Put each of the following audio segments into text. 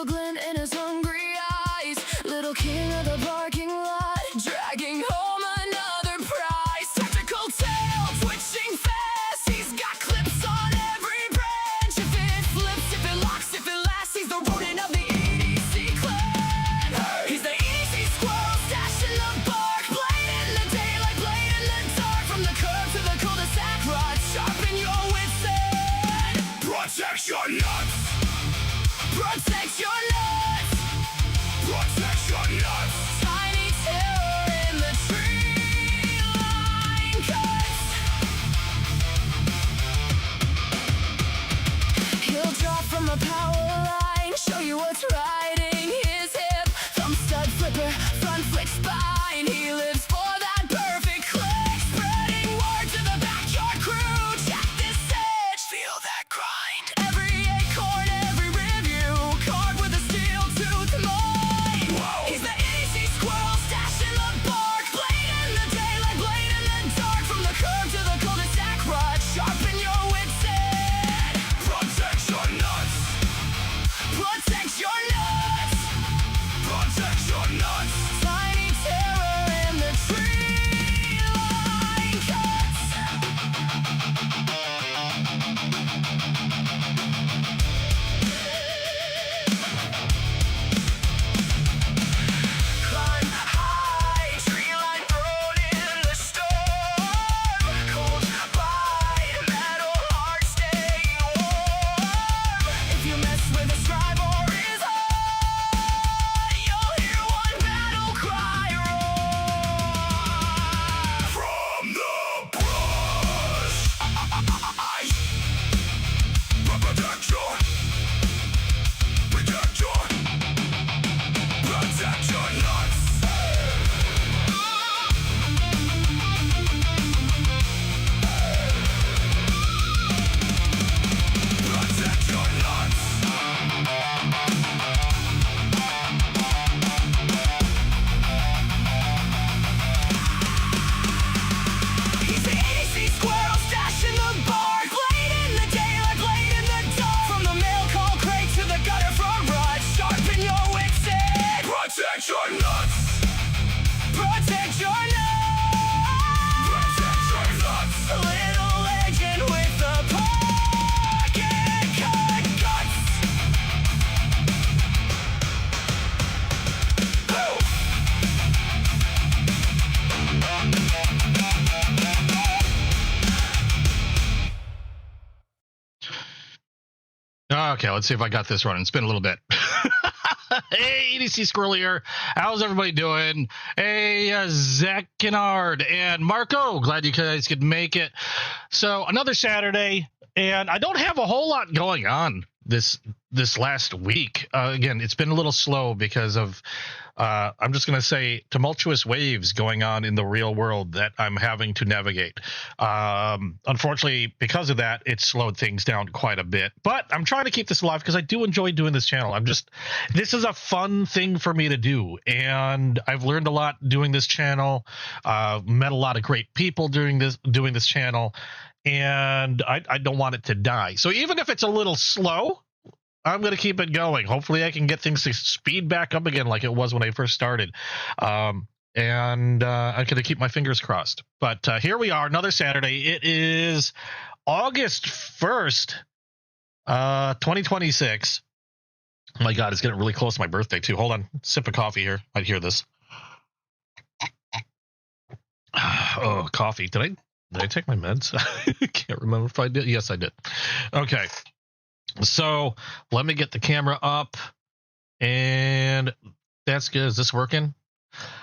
still glint in his hungry eyes. Little king of the parking lot, dragging home another prize. Tactical tail, twitching fast. He's got clips on every branch. If it flips, if it locks, if it lasts, he's the rodent of the EDC clan. He's the EDC Squirrel, stashing the bark. Blade in the daylight, blade in the dark. From the curb to the cul-de-sac, rod sharpen your wits end. Protect your nuts! Protect your nuts. Protect your nuts! Tiny terror in the tree line cuts. He'll drop from a power line, show you what's riding his hip. Thumb stud flipper, front flick spine. He lives for that perfect click, spreading word to the backyard crew. Check this edge, Feel that grind! every acorn, every review, carved with a steel tooth mine. Whoa. He's the EDC Squirrel, stashing the bark. Blade in the daylight, blade in the dark. From the curb to the cul-de-sac, rod sharpen your wits end. Protect your nuts! Protect your nuts. Protect your nuts! Tiny terror in the tree line cuts. Climb high, tree line thrown in the storm. Cold bite, metal heart staying warm. If you mess with a scribe or his heart, you'll hear one battle cry roar. From the brush! Protect your... Protect your... Protect your nuts! Protect your nuts! He's the EDC Squirrel, stashing the bark. Blade in the daylight, blade in the dark. From the mail call crate to the gutter front rod, sharpen your wits end. Protect your nuts! Protect your nuts. Protect your nuts! A little legend with the pocket cut guts. Boom! Okay, let's see if I got this running. It's been a little bit. Hey, EDC Squirrel here. How's everybody doing? Hey, Zach Kennard and Marco. Glad you guys could make it. So another Saturday, and I don't have a whole lot going on this last week. Again, it's been a little slow because of I'm just going to say tumultuous waves going on in the real world that I'm having to navigate. Unfortunately, because of that, it slowed things down quite a bit. But I'm trying to keep this alive because I do enjoy doing this channel. This is a fun thing for me to do, and I've learned a lot doing this channel. Met a lot of great people doing this channel, and I don't want it to die. So even if it's a little slow, I'm going to keep it going. Hopefully I can get things to speed back up again like it was when I first started. And I'm going to keep my fingers crossed. But here we are, another Saturday. It is August 1st, 2026. Oh my God, it's getting really close to my birthday too. Hold on, sip of coffee here. I'd hear this. Oh, coffee. Did I take my meds? I can't remember if I did. Yes, I did. Okay. So let me get the camera up, and that's good. Is this working?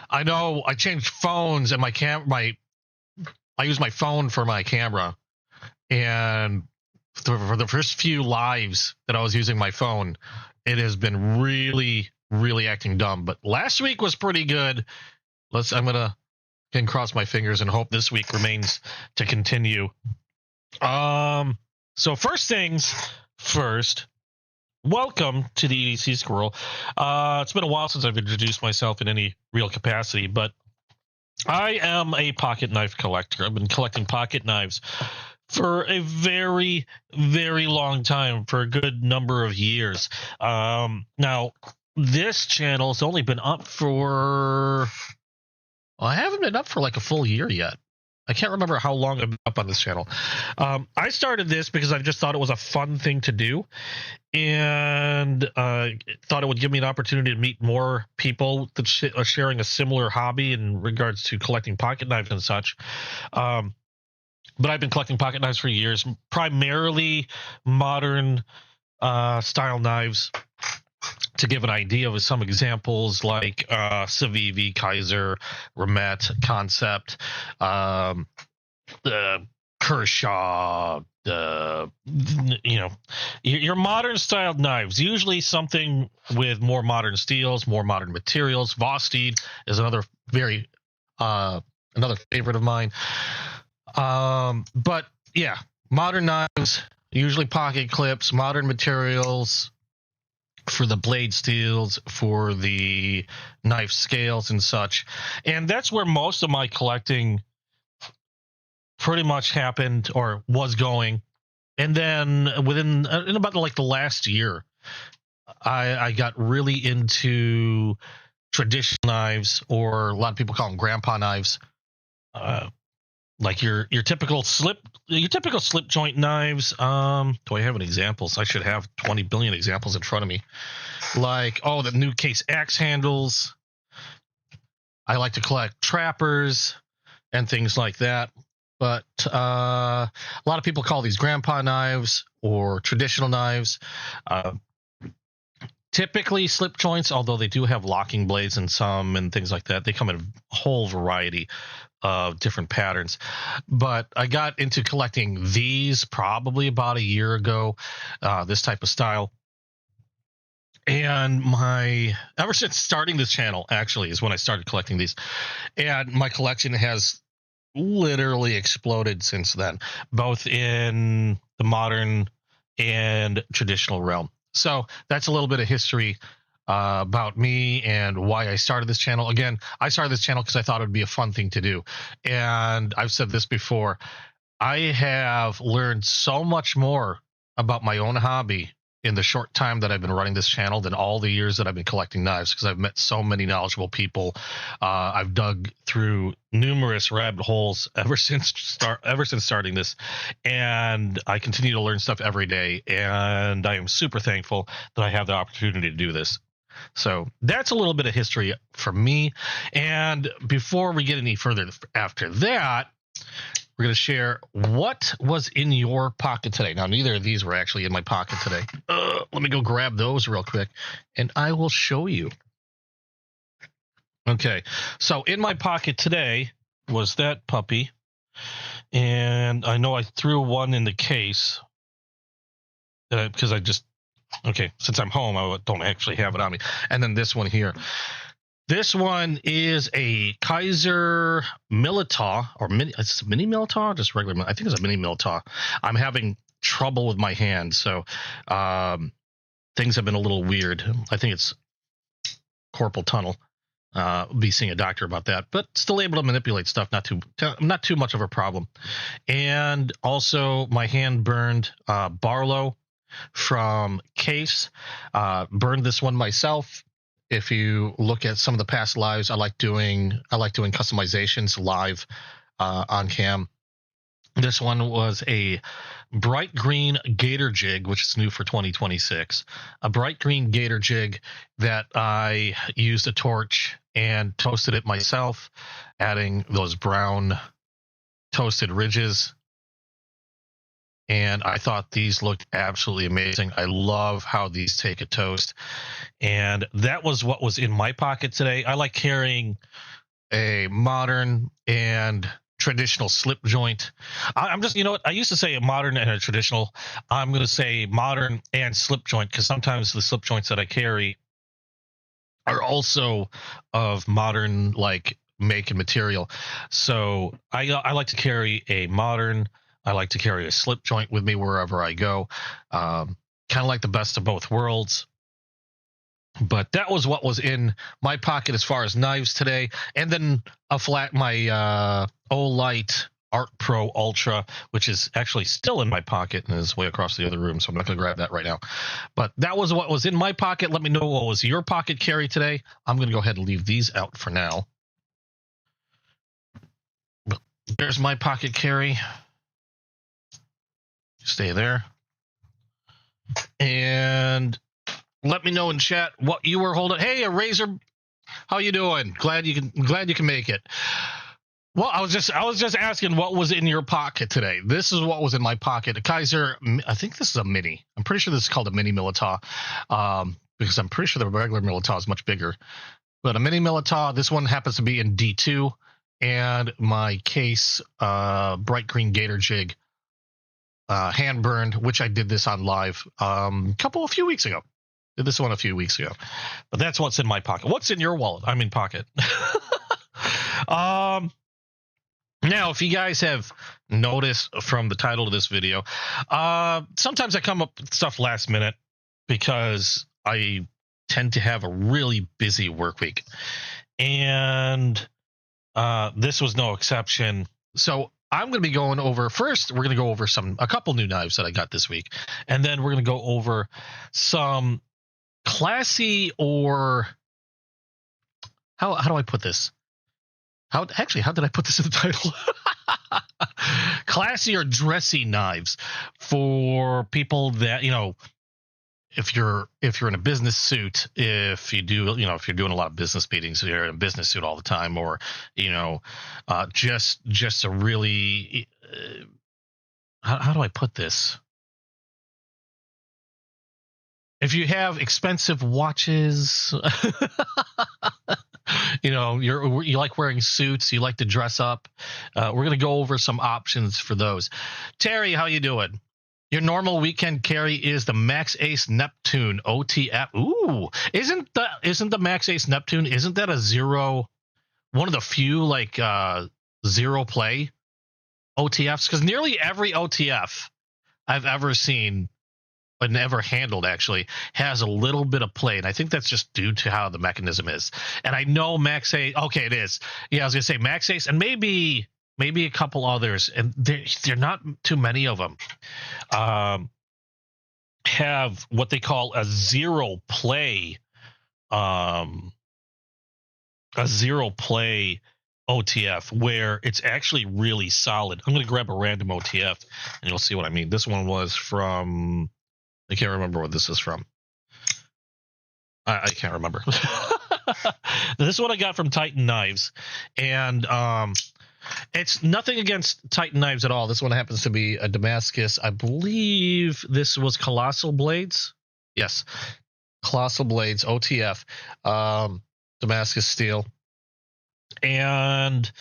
I know I changed phones, and I use my phone for my camera, and for the first few lives that I was using my phone, it has been really, really acting dumb. But last week was pretty good. I'm gonna cross my fingers and hope this week remains to continue. So first things first, welcome to the EDC Squirrel. It's been a while since I've introduced myself in any real capacity, but I am a pocket knife collector. I've been collecting pocket knives for a very, very long time, for a good number of years. Now, this channel's only been up for... Well, I haven't been up for like a full year yet. I can't remember how long I've been up on this channel. I started this because I just thought it was a fun thing to do, and thought it would give me an opportunity to meet more people that are sharing a similar hobby in regards to collecting pocket knives and such. But I've been collecting pocket knives for years, primarily modern style knives. To give an idea of some examples, like Civivi, Kaiser, Remet, Concept, the Kershaw, your modern styled knives, usually something with more modern steels, more modern materials. Vosteed is another another favorite of mine. But yeah, modern knives, usually pocket clips, modern materials for the blade steels, for the knife scales and such. And that's where most of my collecting pretty much happened or was going. And then in about like the last year, I got really into traditional knives, or a lot of people call them grandpa knives. Like your typical slip joint knives. Do I have any examples? I should have 20 billion examples in front of me. Like, the new case axe handles. I like to collect trappers and things like that. But a lot of people call these grandpa knives or traditional knives. Typically slip joints, although they do have locking blades in some and things like that. They come in a whole variety of different patterns. But I got into collecting these probably about a year ago, this type of style. And ever since starting this channel, actually, is when I started collecting these. And my collection has literally exploded since then, both in the modern and traditional realm. So that's a little bit of history about me and why I started this channel. Again, I started this channel because I thought it would be a fun thing to do. And I've said this before, I have learned so much more about my own hobby in the short time that I've been running this channel than all the years that I've been collecting knives, because I've met so many knowledgeable people. I've dug through numerous rabbit holes ever since starting this, and I continue to learn stuff every day, and I am super thankful that I have the opportunity to do this. So that's a little bit of history for me. And before we get any further after that, we're going to share what was in your pocket today. Now, neither of these were actually in my pocket today. Let me go grab those real quick, and I will show you. Okay, so in my pocket today was that puppy, and I know I threw one in the case because since I'm home, I don't actually have it on me. And then this one here. This one is a Kaiser Militaw, or mini Militaw, just regular. I think it's a mini Militaw. I'm having trouble with my hand, so things have been a little weird. I think it's carpal tunnel. Be seeing a doctor about that, but still able to manipulate stuff. Not too much of a problem. And also, my hand burned Barlow from Case. Burned this one myself. If you look at some of the past lives, I like doing customizations live on cam. This one was a bright green gator jig, which is new for 2026. A bright green gator jig that I used a torch and toasted it myself, adding those brown toasted ridges. And I thought these looked absolutely amazing. I love how these take a toast. And that was what was in my pocket today. I like carrying a modern and traditional slip joint. I'm just, I used to say a modern and a traditional. I'm going to say modern and slip joint, because sometimes the slip joints that I carry are also of modern, like, make and material. So I like to carry a modern. I like to carry a slip joint with me wherever I go. Kind of like the best of both worlds. But that was what was in my pocket as far as knives today. And then my Olight Art Pro Ultra, which is actually still in my pocket and is way across the other room, so I'm not going to grab that right now. But that was what was in my pocket. Let me know what was your pocket carry today. I'm going to go ahead and leave these out for now. But there's my pocket carry. Stay there. And let me know in chat what you were holding. Hey, a Razor, how you doing? Glad you can make it. Well, I was just asking what was in your pocket today. This is what was in my pocket. A Kaiser, I think this is a mini. I'm pretty sure this is called a mini Militar, because I'm pretty sure the regular Militar is much bigger. But a mini Militar, this one happens to be in D2, and my case, bright green gator jig, hand burned, which I did this on live a few weeks ago. Did this one a few weeks ago. But that's what's in my pocket. What's in your wallet? I mean pocket. Now, if you guys have noticed from the title of this video, sometimes I come up with stuff last minute because I tend to have a really busy work week. And this was no exception. So I'm going to be going over, first, we're going to go over a couple new knives that I got this week. And then we're going to go over some classy, or how do I put this? How did I put this in the title? Classy or dressy knives for people that, if you're in a business suit, if you're doing a lot of business meetings, you're in a business suit all the time, or, just a really, how do I put this? If you have expensive watches, you like wearing suits, you like to dress up. We're going to go over some options for those. Terry, how you doing? Your normal weekend carry is the Max Ace Neptune OTF. Ooh, isn't the Max Ace Neptune? Isn't that one of the few zero play OTFs? Because nearly every OTF I've ever seen, but never handled, actually, has a little bit of play, and I think that's just due to how the mechanism is. And I know Max Ace, okay, it is. Yeah, I was gonna say Max Ace, and maybe a couple others, and they're not too many of them, have what they call a zero play OTF, where it's actually really solid. I'm gonna grab a random OTF, and you'll see what I mean. This one was from, I can't remember what this is from. I can't remember. This is what I got from Titan Knives. And it's nothing against Titan Knives at all. This one happens to be a Damascus. I believe this was Colossal Blades. Yes. Colossal Blades, OTF. Damascus steel. And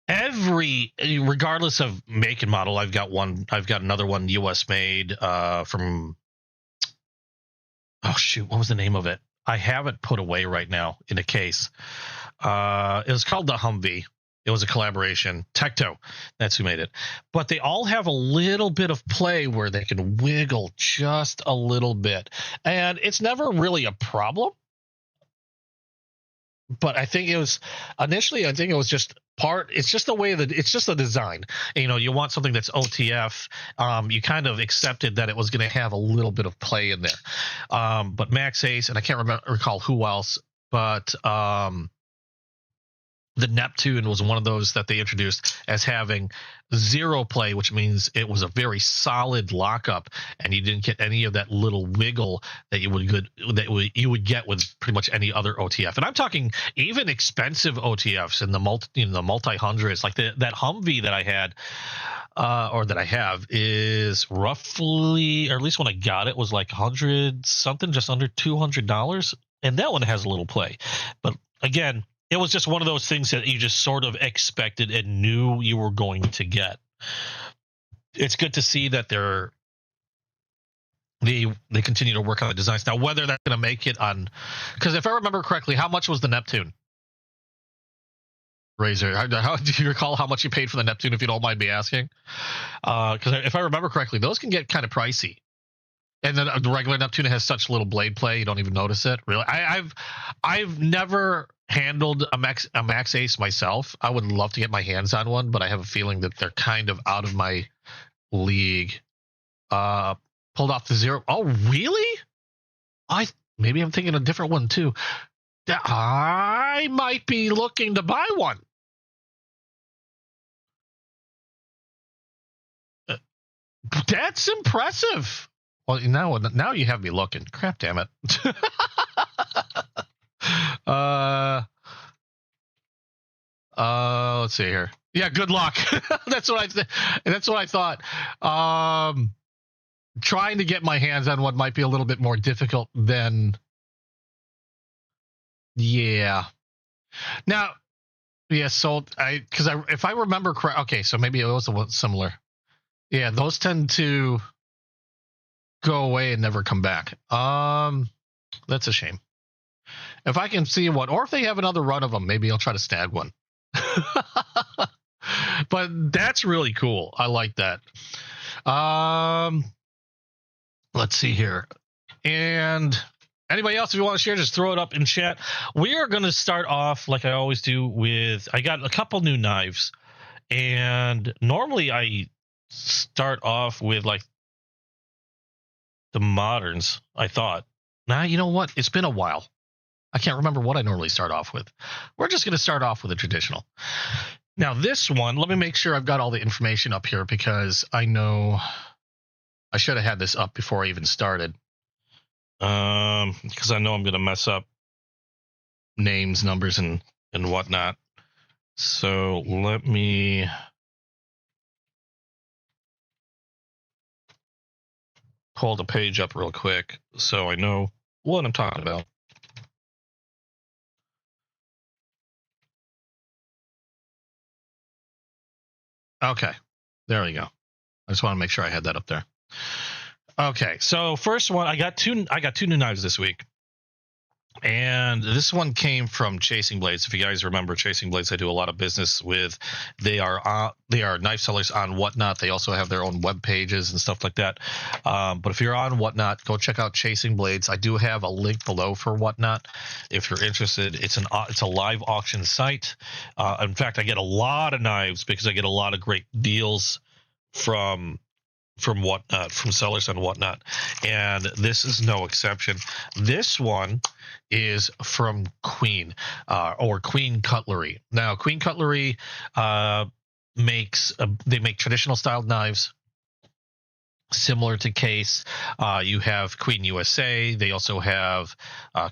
regardless of make and model, I've got another one US made from, oh shoot, what was the name of it? I have it put away right now in a case. It was called the Humvee. It was a collaboration. Tecto, that's who made it. But they all have a little bit of play where they can wiggle just a little bit. And it's never really a problem. But I think it was just it's just the way that it's just the design. You want something that's OTF. You kind of accepted that it was going to have a little bit of play in there. But Max Ace, and I can't recall who else, but the Neptune was one of those that they introduced as having zero play, which means it was a very solid lockup, and you didn't get any of that little wiggle that you would get with pretty much any other OTF. And I'm talking even expensive OTFs in the multi hundreds, like that Humvee that I had, or that I have, is roughly, or at least when I got it, was like 100 something, just under $200, and that one has a little play. But again, it was just one of those things that you just sort of expected and knew you were going to get. It's good to see that they continue to work on the designs. Now, whether that's going to make it on, because if I remember correctly, how much was the Neptune? Razor, how do you recall how much you paid for the Neptune, if you don't mind me asking? Because if I remember correctly, those can get kind of pricey. And then the regular Neptune has such little blade play, you don't even notice it. Really, I've never handled a max ace myself. I would love to get my hands on one, but I have a feeling that they're kind of out of my league. Pulled off the 0. Oh, really? Maybe I'm thinking a different one too. I might be looking to buy one. That's impressive. Well, now you have me looking. Crap, damn it. Let's see here. Yeah, good luck. That's what I thought. Trying to get my hands on one might be a little bit more difficult than. Yeah. Now, yeah. So if I remember correct, okay. So maybe it was similar. Yeah, those tend to go away and never come back. That's a shame. If I can see one, or if they have another run of them, maybe I'll try to snag one. But that's really cool. I like that. Let's see here. And anybody else, if you want to share, just throw it up in chat. We are going to start off like I always do with, I got a couple new knives. And normally I start off with like the moderns, I thought. Now, you know what? It's been a while. I can't remember what I normally start off with. We're just going to start off with a traditional. Now, this one, let me make sure I've got all the information up here because I know I should have had this up before I even started. Because I know I'm going to mess up names, numbers, and whatnot. So let me pull the page up real quick so I know what I'm talking about. Okay, there we go. I just want to make sure I had that up there. Okay, so first one, I got two new knives this week. And this one came from Chasing Blades. If you guys remember Chasing Blades, I do a lot of business with. They are knife sellers on Whatnot. They also have their own web pages and stuff like that. But if you're on Whatnot, go check out Chasing Blades. I do have a link below for Whatnot if you're interested. It's a live auction site. In fact, I get a lot of knives because I get a lot of great deals from Whatnot, from sellers on Whatnot, and this is no exception. This one is from Queen, or Queen Cutlery. Now, Queen Cutlery they make traditional styled knives similar to Case. You have Queen USA. They also have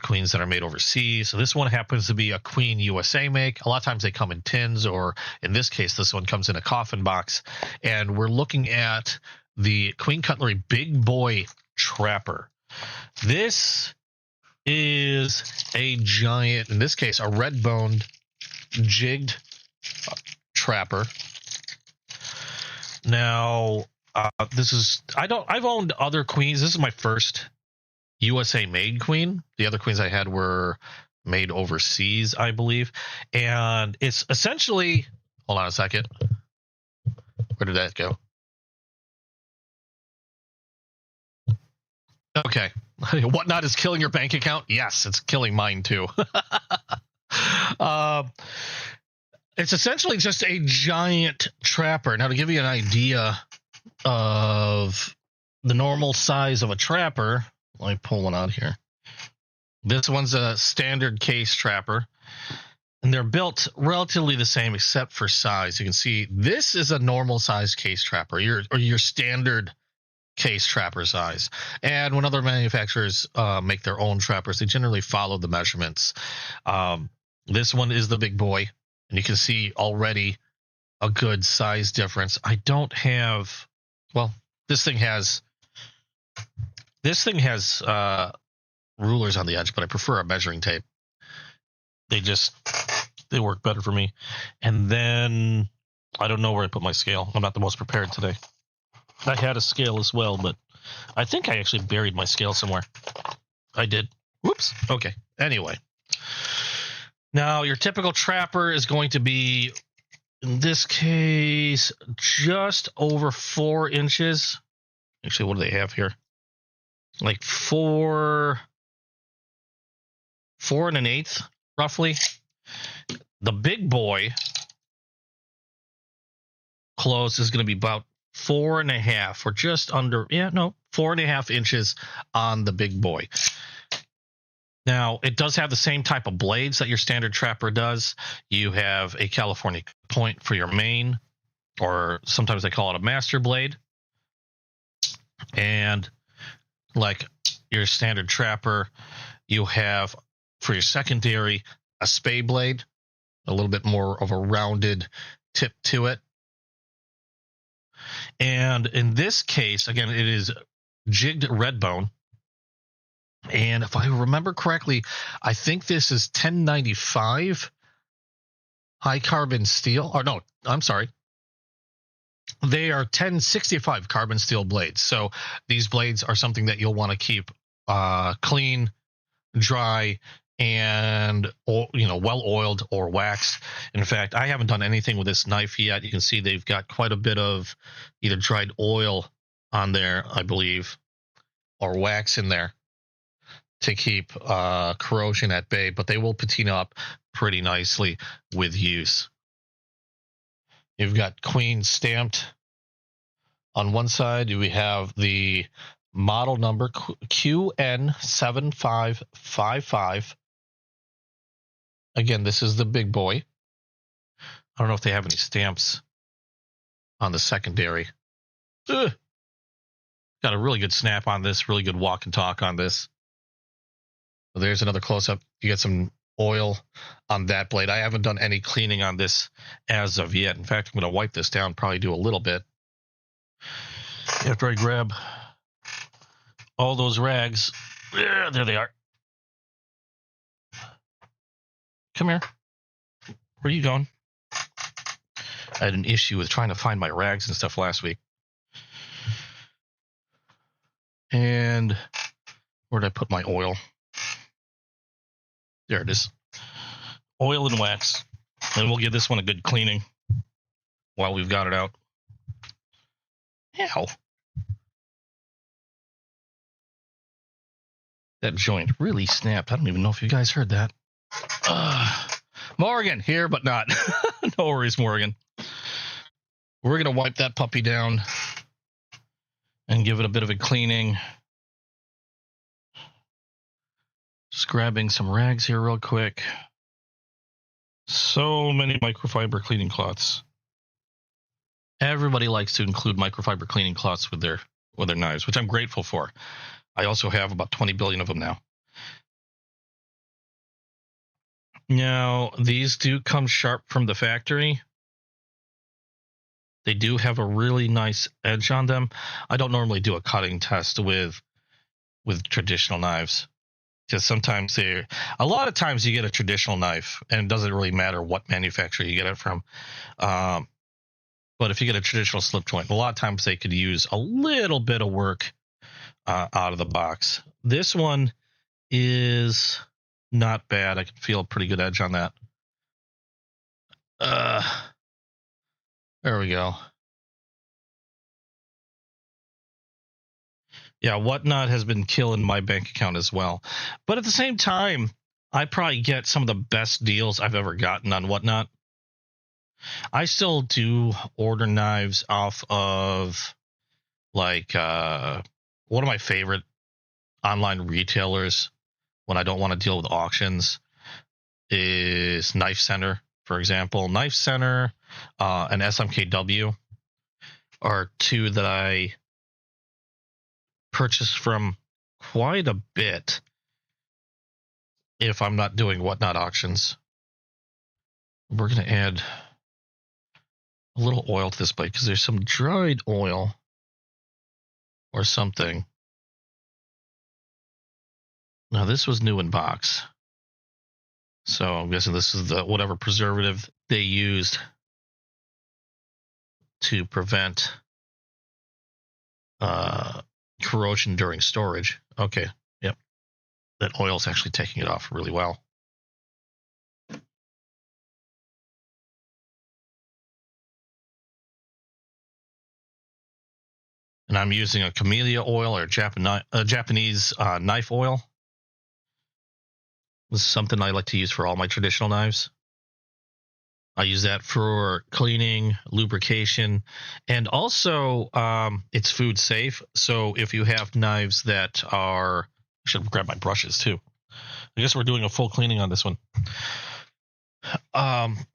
Queens that are made overseas. So this one happens to be a Queen USA make. A lot of times they come in tins, or in this case, this one comes in a coffin box. And we're looking at the Queen Cutlery Big Boy Trapper. This is a giant, in this case, a red-boned jigged trapper. Now, I've owned other queens. This is my first USA made queen. The other queens I had were made overseas, I believe. And it's essentially, hold on a second. Where did that go? Okay. Whatnot is killing your bank account? Yes, it's killing mine too. It's essentially just a giant trapper. Now, to give you an idea of the normal size of a trapper, let me pull one out here. This one's a standard case trapper, and they're built relatively the same except for size. You can see this is a normal size case trapper, your standard case trapper size. And when other manufacturers make their own trappers, they generally follow the measurements. This one is the big boy, and you can see already a good size difference. I don't have, well, this thing has rulers on the edge, but I prefer a measuring tape. They work better for me. And then I don't know where I put my scale. I'm not the most prepared today. I had a scale as well, but I think I actually buried my scale somewhere. I did. Whoops. Okay. Anyway. Now, your typical trapper is going to be, in this case, just over 4 inches. Actually, what do they have here? Like 4 and an eighth, roughly. The big boy close is going to be about 4.5 or just under, 4.5 inches on the big boy. Now, it does have the same type of blades that your standard trapper does. You have a California point for your main, or sometimes they call it a master blade. And like your standard trapper, you have for your secondary a spay blade, a little bit more of a rounded tip to it. And in this case, again, it is jigged red bone. And if I remember correctly, I think this is 1095 high carbon steel. Or no, I'm sorry. They are 1065 carbon steel blades. So these blades are something that you'll want to keep clean, dry, and well oiled or waxed. In fact, I haven't done anything with this knife yet. You can see they've got quite a bit of either dried oil on there, I believe, or wax in there to keep corrosion at bay, but they will patina up pretty nicely with use. You've got Queen stamped on one side. We have the model number QN7555. Again, this is the big boy. I don't know if they have any stamps on the secondary. Ugh. Got a really good snap on this, really good walk and talk on this. So there's another close-up. You get some oil on that blade. I haven't done any cleaning on this as of yet. In fact, I'm going to wipe this down, probably do a little bit. After I grab all those rags. Yeah, there they are. Come here. Where are you going? I had an issue with trying to find my rags and stuff last week. And where did I put my oil? There it is. Oil and wax. And we'll give this one a good cleaning while we've got it out. Ow. That joint really snapped. I don't even know if you guys heard that. Morgan, here but not. No worries, Morgan. We're going to wipe that puppy down and give it a bit of a cleaning. Just grabbing some rags here real quick. So many microfiber cleaning cloths. Everybody likes to include microfiber cleaning cloths with their knives, which I'm grateful for. I also have about 20 billion of them now. Now, these do come sharp from the factory. They do have a really nice edge on them. I don't normally do a cutting test with traditional knives. Because sometimes a lot of times you get a traditional knife, and it doesn't really matter what manufacturer you get it from. But if you get a traditional slip joint, a lot of times they could use a little bit of work out of the box. This one is not bad. I can feel a pretty good edge on that. There we go. Yeah, Whatnot has been killing my bank account as well. But at the same time, I probably get some of the best deals I've ever gotten on Whatnot. I still do order knives off of, like, one of my favorite online retailers when I don't want to deal with auctions is Knife Center, for example. Knife Center and SMKW are two that I purchase from quite a bit if I'm not doing Whatnot auctions. We're going to add a little oil to this blade because there's some dried oil or something. Now, this was new in box, so I'm guessing this is the whatever preservative they used to prevent corrosion during storage. Okay, yep. That oil's actually taking it off really well. And I'm using a camellia oil or Japanese knife oil. This is something I like to use for all my traditional knives. I use that for cleaning, lubrication, and also it's food safe. So if you have knives that are, I should grab my brushes too. I guess we're doing a full cleaning on this one.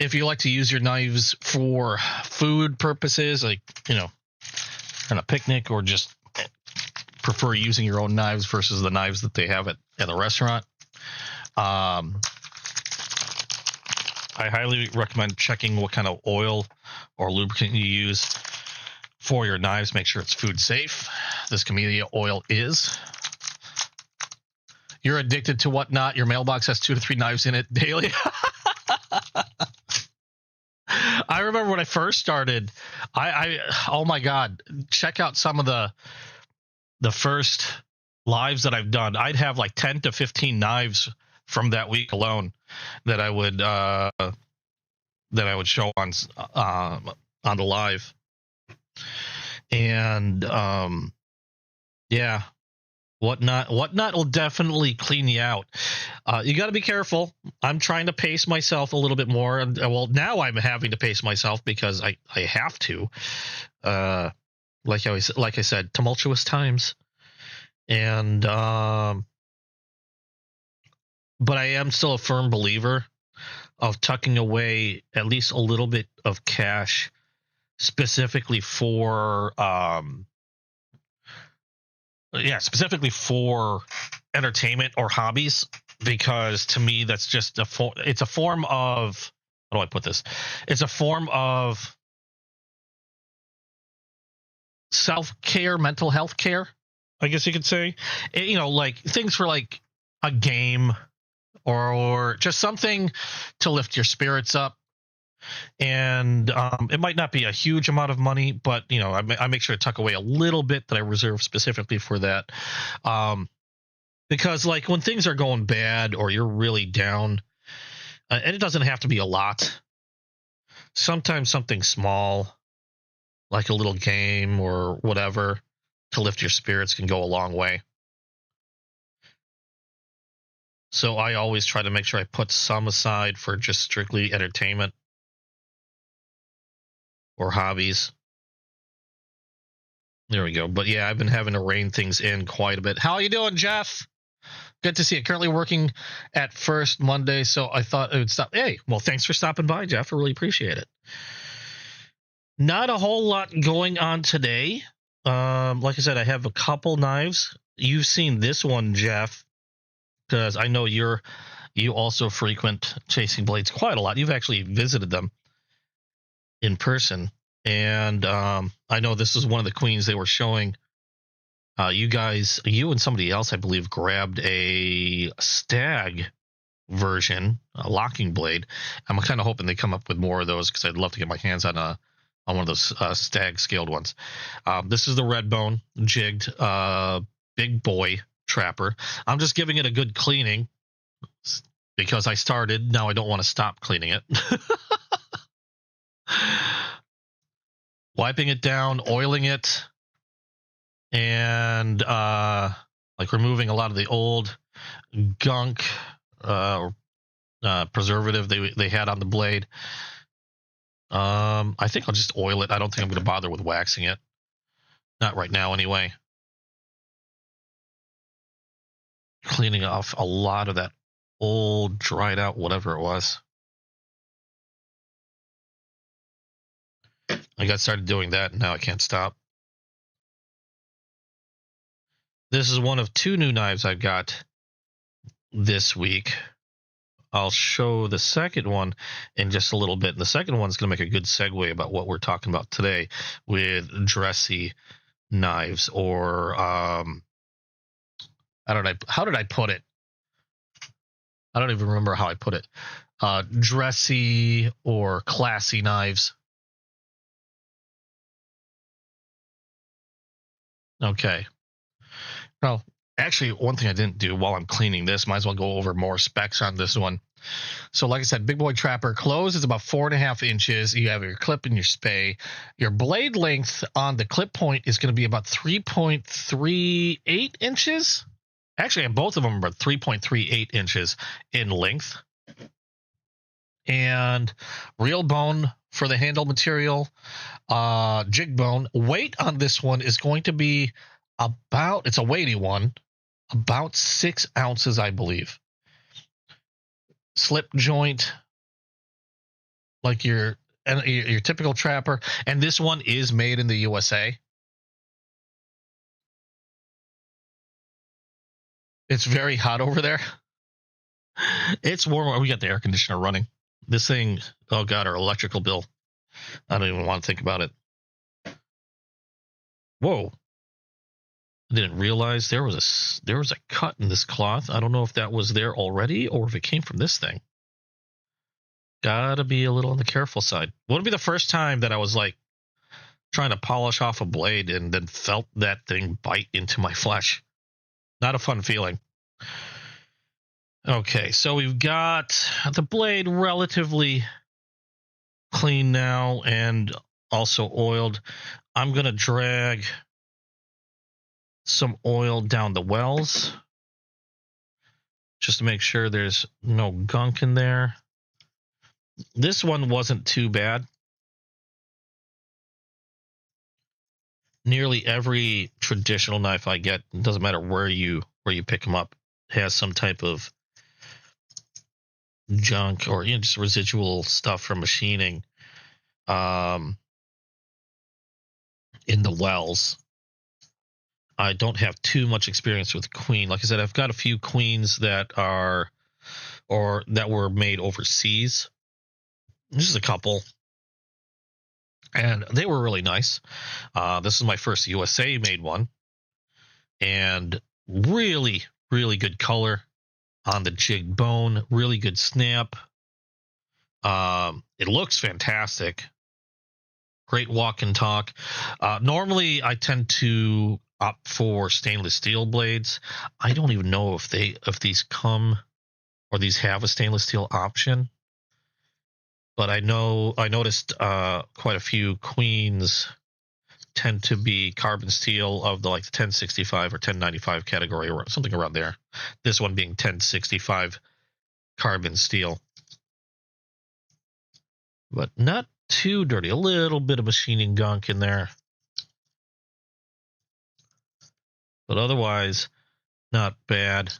If you like to use your knives for food purposes, like, on a picnic, or just prefer using your own knives versus the knives that they have at the restaurant, I highly recommend checking what kind of oil or lubricant you use for your knives. Make sure it's food safe. This camellia oil is. You're addicted to whatnot. Your mailbox has 2 to 3 knives in it daily. I remember when I first started, oh my God, check out some of the first lives that I've done. I'd have like 10 to 15 knives from that week alone that I would show on the live. And yeah, whatnot will definitely clean you out. You got to be careful. I'm trying to pace myself a little bit more, and well, now I'm having to pace myself because I have to. Like I said, tumultuous times, and but I am still a firm believer of tucking away at least a little bit of cash specifically for entertainment or hobbies, because to me that's just it's a form of, how do I put this? It's a form of self-care, mental health care, I guess you could say. Like things for like a game or just something to lift your spirits up. And it might not be a huge amount of money, but I make sure to tuck away a little bit that I reserve specifically for that. Because like when things are going bad or you're really down, and it doesn't have to be a lot. Sometimes something small, like a little game or whatever, to lift your spirits can go a long way. So I always try to make sure I put some aside for just strictly entertainment or hobbies. There we go. But yeah, I've been having to rein things in quite a bit. How are you doing, Jeff? Good to see you. Currently working at First Monday, so I thought it would stop. Hey, well, thanks for stopping by, Jeff. I really appreciate it. Not a whole lot going on today. Like I said, I have a couple knives. You've seen this one, Jeff, because I know you also frequent Chasing Blades quite a lot. You've actually visited them in person, and I know this is one of the queens they were showing. You and somebody else, I believe, grabbed a stag version, a locking blade. I'm kind of hoping they come up with more of those, because I'd love to get my hands on one of those stag scaled ones. This is the red bone jigged big boy trapper. I'm just giving it a good cleaning because I started. Now I don't want to stop cleaning it. Wiping it down, oiling it, and like removing a lot of the old gunk or preservative they had on the blade. I think I'll just oil it. I don't think I'm going to bother with waxing it. Not right now, anyway. Cleaning off a lot of that old, dried out, whatever it was. I got started doing that, and now I can't stop. This is one of 2 new knives I've got this week. I'll show the second one in just a little bit. And the second one's going to make a good segue about what we're talking about today with dressy knives, or how did I put it? I don't even remember how I put it. Dressy or classy knives. Okay. Well, actually, one thing I didn't do while I'm cleaning this, might as well go over more specs on this one. So like I said, big boy trapper, close is about 4.5 inches. You have your clip and your spay. Your blade length on the clip point is going to be about 3.38 inches. Actually, on both of them are about 3.38 inches in length. and real bone for the handle material, jig bone. Weight on this one is going to be about, it's a weighty one, about 6 ounces, I believe. Slip joint, like your typical trapper, and this one is made in the USA. It's very hot over there. It's warm. We got the air conditioner running. This thing, oh God, our electrical bill. I don't even want to think about it. Whoa. I didn't realize there was a cut in this cloth. I don't know if that was there already or if it came from this thing. Gotta be a little on the careful side. Wouldn't be the first time that I was like trying to polish off a blade and then felt that thing bite into my flesh. Not a fun feeling. Okay, so we've got the blade relatively clean now and also oiled. I'm going to drag some oil down the wells just to make sure there's no gunk in there. This one wasn't too bad. Nearly every traditional knife I get, it doesn't matter where you pick them up, has some type of junk or just residual stuff from machining in the wells. I don't have too much experience with queen. Like I said, I've got a few queens that were made overseas. Just a couple. And they were really nice. This is my first USA made one. And really, really good color on the jig bone. Really good snap. It looks fantastic. Great walk and talk. Normally, I tend to opt for stainless steel blades. I don't even know if these come or these have a stainless steel option. But I noticed quite a few queens tend to be carbon steel of the 1065 or 1095 category or something around there. This one being 1065 carbon steel. But not too dirty. A little bit of machining gunk in there. But otherwise, not bad.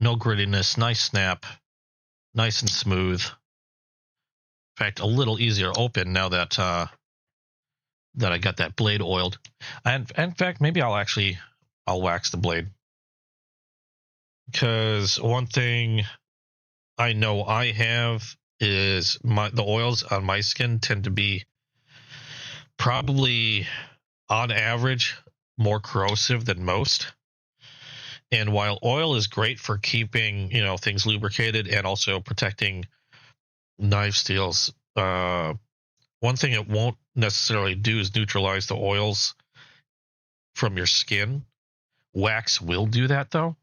No grittiness, nice snap, nice and smooth. In fact, a little easier to open now that I got that blade oiled. And in fact, maybe I'll wax the blade. Because one thing I know I have is the oils on my skin tend to be probably on average more corrosive than most. And while oil is great for keeping, things lubricated and also protecting knife steels, one thing it won't necessarily do is neutralize the oils from your skin. Wax will do that, though.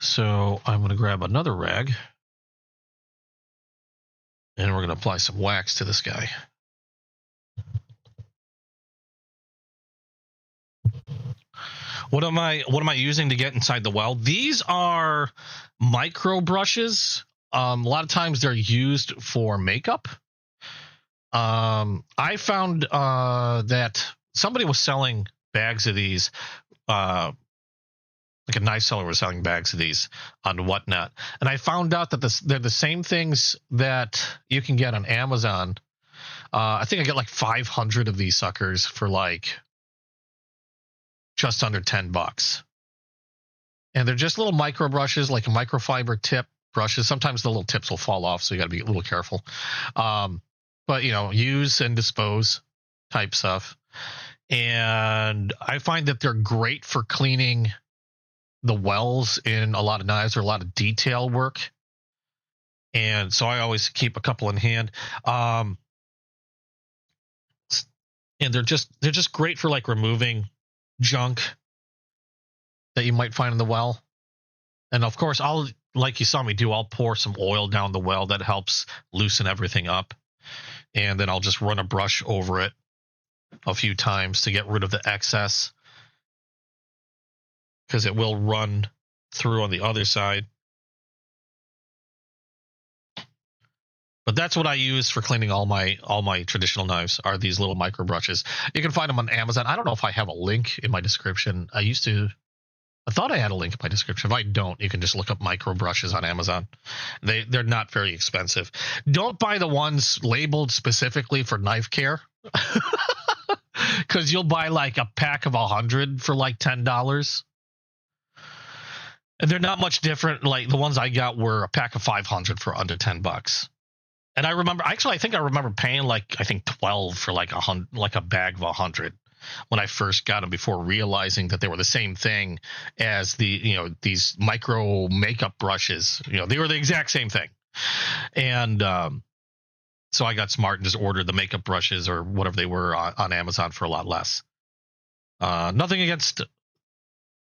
So I'm going to grab another rag, and we're going to apply some wax to this guy. What am I using to get inside the well? These are micro brushes. A lot of times they're used for makeup. I found that somebody was selling bags of these, like a knife seller was selling bags of these on Whatnot. And I found out that they're the same things that you can get on Amazon. I think I get 500 of these suckers for just under $10. And they're just little micro brushes, like a microfiber tip brushes. Sometimes the little tips will fall off, so you got to be a little careful. But use and dispose type stuff. And I find that they're great for cleaning the wells in a lot of knives or a lot of detail work. And so I always keep a couple in hand. And they're just great for removing junk that you might find in the well. And of course, like you saw me do, I'll pour some oil down the well. That helps loosen everything up. And then I'll just run a brush over it a few times to get rid of the excess, because it will run through on the other side. But that's what I use for cleaning all my traditional knives are these little micro brushes. You can find them on Amazon. I don't know if I have a link in my description. I thought I had a link in my description. If I don't, you can just look up micro brushes on Amazon. They're not very expensive. Don't buy the ones labeled specifically for knife care. Because you'll buy like a pack of 100 for like $10. And they're not much different. Like the ones I got were a pack of 500 for under $10. And I think I remember paying like, I think 12 for like a bag of 100 when I first got them, before realizing that they were the same thing as these micro makeup brushes. They were the exact same thing. And so I got smart and just ordered the makeup brushes or whatever they were on Amazon for a lot less. Nothing against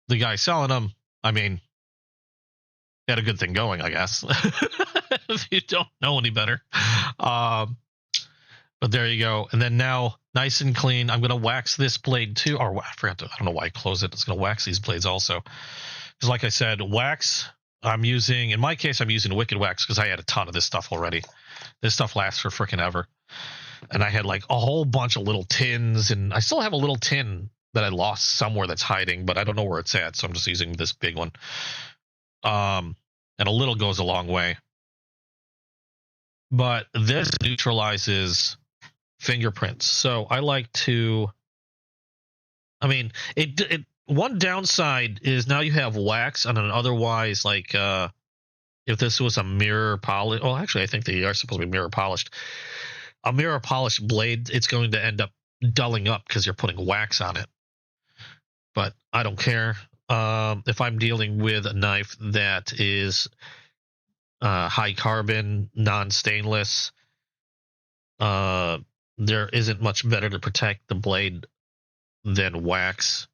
the guy selling them. I mean, he had a good thing going, I guess. If you don't know any better. But there you go. And then now, nice and clean. I'm going to wax this blade too. Or I don't know why I closed it. It's going to wax these blades also. Because like I said, wax, in my case, I'm using Wicked Wax because I had a ton of this stuff already. This stuff lasts for freaking ever. And I had like a whole bunch of little tins. And I still have a little tin that I lost somewhere that's hiding, but I don't know where it's at. So I'm just using this big one. And a little goes a long way. But this neutralizes fingerprints. So I like to, one downside is now you have wax on an otherwise, like, if this was a mirror polish, well, actually, I think they are supposed to be mirror polished. A mirror polished blade, it's going to end up dulling up because you're putting wax on it. But I don't care. If I'm dealing with a knife that is high carbon, non-stainless, there isn't much better to protect the blade than wax.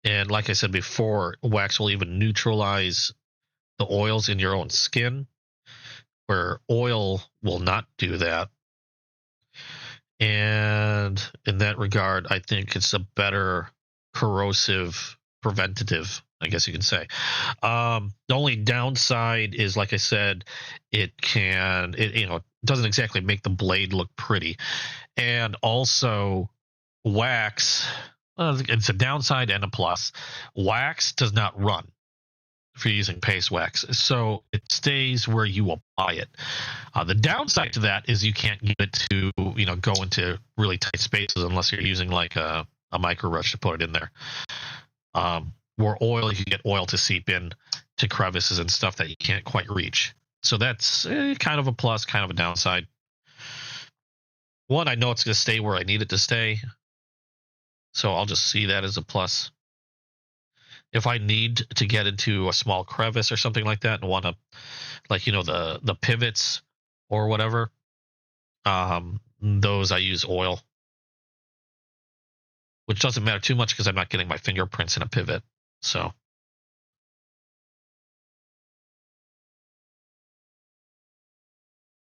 And like I said before, wax will even neutralize the oils in your own skin, where oil will not do that. And in that regard, I think it's a better corrosive preventative, I guess you can say. The only downside is, like I said, it doesn't exactly make the blade look pretty. And also wax, it's a downside and a plus. Wax does not run if you're using paste wax, so it stays where you apply it. The downside to that is you can't get it to go into really tight spaces unless you're using like a micro brush to put it in there. Where oil, you can get oil to seep in to crevices and stuff that you can't quite reach. So that's kind of a plus, kind of a downside. One, I know it's going to stay where I need it to stay, so I'll just see that as a plus. If I need to get into a small crevice or something like that and want to, like, the pivots or whatever, those I use oil, which doesn't matter too much because I'm not getting my fingerprints in a pivot. So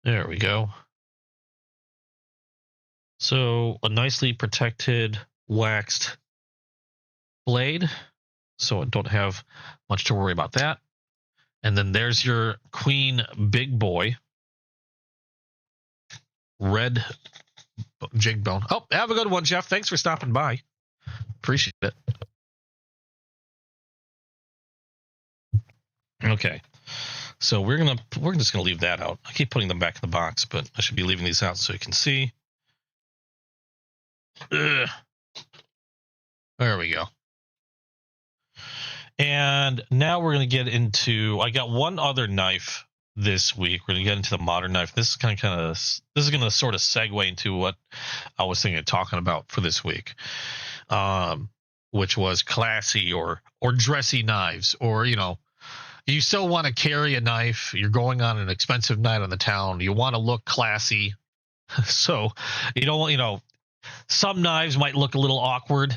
there we go. So a nicely protected waxed blade. So I don't have much to worry about that. And then there's your Queen Big Boy red jig bone. Oh, have a good one, Jeff. Thanks for stopping by. Appreciate it. Okay. So we're just gonna leave that out. I keep putting them back in the box, but I should be leaving these out so you can see. Ugh. There we go. And now we're going to get into, I got one other knife this week. We're going to get into the modern knife. This is going to sort of segue into what I was thinking of talking about for this week, which was classy or dressy knives, or, you still want to carry a knife. You're going on an expensive night on the town. You want to look classy. So you don't, some knives might look a little awkward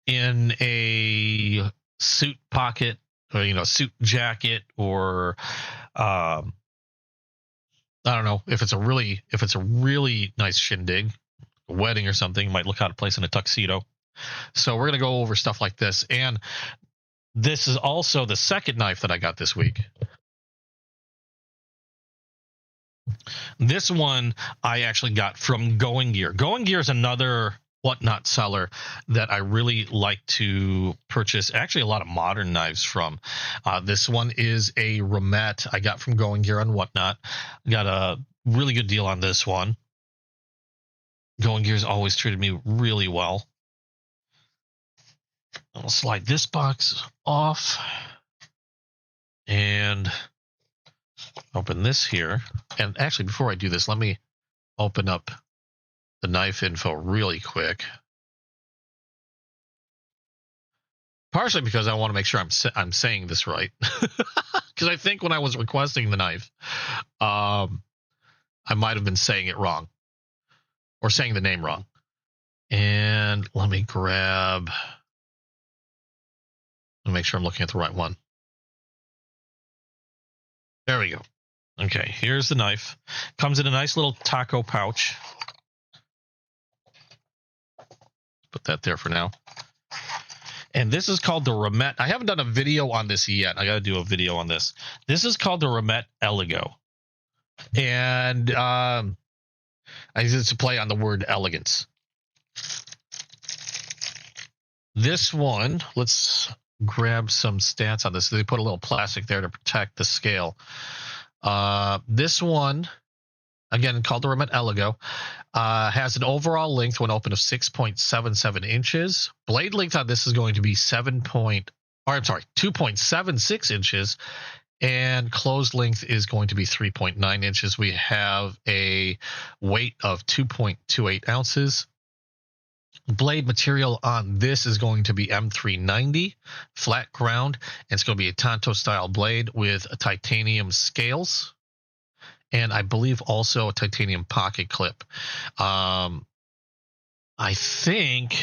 in a suit pocket, or suit jacket, or I don't know, if it's a really nice shindig, a wedding or something, might look out of place in a tuxedo. So we're going to go over stuff like this. And this is also the second knife that I got this week. This one I actually got from Going Gear. Going Gear is another whatnot seller that I really like to purchase actually a lot of modern knives from. This one is a Remet I got from Going Gear on whatnot. Got a really good deal on this one. Going Gear's always treated me really well. I'll slide this box off and open this here. And actually, before I do this, let me open up the knife info really quick. Partially because I want to make sure I'm saying this right. Because I think when I was requesting the knife, I might have been saying it wrong. Or saying the name wrong. And let me grab... Let me make sure I'm looking at the right one. There we go. Okay, here's the knife. Comes in a nice little taco pouch. Put that there for now. And this is called the Remet. I haven't done a video on this yet. I got to do a video on this. This is called the Remet Eligo. And I use it to play on the word elegance. This one, let's grab some stats on this. They put a little plastic there to protect the scale. This one, again, called the Remet Eligo, has an overall length when open of 6.77 inches. Blade length on this is going to be 2.76 inches. And closed length is going to be 3.9 inches. We have a weight of 2.28 ounces. Blade material on this is going to be M390, flat ground. And it's going to be a Tonto style blade with a titanium scales. And I believe also a titanium pocket clip. I think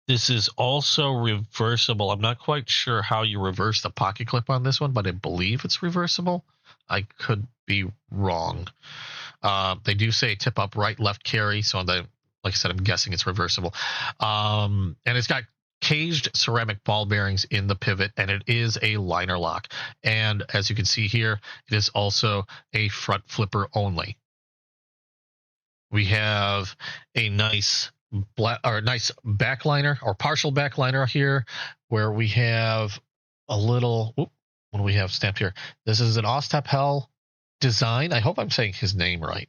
this is also reversible. I'm not quite sure how you reverse the pocket clip on this one, but I believe it's reversible. I could be wrong. They do say tip up right, left carry. So like I said, I'm guessing it's reversible. And it's got caged ceramic ball bearings in the pivot, and it is a liner lock. And as you can see here, it is also a front flipper only. We have a nice backliner or partial backliner here, where we have a little. What do we have stamped here? This is an Ostap Hell design. I hope I'm saying his name right.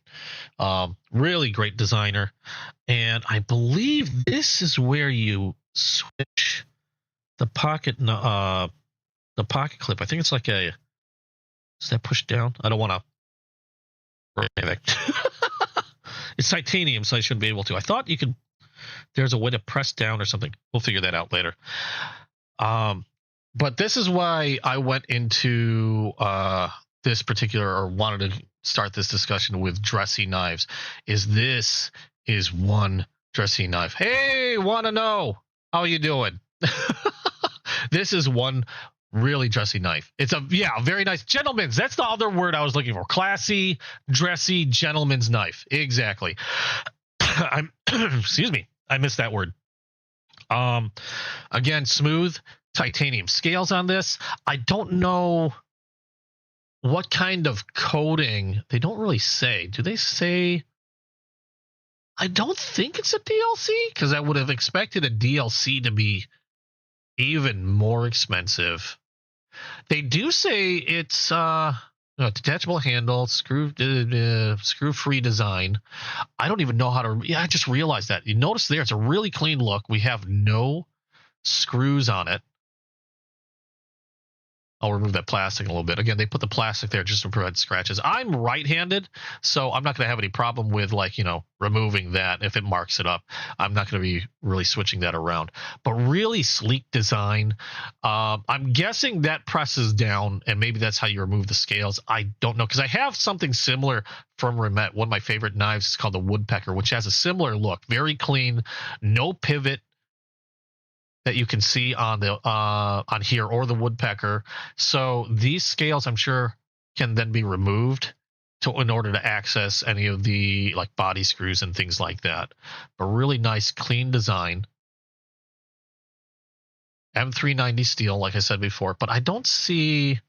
Really great designer, and I believe this is where you switch the pocket clip. I think it's like a. Is that pushed down? I don't want to. It's titanium, so I should be able to. I thought you could. There's a way to press down or something. We'll figure that out later. But this is why I went into this particular, or wanted to start this discussion with dressy knives. This is one dressy knife. Hey, want to know how you doing? This is one really dressy knife. It's a very nice gentleman's. That's the other word I was looking for. Classy, dressy, gentleman's knife. Exactly. Excuse me. I missed that word. Again, smooth titanium scales on this. I don't know what kind of coating. They don't really say. Do they say? I don't think it's a DLC, because I would have expected a DLC to be even more expensive. They do say it's detachable handle, screw-free design. I don't even know how to. Yeah, I just realized that. You notice there, it's a really clean look. We have no screws on it. I'll remove that plastic a little bit. Again, they put the plastic there just to prevent scratches. I'm right-handed, so I'm not going to have any problem with, removing that if it marks it up. I'm not going to be really switching that around. But really sleek design. I'm guessing that presses down, and maybe that's how you remove the scales. I don't know, because I have something similar from Remet. One of my favorite knives is called the Woodpecker, which has a similar look. Very clean, no pivot that you can see on the on here, or the Woodpecker. So these scales, I'm sure, can then be removed in order to access any of the body screws and things like that. But really nice, clean design. M390 steel, like I said before, but I don't see.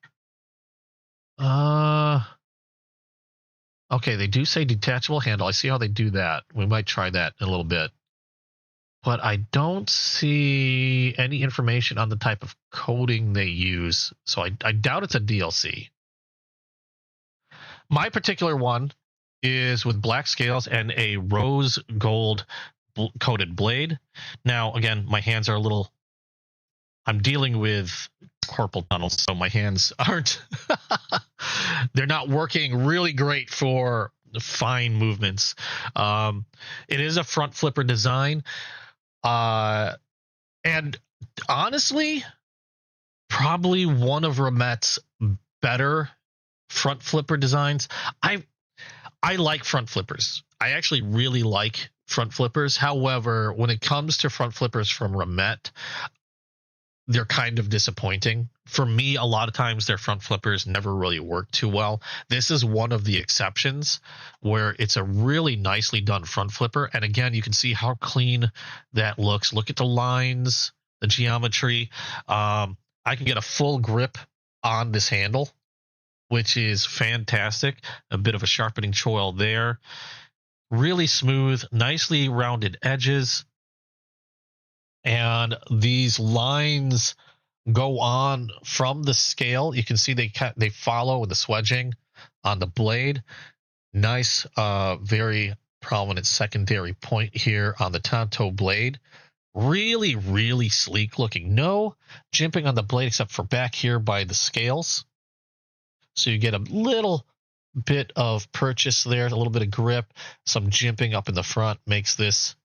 Okay, they do say detachable handle. I see how they do that. We might try that in a little bit. But I don't see any information on the type of coating they use, so I doubt it's a DLC. My particular one is with black scales and a rose gold coated blade. Now, again, my hands are a little... I'm dealing with carpal tunnel, so my hands aren't... They're not working really great for fine movements. It is a front flipper design. And honestly, probably one of Ramet's better front flipper designs. I like front flippers. I actually really like front flippers. However, when it comes to front flippers from Ramet, they're kind of disappointing. For me, a lot of times their front flippers never really work too well. This is one of the exceptions where it's a really nicely done front flipper. And again, you can see how clean that looks. Look at the lines, the geometry. I can get a full grip on this handle, which is fantastic. A bit of a sharpening choil there. Really smooth, nicely rounded edges. And these lines go on from the scale. You can see they follow the swedging on the blade. Nice, very prominent secondary point here on the Tonto blade. Really, really sleek looking. No jimping on the blade except for back here by the scales. So you get a little bit of purchase there, a little bit of grip, some jimping up in the front makes this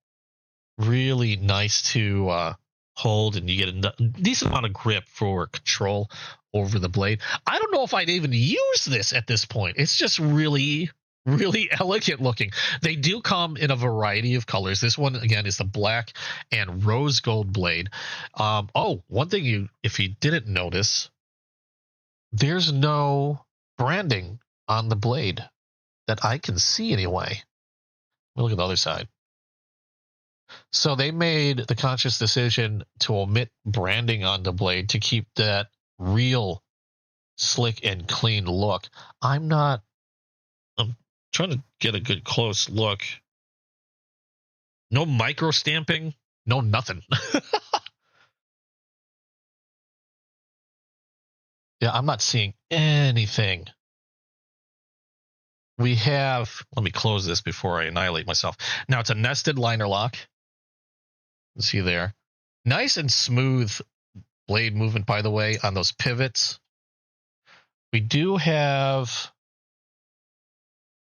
really nice to hold, and you get a decent amount of grip for control over the blade. I don't know if I'd even use this at this point. It's just really, really elegant looking. They do come in a variety of colors. This one, again, is the black and rose gold blade. Oh, one thing if you didn't notice, there's no branding on the blade that I can see anyway. Look at the other side. So they made the conscious decision to omit branding on the blade to keep that real slick and clean look. I'm trying to get a good close look. No micro stamping, no nothing. Yeah, I'm not seeing anything. We have, let me close this before I annihilate myself. Now it's a nested liner lock. See there. Nice and smooth blade movement, by the way, on those pivots. We do have,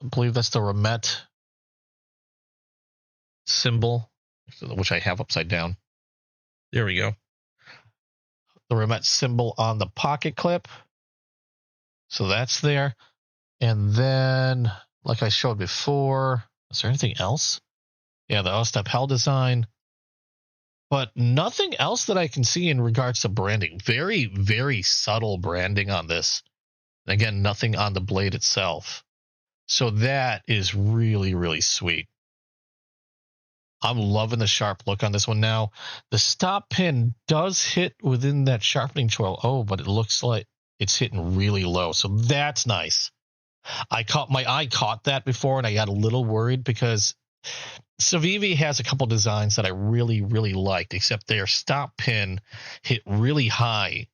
I believe that's the Ramet symbol, which I have upside down. There we go. The Ramet symbol on the pocket clip. So that's there. And then, like I showed before, is there anything else? Yeah, the Ostep Hell design. But nothing else that I can see in regards to branding. Very, very subtle branding on this. And again, nothing on the blade itself. So that is really, really sweet. I'm loving the sharp look on this one now. The stop pin does hit within that sharpening choil. Oh, but it looks like it's hitting really low. So that's nice. My eye caught that before, and I got a little worried because Civivi has a couple designs that I really, really liked, except their stop pin hit really high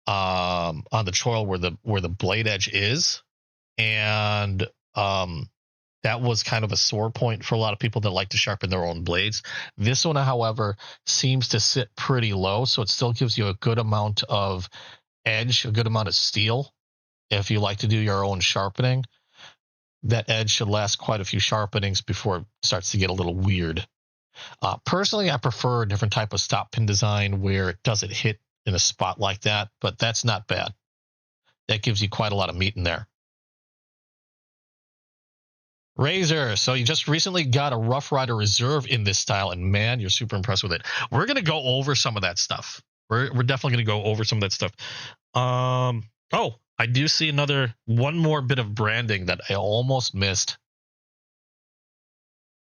on the choil where the blade edge is, and that was kind of a sore point for a lot of people that like to sharpen their own blades. This one, however, seems to sit pretty low, so it still gives you a good amount of edge, a good amount of steel. If you like to do your own sharpening, that edge should last quite a few sharpenings before it starts to get a little weird. Personally, I prefer a different type of stop pin design where it doesn't hit in a spot like that, but that's not bad. That gives you quite a lot of meat in there. Razor, so you just recently got a Rough Rider Reserve in this style, and man, you're super impressed with it. We're going to go over some of that stuff. We're definitely going to go over some of that stuff. Oh, I do see one more bit of branding that I almost missed,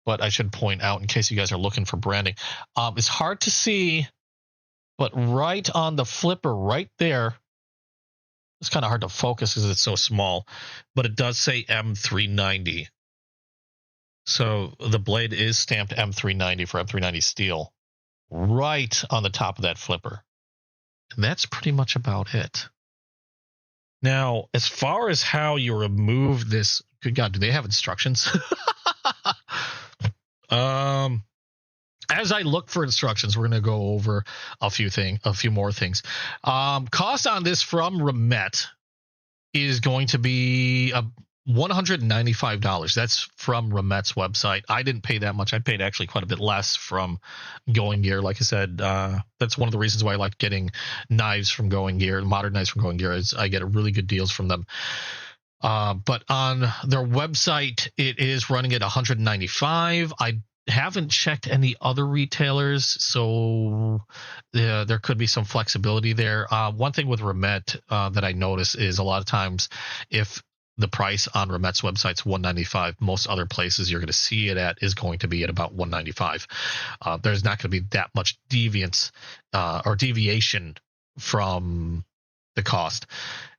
but I should point out in case you guys are looking for branding. It's hard to see, but right on the flipper right there, it's kind of hard to focus because it's so small, but it does say M390. So the blade is stamped M390 for M390 steel right on the top of that flipper. And that's pretty much about it. Now, as far as how you remove this, good God, do they have instructions? As I look for instructions, we're going to go over a few more things. Cost on this from Remet is going to be $195. That's from Remet's website. I didn't pay that much. I paid actually quite a bit less from Going Gear. Like I said, that's one of the reasons why I like getting knives from Going Gear, modern knives from Going Gear, is I get really good deals from them. But on their website, it is running at $195. I haven't checked any other retailers, so there could be some flexibility there. One thing with Remet that I notice is a lot of times if the price on Remet's website is $195, most other places you're going to see it at is going to be at about $195. There's not going to be that much deviance or deviation from the cost.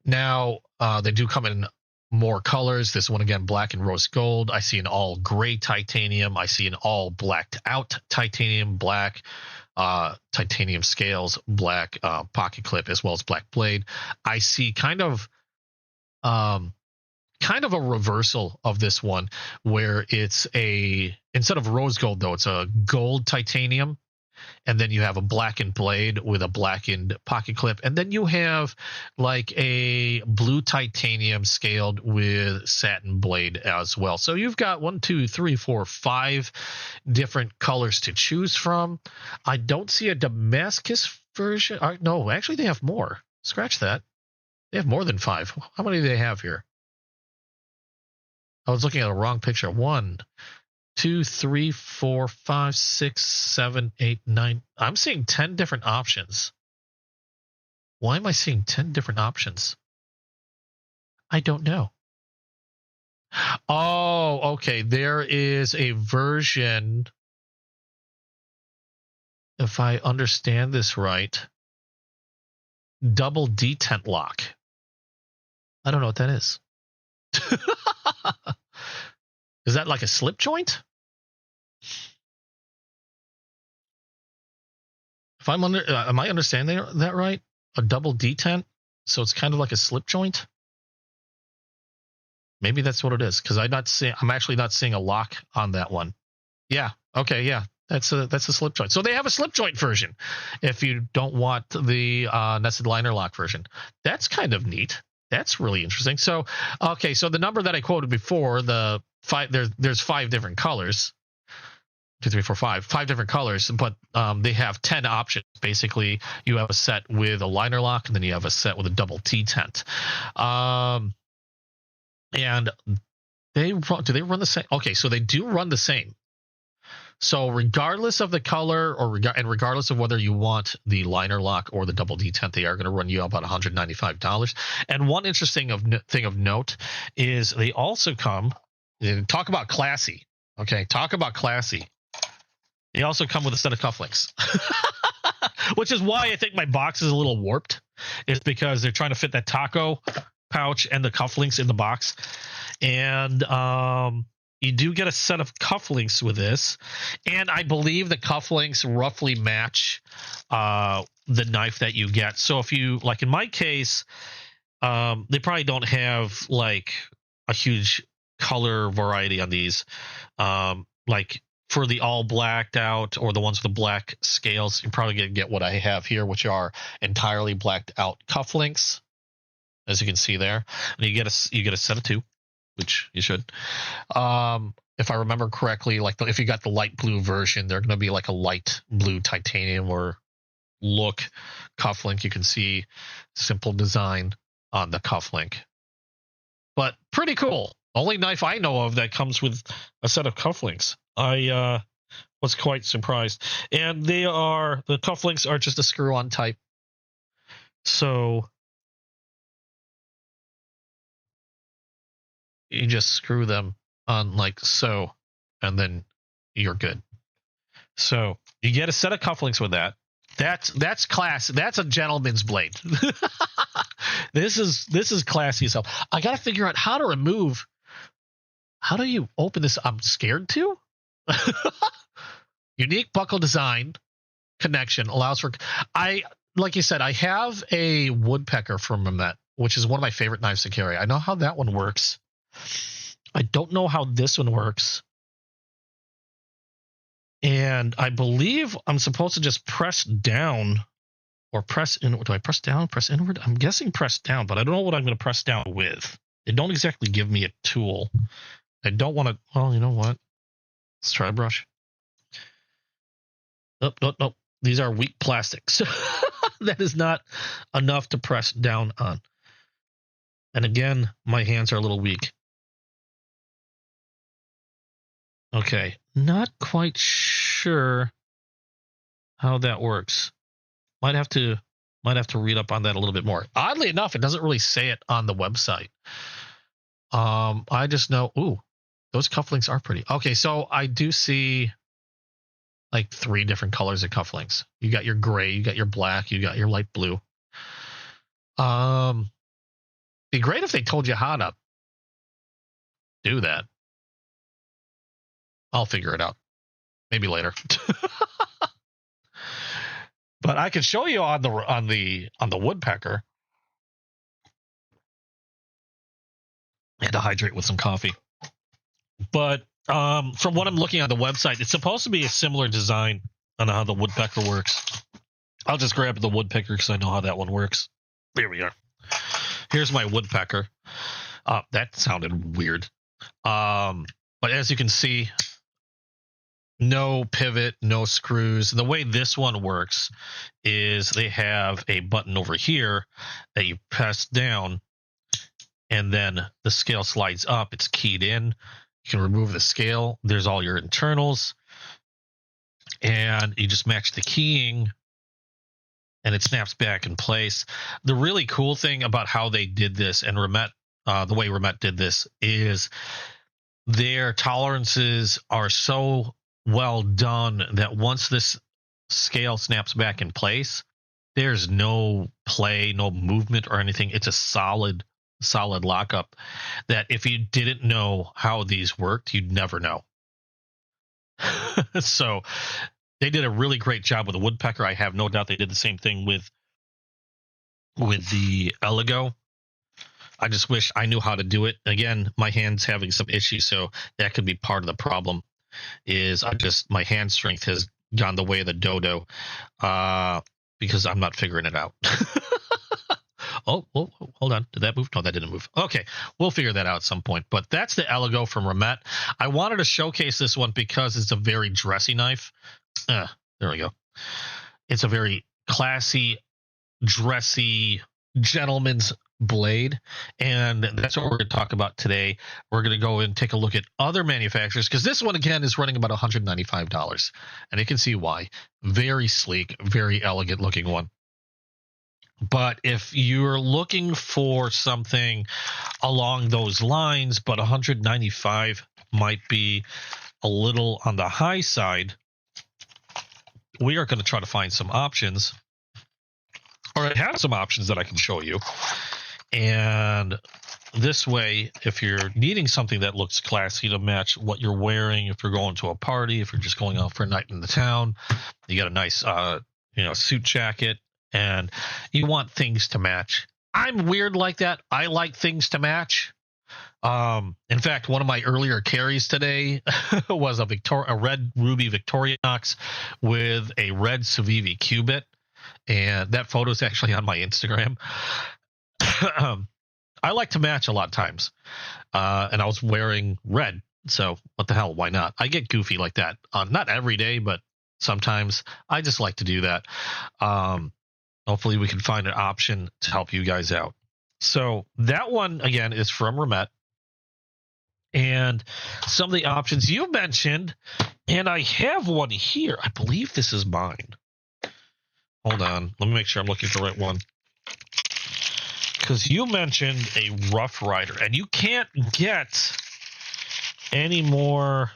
Now, they do come in more colors. This one, again, black and rose gold. I see an all gray titanium. I see an all blacked out titanium, black titanium scales, black pocket clip, as well as black blade. I see kind of a reversal of this one where it's instead of rose gold, though, it's a gold titanium. And then you have a blackened blade with a blackened pocket clip. And then you have like a blue titanium scaled with satin blade as well. So you've got 1, 2, 3, 4, 5 different colors to choose from. I don't see a Damascus version. No, actually they have more. Scratch that. They have more than 5. How many do they have here? I was looking at a wrong picture. 1, 2, 3, 4, 5, 6, 7, 8, 9. I'm seeing 10 different options. Why am I seeing 10 different options? I don't know. Oh, okay. There is a version, if I understand this right, double detent lock. I don't know what that is. Is that like a slip joint? If I'm am I understanding that right? A double detent, so it's kind of like a slip joint. Maybe that's what it is, because I'm actually not seeing a lock on that one. Yeah. Okay. Yeah. That's a slip joint. So they have a slip joint version. If you don't want the nested liner lock version, that's kind of neat. That's really interesting. So, okay. So the number that I quoted before, the 5, there's 5 different colors. 2, 3, 4, 5 different colors, but they have 10 options. Basically, you have a set with a liner lock, and then you have a set with a double detent. And do they run the same? Okay, so they do run the same. So regardless of the color and regardless of whether you want the liner lock or the double detent, they are going to run you about $195. And one interesting thing of note is they also come. Talk about classy. Okay, talk about classy. They also come with a set of cufflinks, which is why I think my box is a little warped. It's because they're trying to fit that taco pouch and the cufflinks in the box. And you do get a set of cufflinks with this. And I believe the cufflinks roughly match the knife that you get. So if you, like in my case, they probably don't have like a huge color variety on these. Like for the all blacked out or the ones with the black scales, you're probably going to get what I have here, which are entirely blacked out cufflinks, as you can see there. And you get a set of 2, which you should. If I remember correctly, like if you got the light blue version, they're going to be like a light blue titanium or look cufflink. You can see simple design on the cufflink, but pretty cool. Only knife I know of that comes with a set of cufflinks. I was quite surprised. And the cufflinks are just a screw-on type. So you just screw them on like so, and then you're good. So you get a set of cufflinks with that. That's class. That's a gentleman's blade. This is classy as hell. I gotta figure out how to remove. How do you open this? I'm scared to. Unique buckle design connection allows for. Like you said, I have a woodpecker from Mamet, which is one of my favorite knives to carry. I know how that one works. I don't know how this one works. And I believe I'm supposed to just press down or press inward. Do I press down, press inward? I'm guessing press down, but I don't know what I'm going to press down with. They don't exactly give me a tool. I don't want to. Well, you know what? Let's try a brush. Nope. These are weak plastics. That is not enough to press down on. And again, my hands are a little weak. Okay, not quite sure how that works. Might have to read up on that a little bit more. Oddly enough, it doesn't really say it on the website. I just know, ooh, those cufflinks are pretty. Okay, so I do see like 3 different colors of cufflinks. You got your gray, you got your black, you got your light blue. Be great if they told you how to do that. I'll figure it out. Maybe later. But I can show you on the woodpecker. I had to hydrate with some coffee. But from what I'm looking at the website, it's supposed to be a similar design on how the woodpecker works. I'll just grab the woodpecker because I know how that one works. There we are. Here's my woodpecker. That sounded weird. But as you can see, no pivot, no screws. The way this one works is they have a button over here that you press down, and then the scale slides up. It's keyed in. You can remove the scale. There's all your internals. And you just match the keying, and it snaps back in place. The really cool thing about how they did this, and Remet, the way Remet did this, is their tolerances are so well done that once this scale snaps back in place, there's no play, no movement or anything. It's a solid lockup that if you didn't know how these worked, you'd never know. So they did a really great job with the woodpecker. I have no doubt they did the same thing with the Eligo. I just wish I knew how to do it. Again, my hand's having some issues, so that could be part of the problem. Is my hand strength has gone the way of the dodo because I'm not figuring it out. Oh, hold on. Did that move? No, that didn't move. Okay, we'll figure that out at some point. But that's the Eligo from Remet. I wanted to showcase this one because it's a very dressy knife. There we go. It's a very classy, dressy, gentleman's blade, and that's what we're going to talk about today. We're going to go and take a look at other manufacturers because this one again is running about $195, and you can see why. Very sleek, very elegant looking one. But if you're looking for something along those lines, but $195 might be a little on the high side, we are going to try to find some options, or I have some options that I can show you. And this way, if you're needing something that looks classy to match what you're wearing, if you're going to a party, if you're just going out for a night in the town, you got a nice suit jacket, and you want things to match. I'm weird like that. I like things to match. In fact, one of my earlier carries today was a red ruby Victorinox with a red Civivi Cubit, and that photo is actually on my Instagram. I like to match a lot of times, and I was wearing red, so what the hell, why not? I get goofy like that. Not every day, but sometimes I just like to do that. Hopefully we can find an option to help you guys out. So that one, again, is from Remet. And some of the options you mentioned, and I have one here. I believe this is mine. Hold on. Let me make sure I'm looking at the right one. Because you mentioned a Rough Rider, and you can't get any more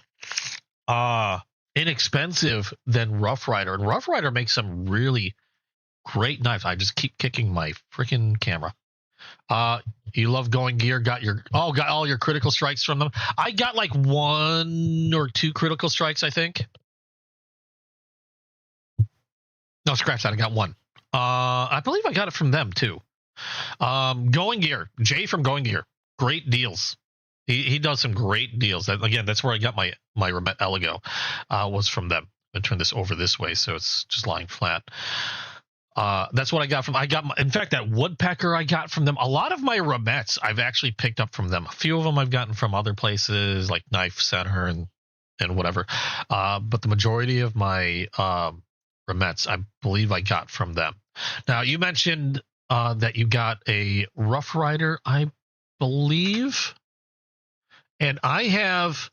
inexpensive than Rough Rider, and Rough Rider makes some really great knives. I just keep kicking my freaking camera. You love Going Gear. Got all your critical strikes from them. I got like 1 or 2 critical strikes, I think. No, scratch that. I got 1. I believe I got it from them too. Going Gear. Jay from Going Gear. Great deals. He does some great deals. Again, that's where I got my Remet Eligo. Was from them. I'm gonna turn this over this way so it's just lying flat. That's what I got from. In fact, that woodpecker I got from them. A lot of my Remets I've actually picked up from them. A few of them I've gotten from other places like Knife Center and whatever. But the majority of my Remets I believe I got from them. Now you mentioned that you got a Rough Rider, I believe, and I have.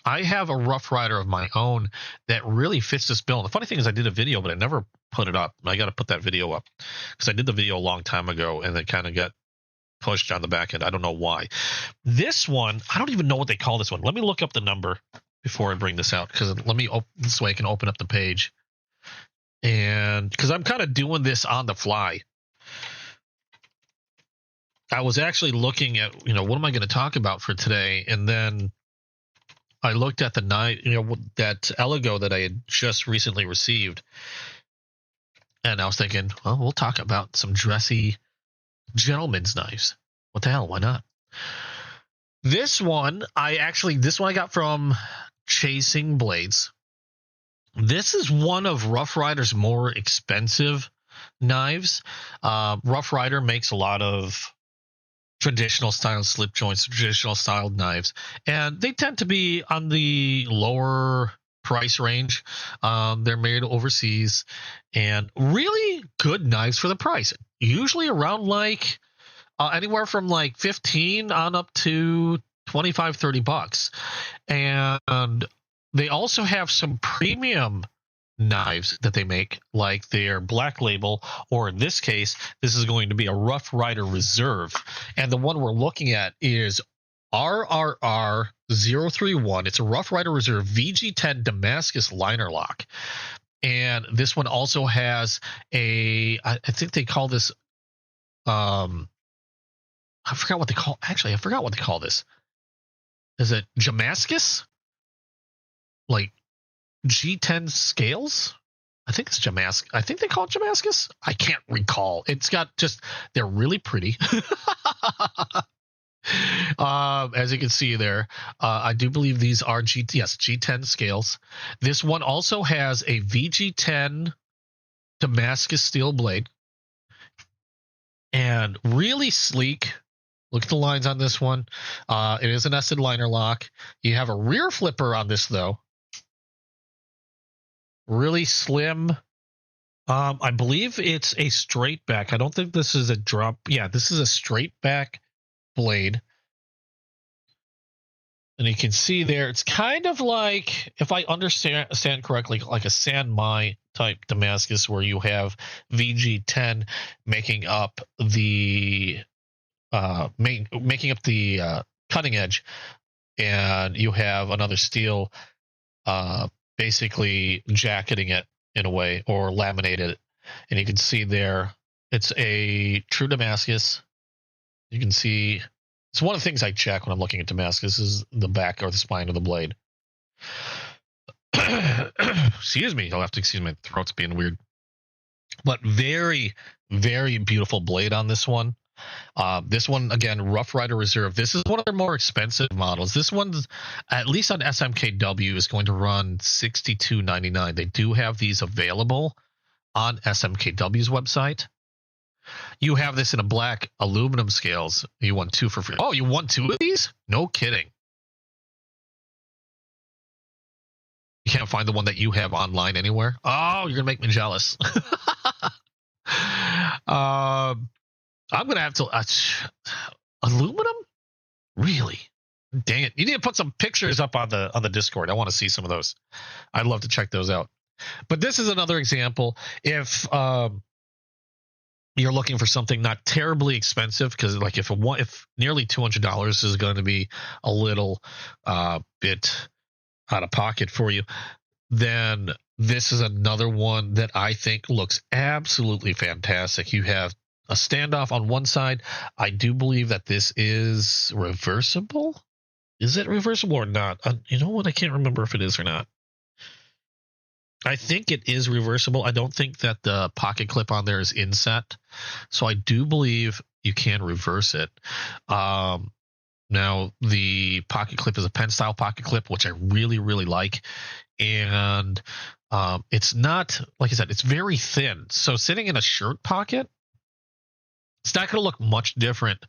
I have a Rough Rider of my own that really fits this bill. And the funny thing is I did a video, but I never put it up. I got to put that video up because I did the video a long time ago and it kind of got pushed on the back end. I don't know why. This one, I don't even know what they call this one. Let me look up the number before I bring this out because let me this way I can open up the page. And because I'm kind of doing this on the fly. I was actually looking at, what am I going to talk about for today? And then I looked at the knife, that Eligo that I had just recently received, and I was thinking, well, we'll talk about some dressy gentleman's knives. What the hell? Why not? This one I got from Chasing Blades. This is one of Rough Rider's more expensive knives. Rough Rider makes a lot of traditional style slip joints, traditional styled knives, and they tend to be on the lower price range. They're made overseas and really good knives for the price, usually around like anywhere from like 15 on up to 25, $30. And they also have some premium knives that they make, like their Black Label, or in this case, this is going to be a Rough Rider Reserve. And the one we're looking at is RRR031. It's a Rough Rider Reserve VG10 Damascus liner lock. And this one also has I think they call this, I forgot what they call this. Is it Damascus? Like G10 scales? I think it's Damascus. I think they call it Damascus. I can't recall. It's got they're really pretty. As you can see there, I do believe these are G10 scales. This one also has a VG10 Damascus steel blade and really sleek. Look at the lines on this one. It is an Ested liner lock. You have a rear flipper on this though. Really slim. I believe it's a straight back. I don't think this is a drop. Yeah, this is a straight back blade. And you can see there, it's kind of like, if I understand correctly, like a San Mai type Damascus, where you have VG10 making up the cutting edge, and you have another steel basically jacketing it in a way, or laminated it. And you can see there, it's a true Damascus. You can see it's one of the things I check when I'm looking at Damascus is the back or the spine of the blade. Excuse me. You'll have to excuse my throat's being weird. But very, very beautiful blade on this one. This one, again, Rough Rider Reserve. This is one of their more expensive models. This one's, at least on SMKW, is going to run $62.99. They do have these available on SMKW's website. You have this in a black aluminum scales. You won 2 for free. Oh, you won 2 of these? No kidding. You can't find the one that you have online anywhere? Oh, you're going to make me jealous. I'm going to have to... aluminum? Really? Dang it. You need to put some pictures up on the Discord. I want to see some of those. I'd love to check those out. But this is another example. If you're looking for something not terribly expensive, because like if nearly $200 is going to be a little bit out of pocket for you, then this is another one that I think looks absolutely fantastic. You have a standoff on one side. I do believe that this is reversible. Is it reversible or not? You know what? I can't remember if it is or not. I think it is reversible. I don't think that the pocket clip on there is inset. So I do believe you can reverse it. Now, the pocket clip is a pen style pocket clip, which I really, really like. And it's not, like I said, it's very thin. So sitting in a shirt pocket, it's not going to look much different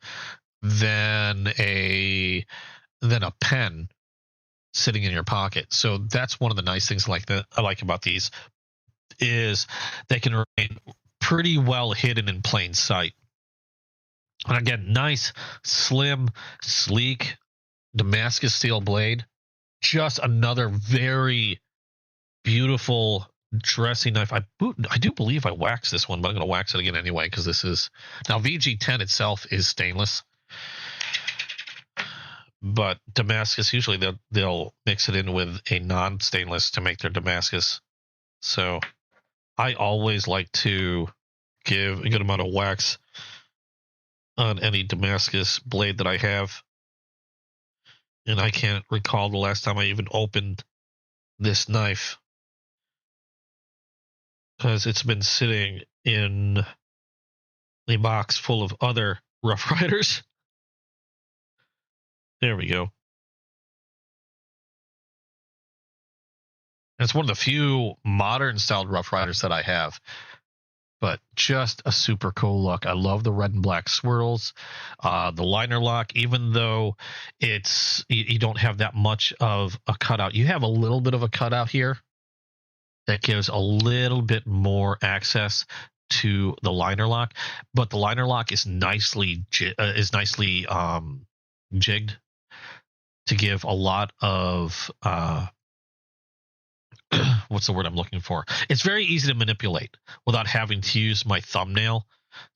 than a pen sitting in your pocket. So that's one of the nice things I like about these is they can remain pretty well hidden in plain sight. And again, nice, slim, sleek Damascus steel blade. Just another very beautiful dressy knife. I do believe I waxed this one, but I'm going to wax it again anyway because this is now VG10 itself is stainless, but Damascus usually they'll mix it in with a non-stainless to make their Damascus. So I always like to give a good amount of wax on any Damascus blade that I have. And I can't recall the last time I even opened this knife because it's been sitting in a box full of other Rough Riders. There we go. It's one of the few modern styled Rough Riders that I have. But just a super cool look. I love the red and black swirls. The liner lock, even though you don't have that much of a cutout. You have a little bit of a cutout here that gives a little bit more access to the liner lock. But the liner lock is nicely jigged to give a lot of what's the word I'm looking for? It's very easy to manipulate without having to use my thumbnail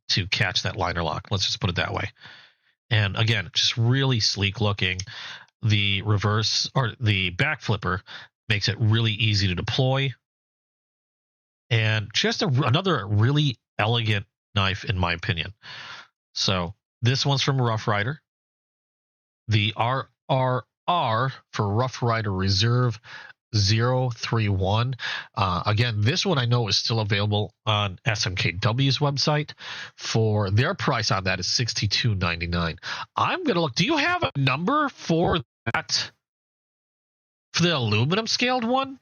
to catch that liner lock. Let's just put it that way. And again, just really sleek looking. The reverse or the back flipper makes it really easy to deploy. And just another really elegant knife, in my opinion. So this one's from Rough Rider. The RRR for Rough Rider Reserve 031. Again, this one I know is still available on SMKW's website. For their price on that is $62.99. I'm gonna look. Do you have a number for that? For the aluminum scaled one?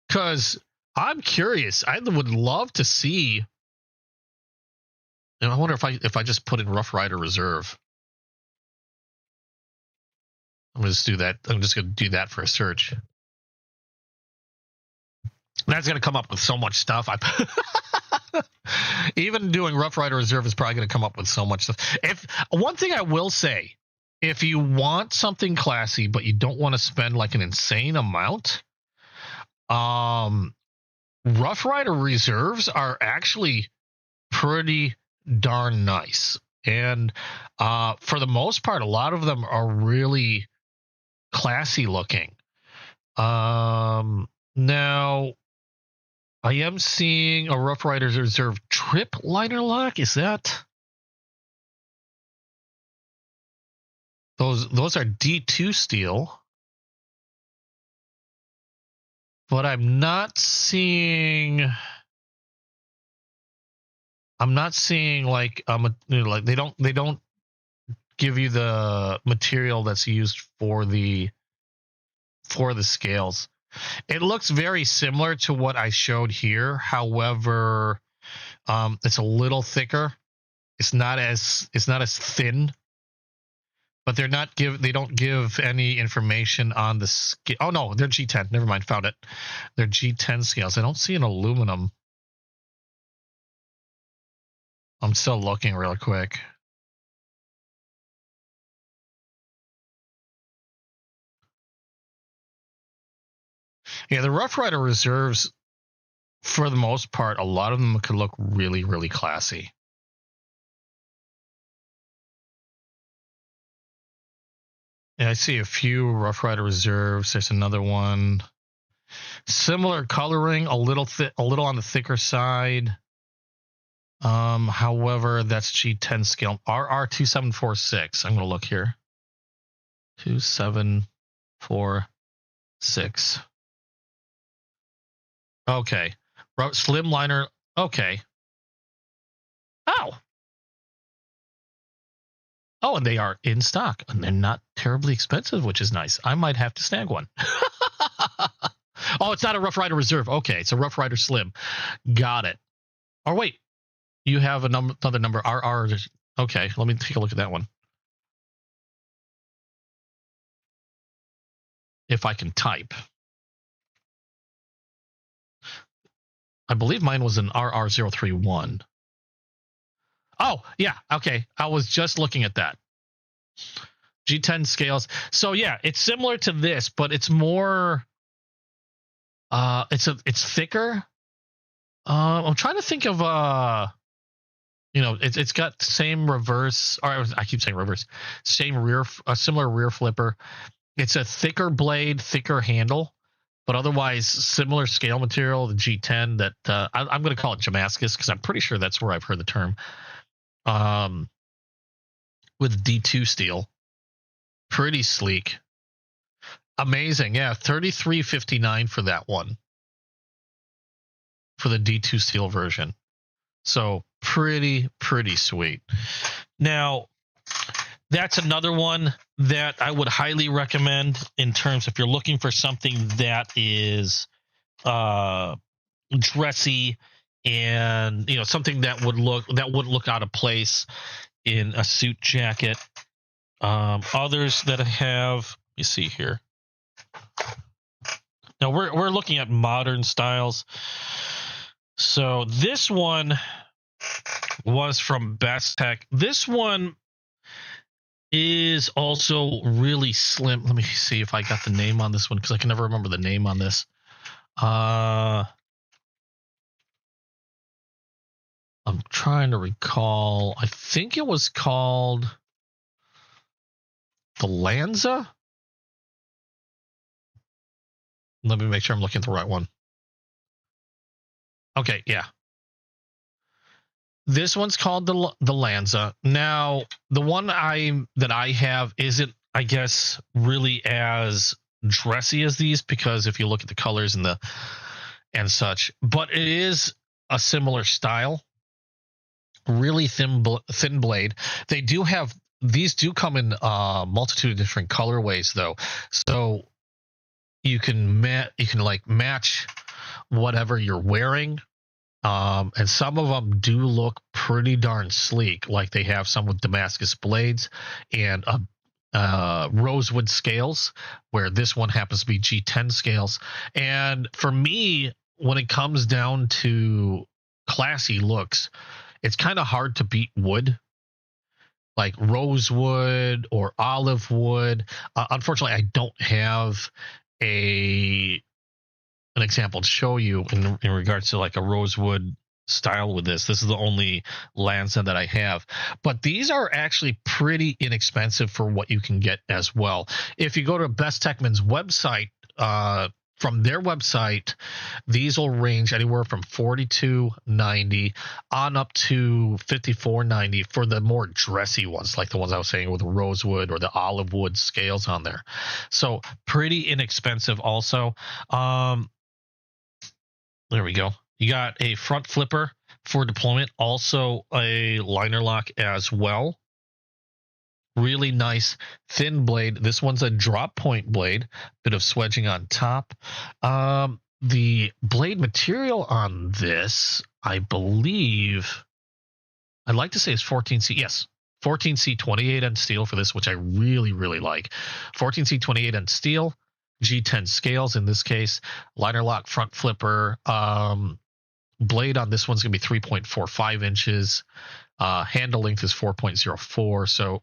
Because I'm curious. I would love to see. And I wonder if I just put in Rough Rider Reserve. I'm going to just do that. I'm just going to do that for a search. That's going to come up with so much stuff. Even doing Rough Rider Reserve is probably going to come up with so much stuff. One thing I will say, if you want something classy, but you don't want to spend like an insane amount, Rough Rider Reserves are actually pretty darn nice. And for the most part, a lot of them are really classy looking. Now I am seeing a Rough Riders Reserve trip liner lock. Is that those are D2 steel, but I'm not seeing like they don't give you the material that's used for the scales. It looks very similar to what I showed here. However, it's a little thicker. It's not as thin. But they don't give any information on the scale. Oh no, they're G10. Never mind, found it. They're G10 scales. I don't see an aluminum. I'm still looking real quick. Yeah, the Rough Rider Reserves, for the most part, a lot of them could look really, really classy. Yeah, I see a few Rough Rider reserves. There's another one. Similar coloring, a little on the thicker side. However, that's G10 scale. RR2746. I'm going to look here. 2746. Okay. Slim liner. Okay. Oh. Oh, and they are in stock, and they're not terribly expensive, which is nice. I might have to snag one. Oh, it's not a Rough Rider Reserve. Okay, it's a Rough Rider Slim. Got it. Oh, wait. You have another number, RR. Okay, let me take a look at that one. If I can type. I believe mine was an RR031. Oh, yeah. Okay. I was just looking at that. G10 scales. So, yeah, it's similar to this, but it's more... it's thicker. I'm trying to think of it's got the same reverse, or I keep saying reverse, same rear, a similar rear flipper. It's a thicker blade, thicker handle, but otherwise similar scale material. The G10 that I'm going to call it Damascus because I'm pretty sure that's where I've heard the term. With D2 steel, pretty sleek. Amazing, yeah, $33.59 for that one, for the D2 steel version. So pretty sweet. Now, that's another one that I would highly recommend in terms if you're looking for something that is dressy and something that wouldn't look out of place in a suit jacket. Others that I have, let me see here. Now we're looking at modern styles. So this one was from Best Tech. This one is also really slim. Let me see if I got the name on this one because I can never remember the name on this. I'm trying to recall. I think it was called the Lanza. Let me make sure I'm looking at the right one. Okay, yeah. This one's called the Lanza. Now, the one that I have isn't, I guess, really as dressy as these because if you look at the colors and such, but it is a similar style. Really thin blade. These do come in a multitude of different colorways though, so you can match whatever you're wearing. And some of them do look pretty darn sleek, like they have some with Damascus blades and rosewood scales, where this one happens to be G10 scales. And for me, when it comes down to classy looks, it's kind of hard to beat wood, like rosewood or olive wood. Unfortunately, I don't have an example to show you in regards to like a rosewood style with this. This is the only Lanza that I have, but these are actually pretty inexpensive for what you can get as well. If you go to Best Techman's website, from their website, these will range anywhere from $42.90 on up to $54.90 for the more dressy ones, like the ones I was saying with the rosewood or the olive wood scales on there. So pretty inexpensive also. There we go. You got a front flipper for deployment, also a liner lock as well. Really nice thin blade. This one's a drop point blade, bit of swedging on top. The blade material on this, I believe, I'd like to say is 14C. Yes, 14C 28N steel for this, which I really like. 14C 28N steel, G10 scales in this case, liner lock front flipper. Blade on this one's going to be 3.45 inches. Handle length is 4.04. So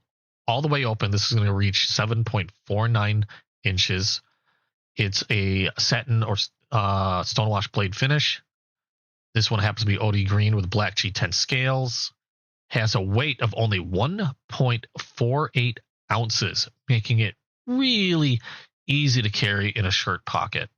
all the way open, this is going to reach 7.49 inches. It's a satin or stonewash blade finish. This one happens to be OD green with black G10 scales. Has a weight of only 1.48 ounces, making it really easy to carry in a shirt pocket.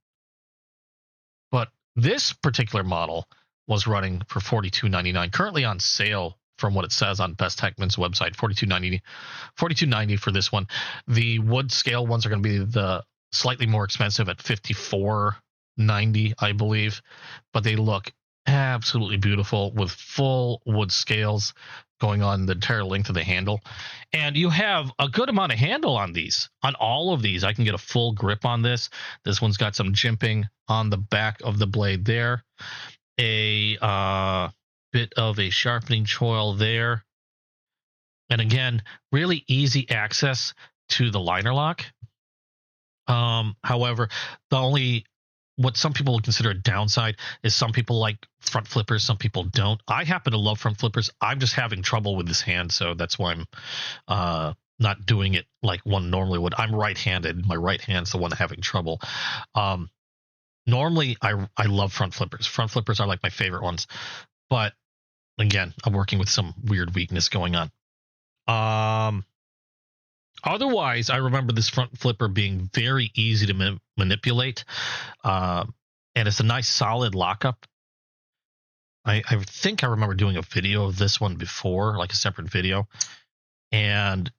But this particular model was running for $42.99, currently on sale from what it says on Best Heckman's website, $42.90 for this one. The wood scale ones are going to be the slightly more expensive at $54.90, I believe, but they look absolutely beautiful with full wood scales going on the entire length of the handle. And you have a good amount of handle on these. On all of these, I can get a full grip on this. This one's got some jimping on the back of the blade there. A bit of a sharpening choil there. And again, really easy access to the liner lock. However, what some people would consider a downside is some people like front flippers, some people don't. I happen to love front flippers. I'm just having trouble with this hand, so that's why I'm not doing it like one normally would. I'm right-handed. My right hand's the one having trouble. Normally, I love front flippers. Front flippers are like my favorite ones. But again, I'm working with some weird weakness going on. Otherwise, I remember this front flipper being very easy to manipulate, and it's a nice solid lockup. I think I remember doing a video of this one before, like a separate video, and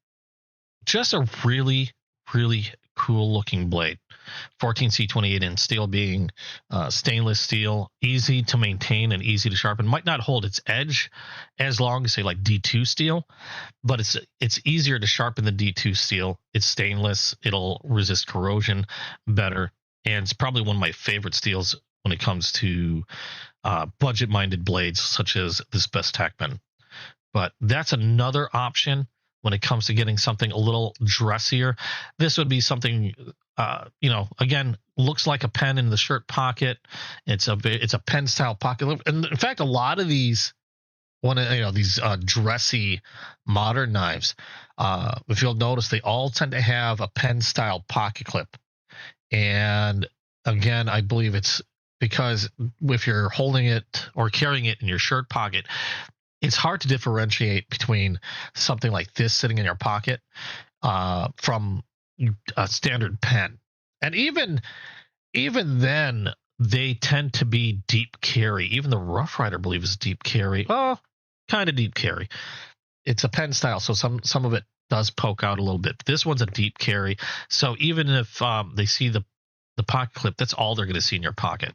just a really, really cool looking blade. 14C 28-inch steel being stainless steel, easy to maintain and easy to sharpen. Might not hold its edge as long as, say, like D2 steel, but it's easier to sharpen than D2 steel. It's stainless. It'll resist corrosion better, and it's probably one of my favorite steels when it comes to budget-minded blades such as this Best Heckman. But that's another option when it comes to getting something a little dressier. This would be something, again, looks like a pen in the shirt pocket. It's a pen style pocket. And in fact, a lot of these, these dressy modern knives, if you'll notice, they all tend to have a pen style pocket clip. And again, I believe it's because if you're holding it or carrying it in your shirt pocket, it's hard to differentiate between something like this sitting in your pocket from a standard pen. And even then, they tend to be deep carry. Even the Rough Rider, I believe, is deep carry. Oh, kind of deep carry. It's a pen style, so some of it does poke out a little bit. But this one's a deep carry. So even if they see the pocket clip, that's all they're going to see in your pocket.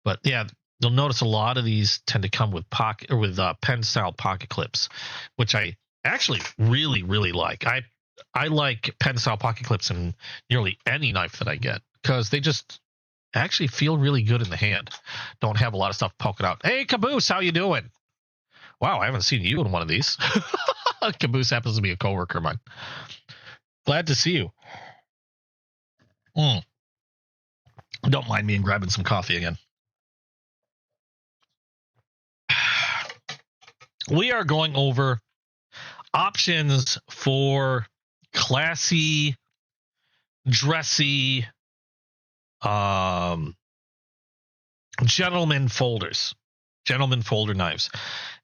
But yeah, you'll notice a lot of these tend to come with pen style pocket clips, which I actually really, really like. I like pen style pocket clips in nearly any knife that I get because they just actually feel really good in the hand. Don't have a lot of stuff poking out. Hey, Caboose, how you doing? Wow, I haven't seen you in one of these. Caboose happens to be a coworker of mine. Glad to see you. Don't mind me in grabbing some coffee again. We are going over options for classy, dressy, gentleman folder knives.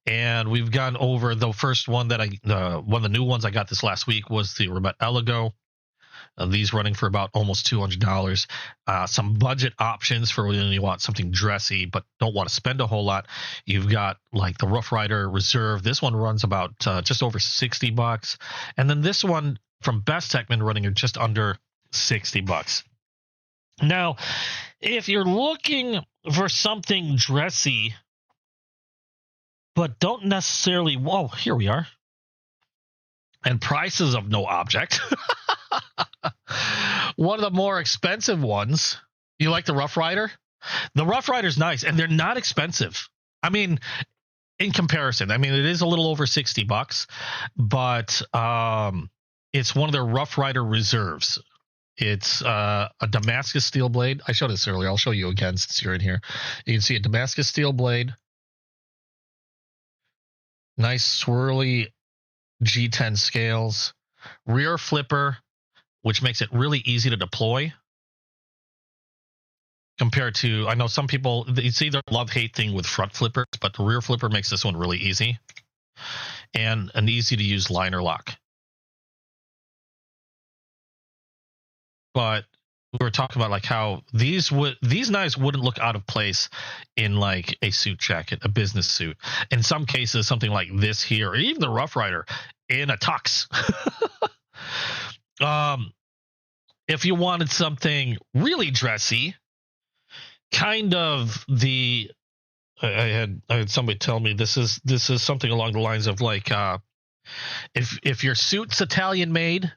And we've gone over the first one that one of the new ones I got this last week was the Ramet Eligo. These running for about almost $200. Some budget options for when you want something dressy but don't want to spend a whole lot. You've got like the Rough Rider Reserve. This one runs about just over $60, and then this one from Best Heckman running just under $60. Now, if you're looking for something dressy but don't necessarily, whoa, here we are, and prices of no object. One of the more expensive ones. You like the Rough Rider? The Rough Rider's nice, and they're not expensive. I mean, in comparison, it is a little over $60, but it's one of their Rough Rider Reserves. It's a Damascus steel blade. I showed this earlier. I'll show you again since you're in here. You can see a Damascus steel blade. Nice swirly G10 scales. Rear flipper, which makes it really easy to deploy compared to, I know some people, it's either a love-hate thing with front flippers, but the rear flipper makes this one really easy, and an easy-to-use liner lock. but we were talking about like how these knives wouldn't look out of place in like a suit jacket, a business suit. In some cases, something like this here, or even the Rough Rider in a tux. If you wanted something really dressy, kind of the I had somebody tell me this is something along the lines of like if your suit's Italian made.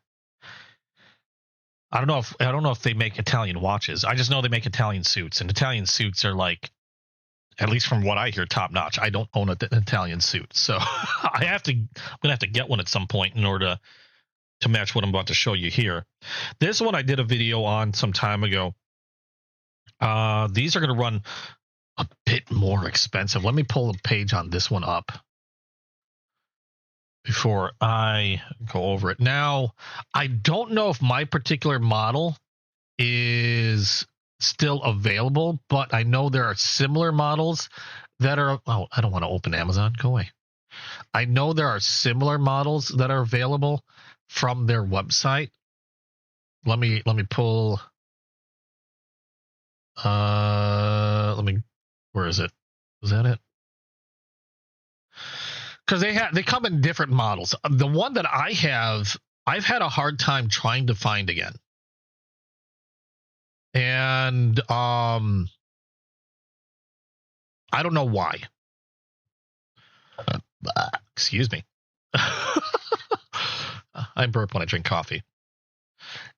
I don't know if they make Italian watches. I just know they make Italian suits, and Italian suits are like, at least from what I hear, top notch. I don't own an Italian suit, so I'm gonna have to get one at some point in order to match what I'm about to show you here. This one I did a video on some time ago. These are gonna run a bit more expensive. Let me pull the page on this one up before I go over it. Now, I don't know if my particular model is still available, but I know there are similar models that are, oh, I don't want to open Amazon. Go away. I know there are similar models that are available from their website. Let me pull where is it? Is that it? Because they come in different models. The one that I have, I've had a hard time trying to find again. And I don't know why. Excuse me. I burp when I drink coffee.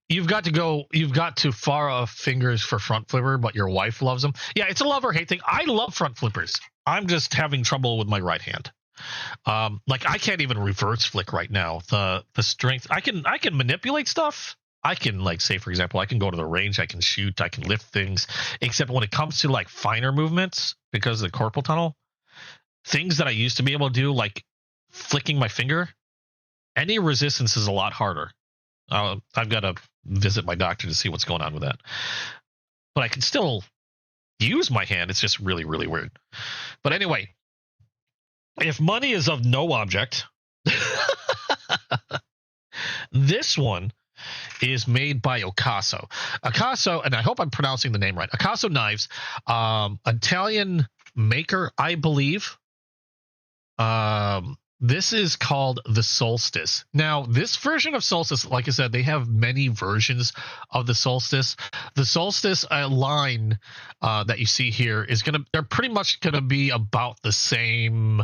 You've got to far off fingers for front flipper, but your wife loves them. Yeah, it's a love or hate thing. I love front flippers. I'm just having trouble with my right hand. Like I can't even reverse flick right now. The strength, I can manipulate stuff. I can, like, say for example, I can go to the range, I can shoot, I can lift things, except when it comes to like finer movements, because of the carpal tunnel, things that I used to be able to do, like flicking my finger, any resistance is a lot harder. I've got to visit my doctor to see what's going on with that. But I can still use my hand. It's just really, really weird. But anyway, if money is of no object, this one is made by Ocaso. Ocaso, and I hope I'm pronouncing the name right. Ocaso Knives, Italian maker, I believe. This is called the Solstice. Now, this version of Solstice, like I said, they have many versions of the Solstice. The Solstice line that you see here is they're pretty much gonna be about the same.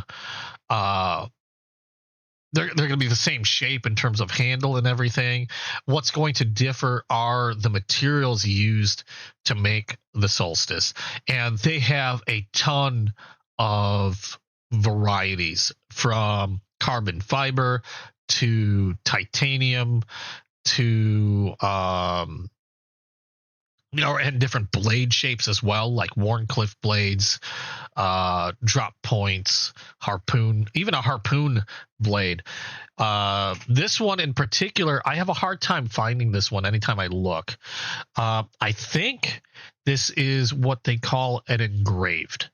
They're going to be the same shape in terms of handle and everything. What's going to differ are the materials used to make the Solstice. And they have a ton of varieties, from carbon fiber to titanium to and different blade shapes as well, like Warncliffe blades, drop points, harpoon, even a harpoon blade. This one in particular, I have a hard time finding this one anytime I look. I think this is what they call an engraved.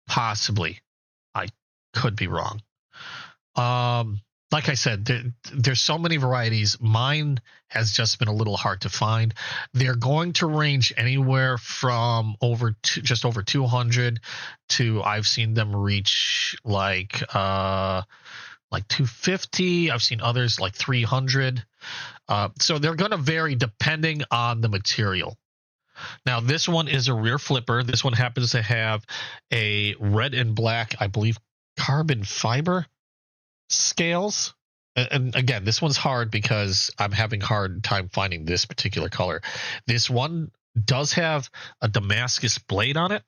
Possibly. I could be wrong. Like I said, there's so many varieties. Mine has just been a little hard to find. They're going to range anywhere from just over 200 to, I've seen them reach like 250. I've seen others like 300. So they're going to vary depending on the material. Now, this one is a rear flipper. This one happens to have a red and black, I believe, carbon fiber scales. And again, this one's hard because I'm having a hard time finding this particular color. This one does have a Damascus blade on it,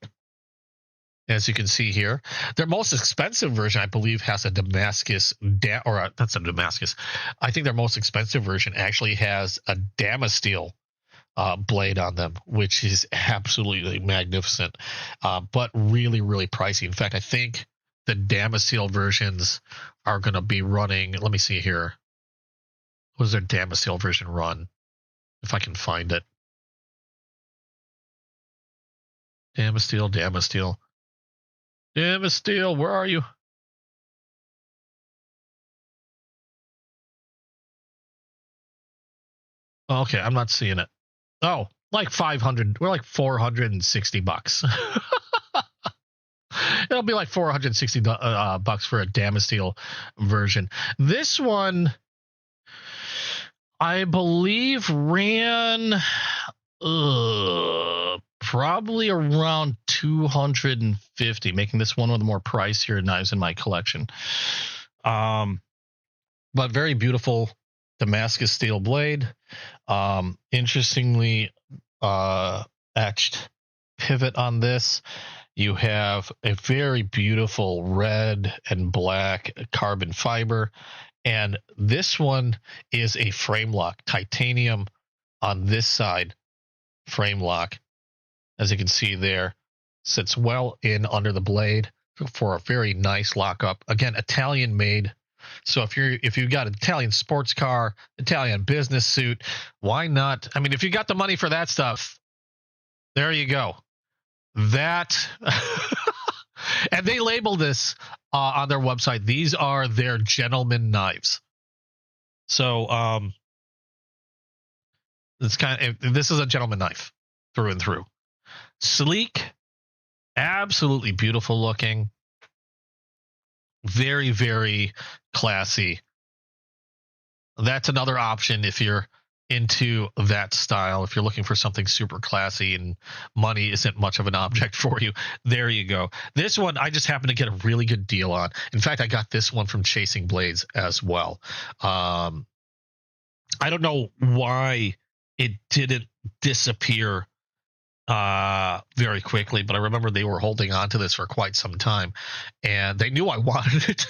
as you can see here. Their most expensive version, I believe, has a Damascus, that's a Damascus. I think their most expensive version actually has a Damasteel blade on them, which is absolutely magnificent, but really, really pricey. In fact, I think the Damasteel versions are going to be running. Let me see here. What does their Damasteel version run? If I can find it. Damasteel, where are you? Okay, I'm not seeing it. Oh, like 500. We're like $460. It'll be like 460 bucks for a Damasteel version. This one, I believe, ran probably around 250, making this one of the more pricier knives in my collection. But very beautiful Damascus steel blade. Interestingly, etched pivot on this. You have a very beautiful red and black carbon fiber. And this one is a frame lock, titanium on this side frame lock. As you can see there, sits well in under the blade for a very nice lockup. Again, Italian made. So if you've got an Italian sports car, Italian business suit, why not? I mean, if you got the money for that stuff, there you go. That and they label this on their website. These are their gentleman knives. So it's this is a gentleman knife through and through. Sleek, absolutely beautiful looking, very, very classy. That's another option if you're into that style. If you're looking for something super classy and money isn't much of an object for you, there you go. This one I just happened to get a really good deal on. In fact, I got this one from Chasing Blades as well. I don't know why it didn't disappear very quickly, but I remember they were holding on to this for quite some time, and they knew I wanted it.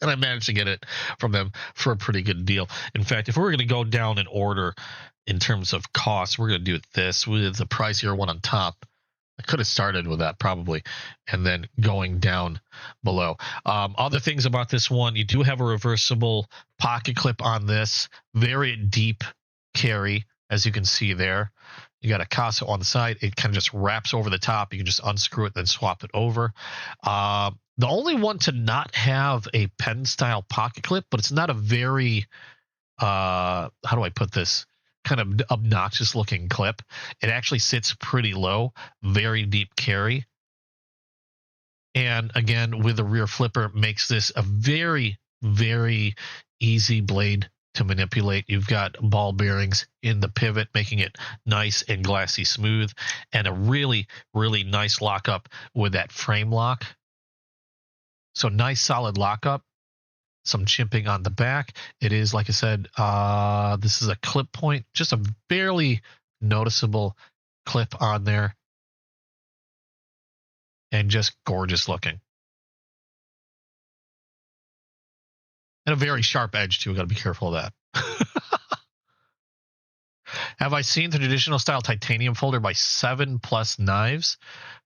And I managed to get it from them for a pretty good deal. In fact, if we're going to go down in order in terms of cost, we're going to do it this with the pricier one on top. I could have started with that probably, and then going down below. Other things about this one, you do have a reversible pocket clip on this. Very deep carry, as you can see there. You got a Casa on the side. It kind of just wraps over the top. You can just unscrew it, then swap it over. The only one to not have a pen style pocket clip, but it's not a very, how do I put this, kind of obnoxious looking clip. It actually sits pretty low, very deep carry. And again, with the rear flipper, makes this a very, very easy blade to manipulate. You've got ball bearings in the pivot, making it nice and glassy smooth, and a really, really nice lockup with that frame lock. So nice solid lockup, some chimping on the back. It is, like I said, this is a clip point, just a barely noticeable clip on there, and just gorgeous looking. And a very sharp edge too. We got to be careful of that. Have I seen the traditional style titanium folder by 7+ Knives?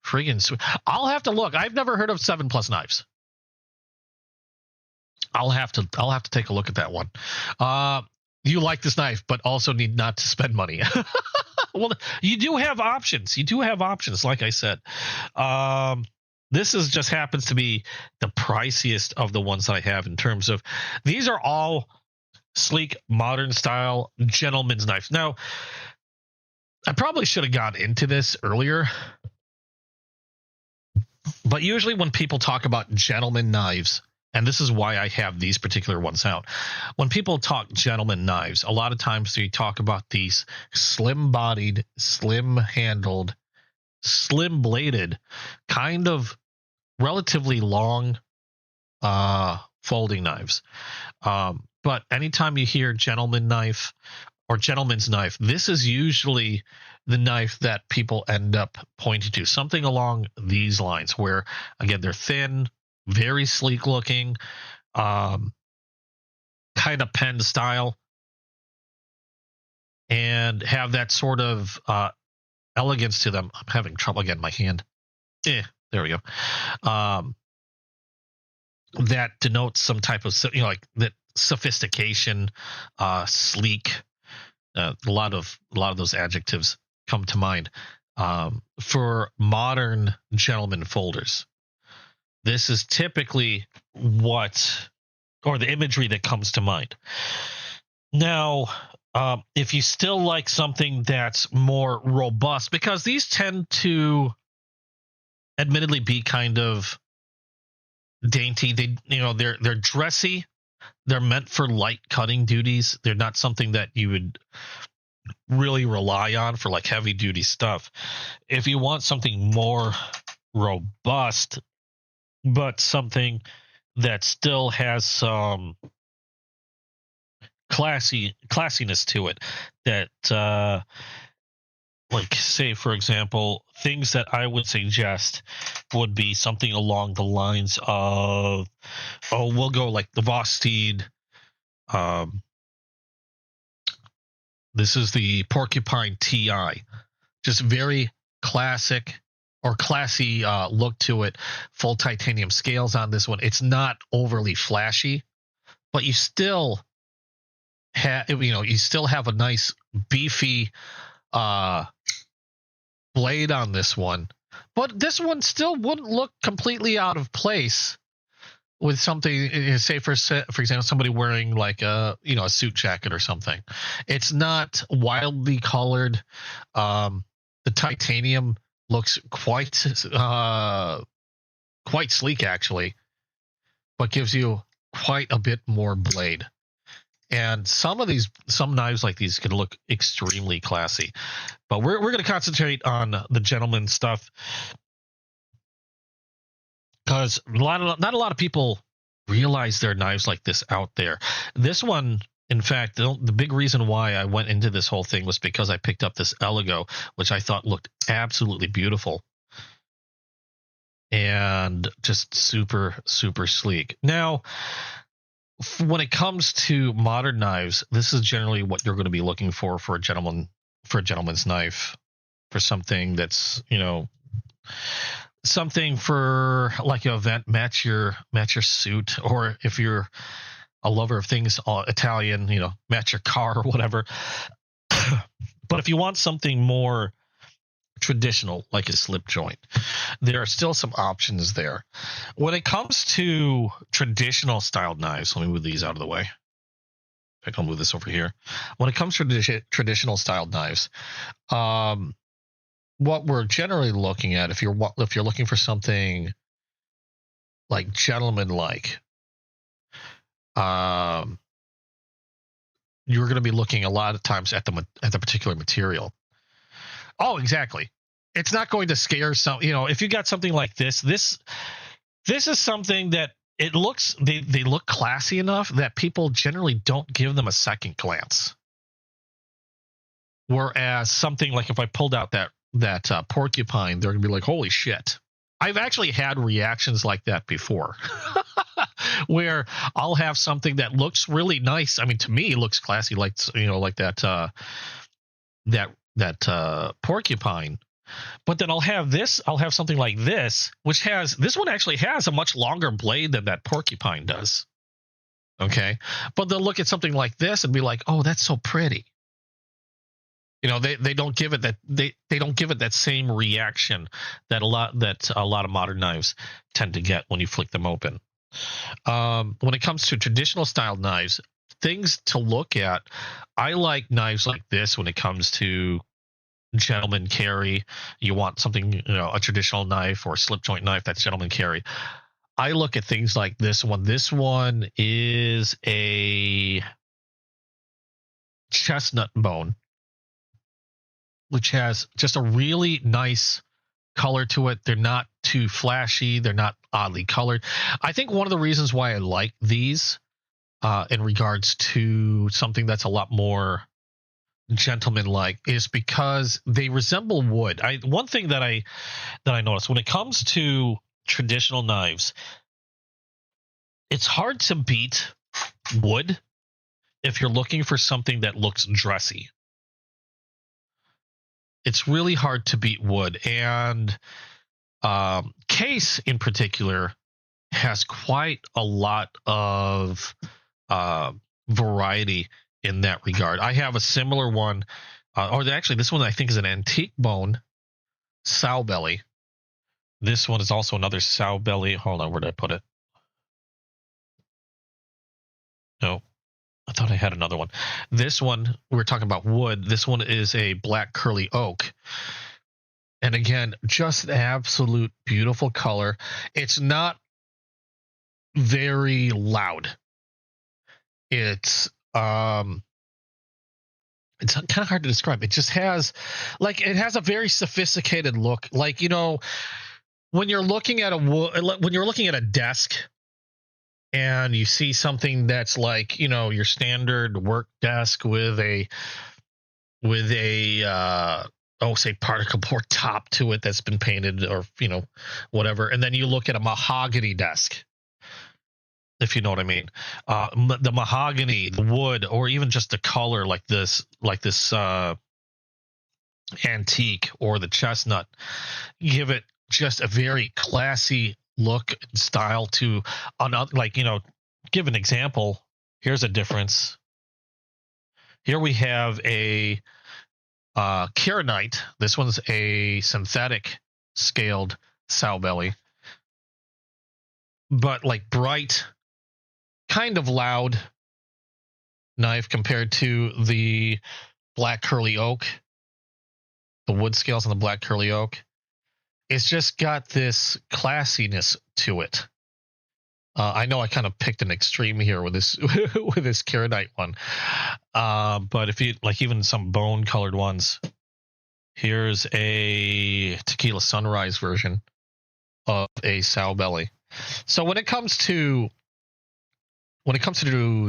Friggin' sweet. I'll have to look. I've never heard of 7+ Knives. I'll have to take a look at that one. You like this knife, but also need not to spend money. Well, you do have options. You do have options, like I said. This just happens to be the priciest of the ones that I have in terms of, these are all sleek, modern style gentleman's knives. Now, I probably should have gone into this earlier, but usually when people talk about gentleman knives, and this is why I have these particular ones out, when people talk gentleman knives, a lot of times they talk about these slim-bodied, slim-handled, slim-bladed, kind of relatively long folding knives. But anytime you hear gentleman knife or gentleman's knife, this is usually the knife that people end up pointing to. Something along these lines where, again, they're thin, very sleek looking, kind of pen style, and have that sort of elegance to them. I'm having trouble again, my hand. There we go. That denotes some type of, like that sophistication, sleek. A lot of those adjectives come to mind for modern gentleman folders. This is typically the imagery that comes to mind. Now, If you still like something that's more robust, because these tend to admittedly be kind of dainty. They're dressy. They're meant for light cutting duties. They're not something that you would really rely on for like heavy duty stuff. If you want something more robust, but something that still has some classiness to it, that like, say for example, things that I would suggest would be something along the lines of, we'll go like the Vosteed. This is the Porcupine TI, just very classic or classy look to it. Full titanium scales on this one. It's not overly flashy, but you still have a nice beefy blade on this one. But this one still wouldn't look completely out of place with something, say for example, somebody wearing like a suit jacket or something. It's not wildly colored. The titanium looks quite sleek actually, but gives you quite a bit more blade. And some knives like these can look extremely classy, but we're going to concentrate on the gentleman stuff, because not a lot of people realize there are knives like this out there. This one, in fact, the big reason why I went into this whole thing was because I picked up this Eligo, which I thought looked absolutely beautiful and just super, super sleek. Now, when it comes to modern knives, this is generally what you're going to be looking for a gentleman's knife, for something that's, something for like an event, match your suit, or if you're a lover of things Italian, match your car or whatever. But if you want something more traditional, like a slip joint, there are still some options there. When it comes to traditional styled knives, let me move these out of the way. In fact, I'll move this over here. When it comes to traditional styled knives, what we're generally looking at, if you're looking for something like gentleman-like, you're going to be looking a lot of times at the particular material. Oh, exactly. It's not going to scare some. If you got something like this is something that they look classy enough that people generally don't give them a second glance. Whereas something like, if I pulled out that porcupine, they're gonna be like, holy shit. I've actually had reactions like that before, where I'll have something that looks really nice. I mean, to me, it looks classy, like that porcupine. But then I'll have something like this, this one actually has a much longer blade than that porcupine does. Okay, but they'll look at something like this and be like, oh, that's so pretty. They don't give it that they don't give it that same reaction that a lot of modern knives tend to get when you flick them open. When it comes to traditional styled knives, things to look at, I like knives like this when it comes to gentleman carry. You want something, a traditional knife or a slip joint knife that's gentleman carry. I look at things like this one. This one is a chestnut bone, which has just a really nice color to it. They're not too flashy. They're not oddly colored. I think one of the reasons why I like these in regards to something that's a lot more gentleman-like is because they resemble wood. One thing that I noticed when it comes to traditional knives, it's hard to beat wood if you're looking for something that looks dressy. It's really hard to beat wood, and Case in particular has quite a lot of variety in that regard. I have a similar one, or actually this one I think is an antique bone sow belly. This one is also another sow belly. Hold on, where did I put it? No, thought I had another one. This one, we were talking about wood. This one is a black curly oak. And again, just absolute beautiful color. It's not very loud. It's kind of hard to describe. It just has, like, it has a very sophisticated look. Like, you know, when you're looking at a desk and you see something that's like, you know, your standard work desk with a say particle board top to it that's been painted, or, you know, whatever, and then you look at a mahogany desk, if you know what I mean. The mahogany, the wood, or even just the color, like this antique or the chestnut, give it just a very classy look and style to another. Like, you know, give an example. Here's a difference. Here we have a Kieranite. This one's a synthetic scaled sow belly, but like bright, kind of loud knife compared to the black curly oak, the wood scales on the black curly oak. It's just got this classiness to it. I know I kind of picked an extreme here with this with this Kieranite one, but if you like, even some bone colored ones. Here's a Tequila Sunrise version of a sow belly. So when it comes to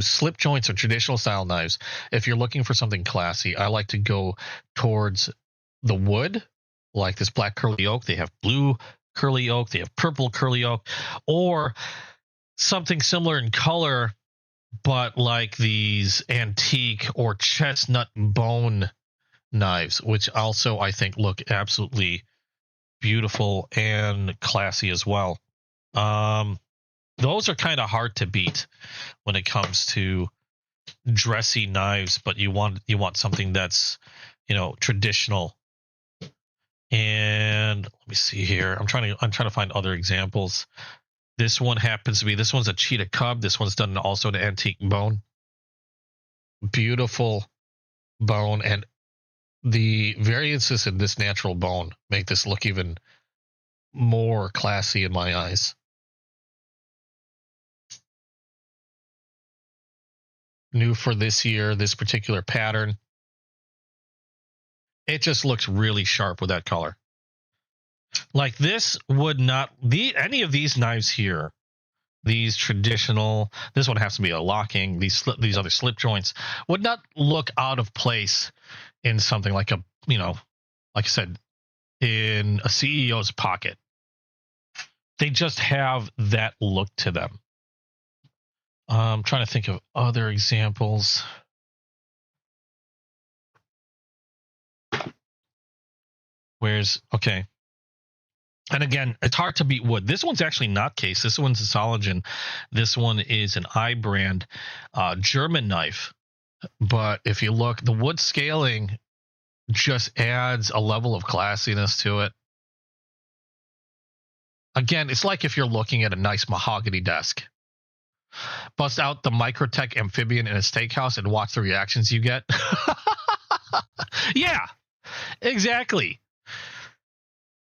slip joints or traditional style knives, if you're looking for something classy, I like to go towards the wood, like this black curly oak. They have blue curly oak, they have purple curly oak, or something similar in color, but like these antique or chestnut bone knives, which also I think look absolutely beautiful and classy as well. Those are kind of hard to beat when it comes to dressy knives, but you want something that's, you know, traditional. And let me see here. I'm trying to find other examples. This one this one's a cheetah cub. This one's done also in antique bone. Beautiful bone, and the variances in this natural bone make this look even more classy in my eyes. New for this year, this particular pattern. It just looks really sharp with that color. Like, this would not any of these knives here, these traditional, this one has to be a locking, these other slip joints would not look out of place in something like a, you know, like I said, in a CEO's pocket. They just have that look to them. I'm trying to think of other examples. Okay. And again, it's hard to beat wood. This one's actually not case. This one's a Sologen. This one is an I brand German knife. But if you look, the wood scaling just adds a level of classiness to it. Again, it's like if you're looking at a nice mahogany desk. Bust out the Microtech Amphibian in a steakhouse and watch the reactions you get. Yeah, exactly.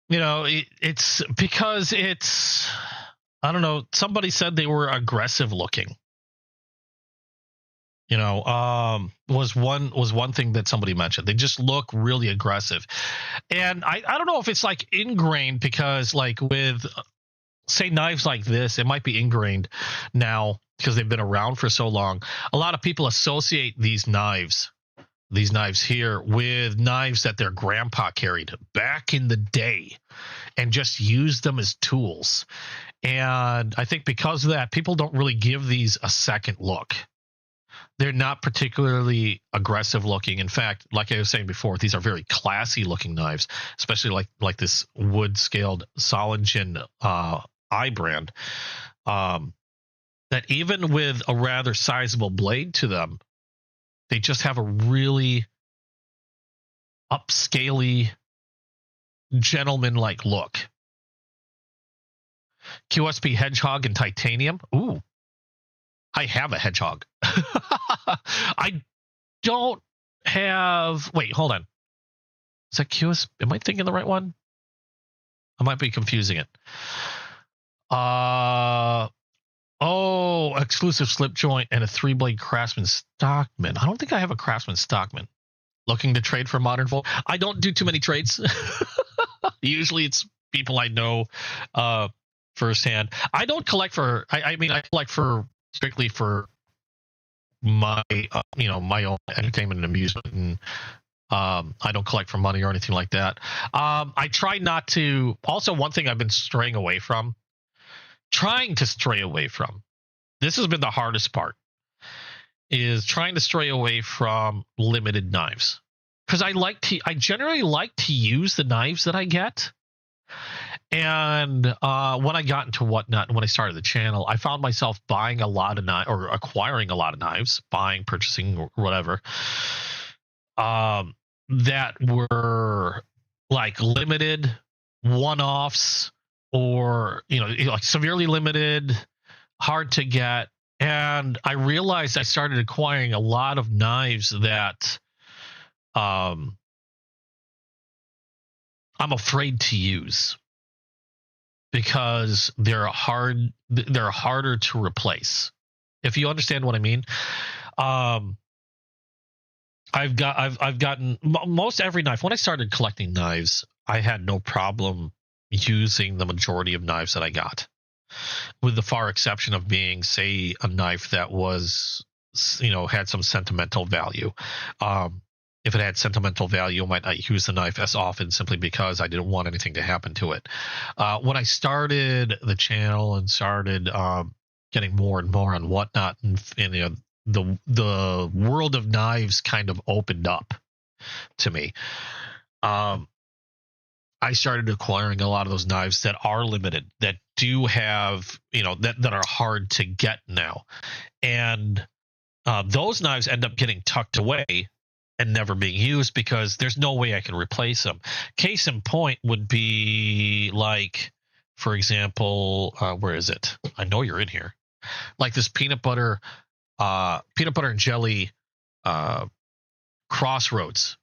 You know, it's because it's, I don't know, somebody said they were aggressive looking. You know, was one thing that somebody mentioned. They just look really aggressive. And I don't know if it's like ingrained, because like with, say, knives like this, it might be ingrained now because they've been around for so long. A lot of people associate these knives here with knives that their grandpa carried back in the day and just used them as tools. And I think because of that, people don't really give these a second look. They're not particularly aggressive looking. In fact, like I was saying before, these are very classy looking knives, especially like this wood scaled Sologen I brand, that even with a rather sizable blade to them, they just have a really upscaly, gentleman-like look. QSP Hedgehog in titanium. Ooh, I have a hedgehog. I don't have. Wait, hold on. Is that QS? Am I thinking the right one? I might be confusing it. Exclusive slip joint and a 3-blade Craftsman Stockman. I don't think I have a Craftsman Stockman. Looking to trade for modern Volt. I don't do too many trades. Usually it's people I know firsthand. I don't collect for. I mean, I collect for strictly for my my own entertainment and amusement, and I don't collect for money or anything like that. I try not to. Also, one thing I've been trying to stray away from. This has been the hardest part. Is trying to stray away from limited knives, because I generally like to use the knives that I get. And when I got into Whatnot, when I started the channel, I found myself buying a lot of knives, or acquiring a lot of knives, purchasing, or whatever, that were like limited one-offs, or like severely limited, hard to get. And I realized I started acquiring a lot of knives that I'm afraid to use because they're harder to replace. If you understand what I mean. I've gotten most every knife. When I started collecting knives, I had no problem using the majority of knives that I got, with the far exception of being, say, a knife that was, had some sentimental value. If it had sentimental value, I might not use the knife as often, simply because I didn't want anything to happen to it. When I started the channel and started getting more and more on Whatnot, and the world of knives kind of opened up to me. I started acquiring a lot of those knives that are limited, that do have, that are hard to get now. And those knives end up getting tucked away and never being used because there's no way I can replace them. Case in point would be like, for example, where is it? I know you're in here. Like this peanut butter and jelly Crossroads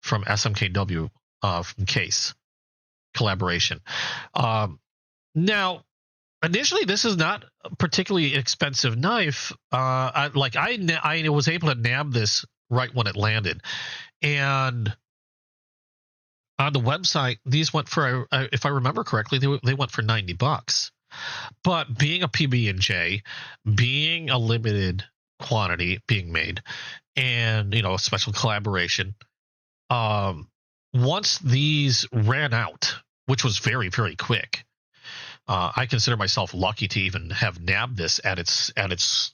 from SMKW, from Case collaboration. Now, initially, this is not a particularly expensive knife. I was able to nab this right when it landed, and on the website, these went for, if I remember correctly, they went for $90. But being a PB&J, being a limited quantity being made, and a special collaboration, once these ran out, which was very, very quick, I consider myself lucky to even have nabbed this at its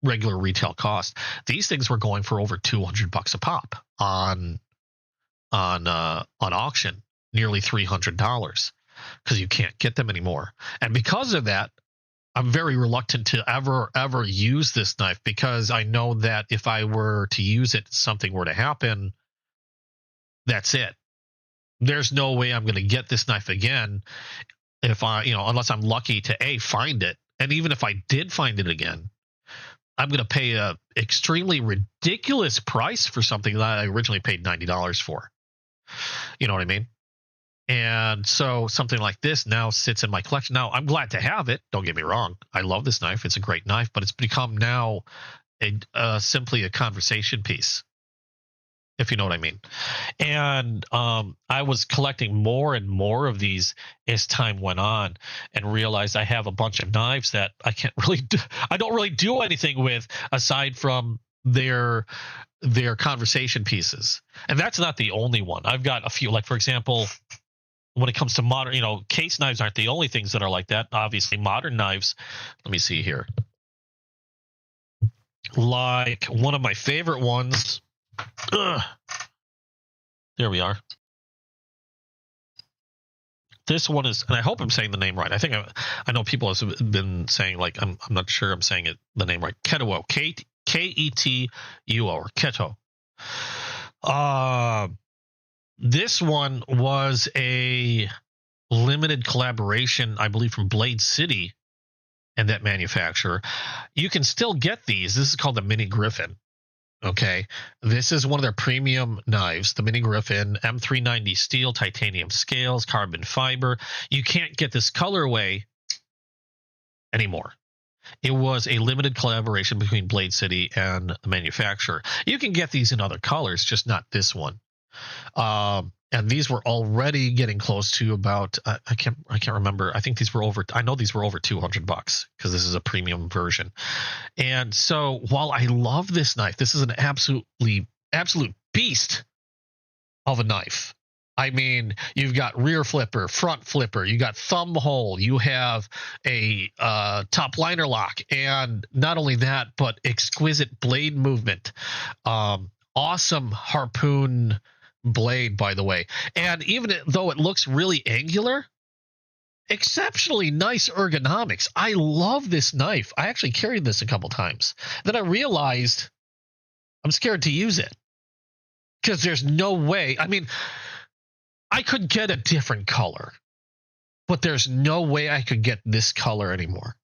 regular retail cost. These things were going for over $200 a pop on auction, nearly $300, because you can't get them anymore. And because of that, I'm very reluctant to ever use this knife, because I know that if I were to use it, something were to happen, that's it. There's no way I'm going to get this knife again if unless I'm lucky to find it. And even if I did find it again, I'm going to pay a extremely ridiculous price for something that I originally paid $90 for. You know what I mean? And so something like this now sits in my collection. Now, I'm glad to have it. Don't get me wrong. I love this knife. It's a great knife, but it's become now simply a conversation piece, if you know what I mean. And I was collecting more and more of these as time went on, and realized I have a bunch of knives that I don't really do anything with aside from their conversation pieces. And that's not the only one. I've got a few, like, for example, when it comes to modern, case knives aren't the only things that are like that. Obviously, modern knives, let me see here. Like one of my favorite ones. There we are. This one is, and I hope I'm saying the name right. I think I know people have been saying, like, I'm not sure I'm saying the name right. Ketuo, Ketuo, or Keto. This one was a limited collaboration, I believe, from Blade City, and that manufacturer. You can still get these. This is called the Mini Griffin. Okay, this is one of their premium knives, the Mini Griffin, M390 steel, titanium scales, carbon fiber. You can't get this colorway anymore. It was a limited collaboration between Blade City and the manufacturer. You can get these in other colors, just not this one. And these were already getting close to about I can't remember. I think these were over. I know these were over $200 because this is a premium version. And so while I love this knife, this is an absolute beast of a knife. I mean, you've got rear flipper, front flipper, you got thumb hole, you have a top liner lock, and not only that, but exquisite blade movement. Awesome harpoon blade, by the way. And even though it looks really angular, exceptionally nice ergonomics. I love this knife. I actually carried this a couple times. Then I realized I'm scared to use it because there's no way. I mean, I could get a different color, but there's no way I could get this color anymore,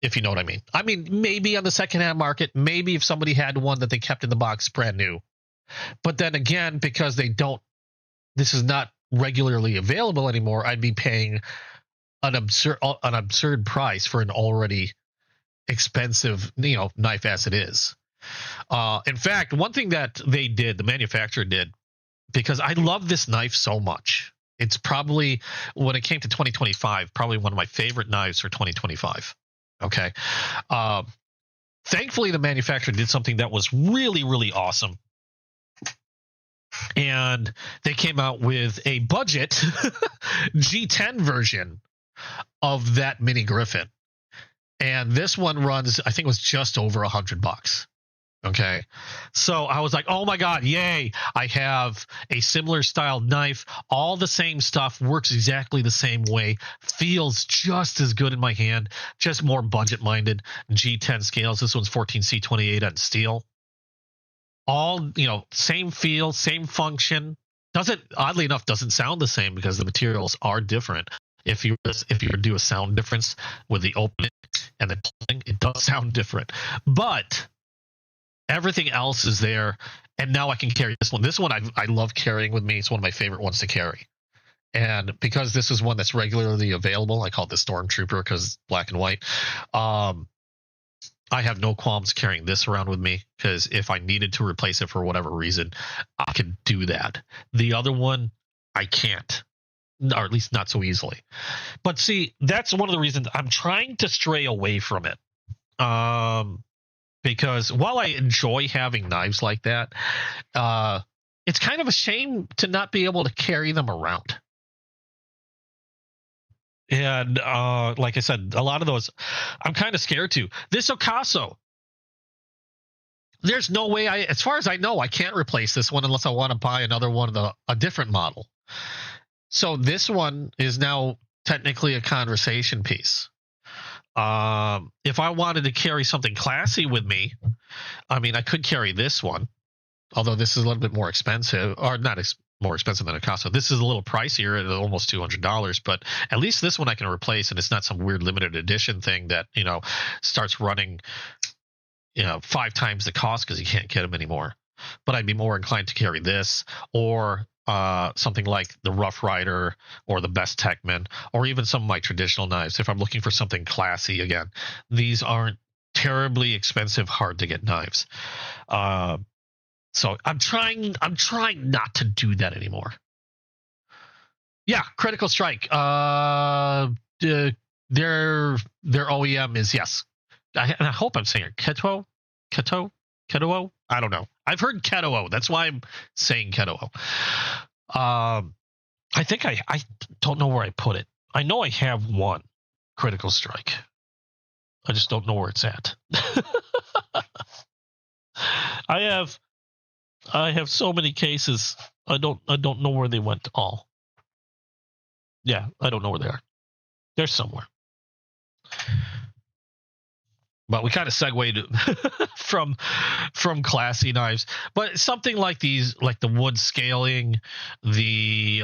if you know what I mean. I mean, maybe on the secondhand market, maybe if somebody had one that they kept in the box brand new. But then again, because this is not regularly available anymore, I'd be paying an absurd price for an already expensive, knife as it is. In fact, one thing that the manufacturer did, because I love this knife so much, it's probably, when it came to 2025, probably one of my favorite knives for 2025. Okay. Thankfully, the manufacturer did something that was really, really awesome. And they came out with a budget G10 version of that Mini Griffin. And this one runs, I think it was just over $100. Okay. So I was like, oh my God, yay. I have a similar styled knife. All the same stuff, works exactly the same way, feels just as good in my hand, just more budget minded. G10 scales. This one's 14C28 on steel. All, same feel, same function. Oddly enough, doesn't sound the same because the materials are different. If you do a sound difference with the opening and the pulling, it does sound different. But everything else is there, and now I can carry this one. This one I love carrying with me. It's one of my favorite ones to carry. And because this is one that's regularly available, I call it the Stormtrooper because it's black and white. I have no qualms carrying this around with me because if I needed to replace it for whatever reason, I could do that. The other one, I can't, or at least not so easily. But see, that's one of the reasons I'm trying to stray away from it. Because while I enjoy having knives like that, it's kind of a shame to not be able to carry them around. And like I said, a lot of those I'm kind of scared to. This Ocaso, there's no way as far as I know, I can't replace this one unless I want to buy another one of a different model. So this one is now technically a conversation piece. If I wanted to carry something classy with me, I mean, I could carry this one, although this is a little bit more expensive, or not more expensive than a Casa. This is a little pricier at almost $200, but at least this one I can replace, and it's not some weird limited edition thing that starts running 5 times the cost because you can't get them anymore. But I'd be more inclined to carry this or something like the Rough Rider or the Best Techman, or even some of my traditional knives if I'm looking for something classy. Again, these aren't terribly expensive, hard to get knives. So I'm trying not to do that anymore. Yeah, Critical Strike. Their OEM is, yes. I hope I'm saying it. Keto. I don't know. I've heard Keto. That's why I'm saying Keto. I think I don't know where I put it. I know I have one Critical Strike. I just don't know where it's at. I have so many cases. I don't know where they went all. Yeah, I don't know where they are. They're somewhere. But we kind of segued from classy knives. But something like these, like the wood scaling, the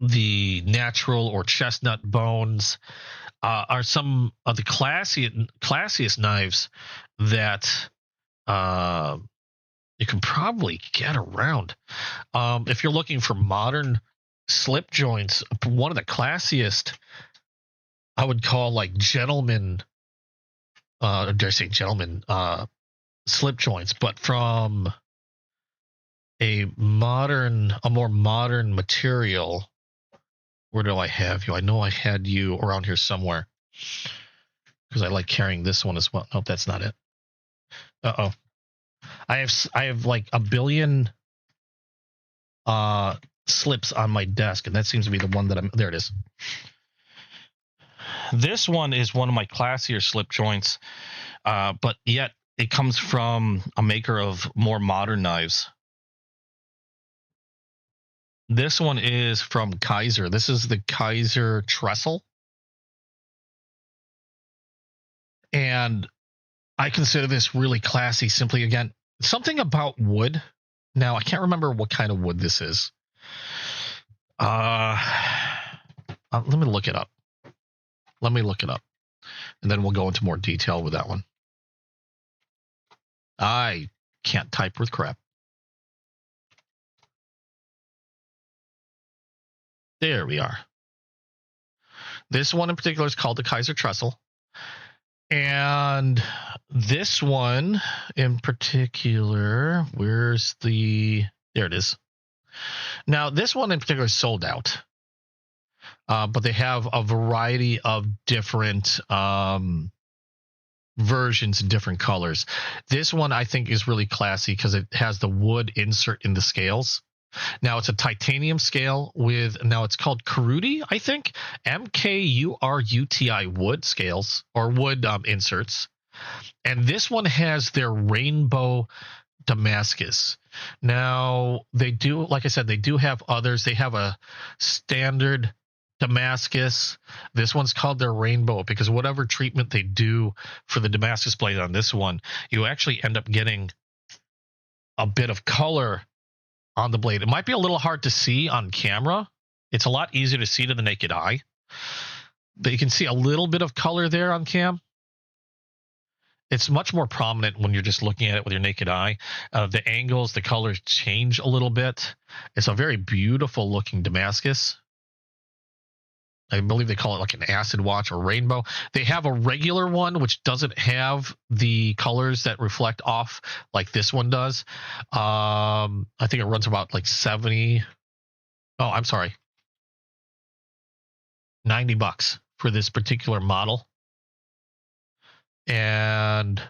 the natural or chestnut bones are some of the classiest knives that you can probably get around. If you're looking for modern slip joints, one of the classiest, I would call like gentleman, dare I say gentleman, slip joints, but from a more modern material. Where do I have you? I know I had you around here somewhere because I like carrying this one as well. Nope, that's not it. Uh-oh. I have like a billion slips on my desk, and that seems to be the one that there it is. This one is one of my classier slip joints, but yet it comes from a maker of more modern knives. This one is from Kaiser. This is the Kaiser trestle. And I consider this really classy. Simply, again, something about wood. Now, I can't remember what kind of wood this is. Let me look it up. And then we'll go into more detail with that one. I can't type with crap. There we are. This one in particular is called the Kaiser trestle. And this one in particular, there it is. Now, this one in particular is sold out. But they have a variety of different versions in different colors. This one I think is really classy because it has the wood insert in the scales. Now it's a titanium scale now it's called Karuti, I think. MKURUTI wood scales or wood inserts. And this one has their rainbow Damascus. Now they do, like I said, they do have others. They have a standard Damascus. This one's called their rainbow because whatever treatment they do for the Damascus blade on this one, you actually end up getting a bit of color on the blade. It might be a little hard to see on camera. It's a lot easier to see to the naked eye, but you can see a little bit of color there on cam. It's much more prominent when you're just looking at it with your naked eye. The angles, the colors change a little bit. It's a very beautiful looking Damascus. I believe they call it like an acid watch or rainbow. They have a regular one, which doesn't have the colors that reflect off like this one does. I think it runs about like $90 for this particular model. And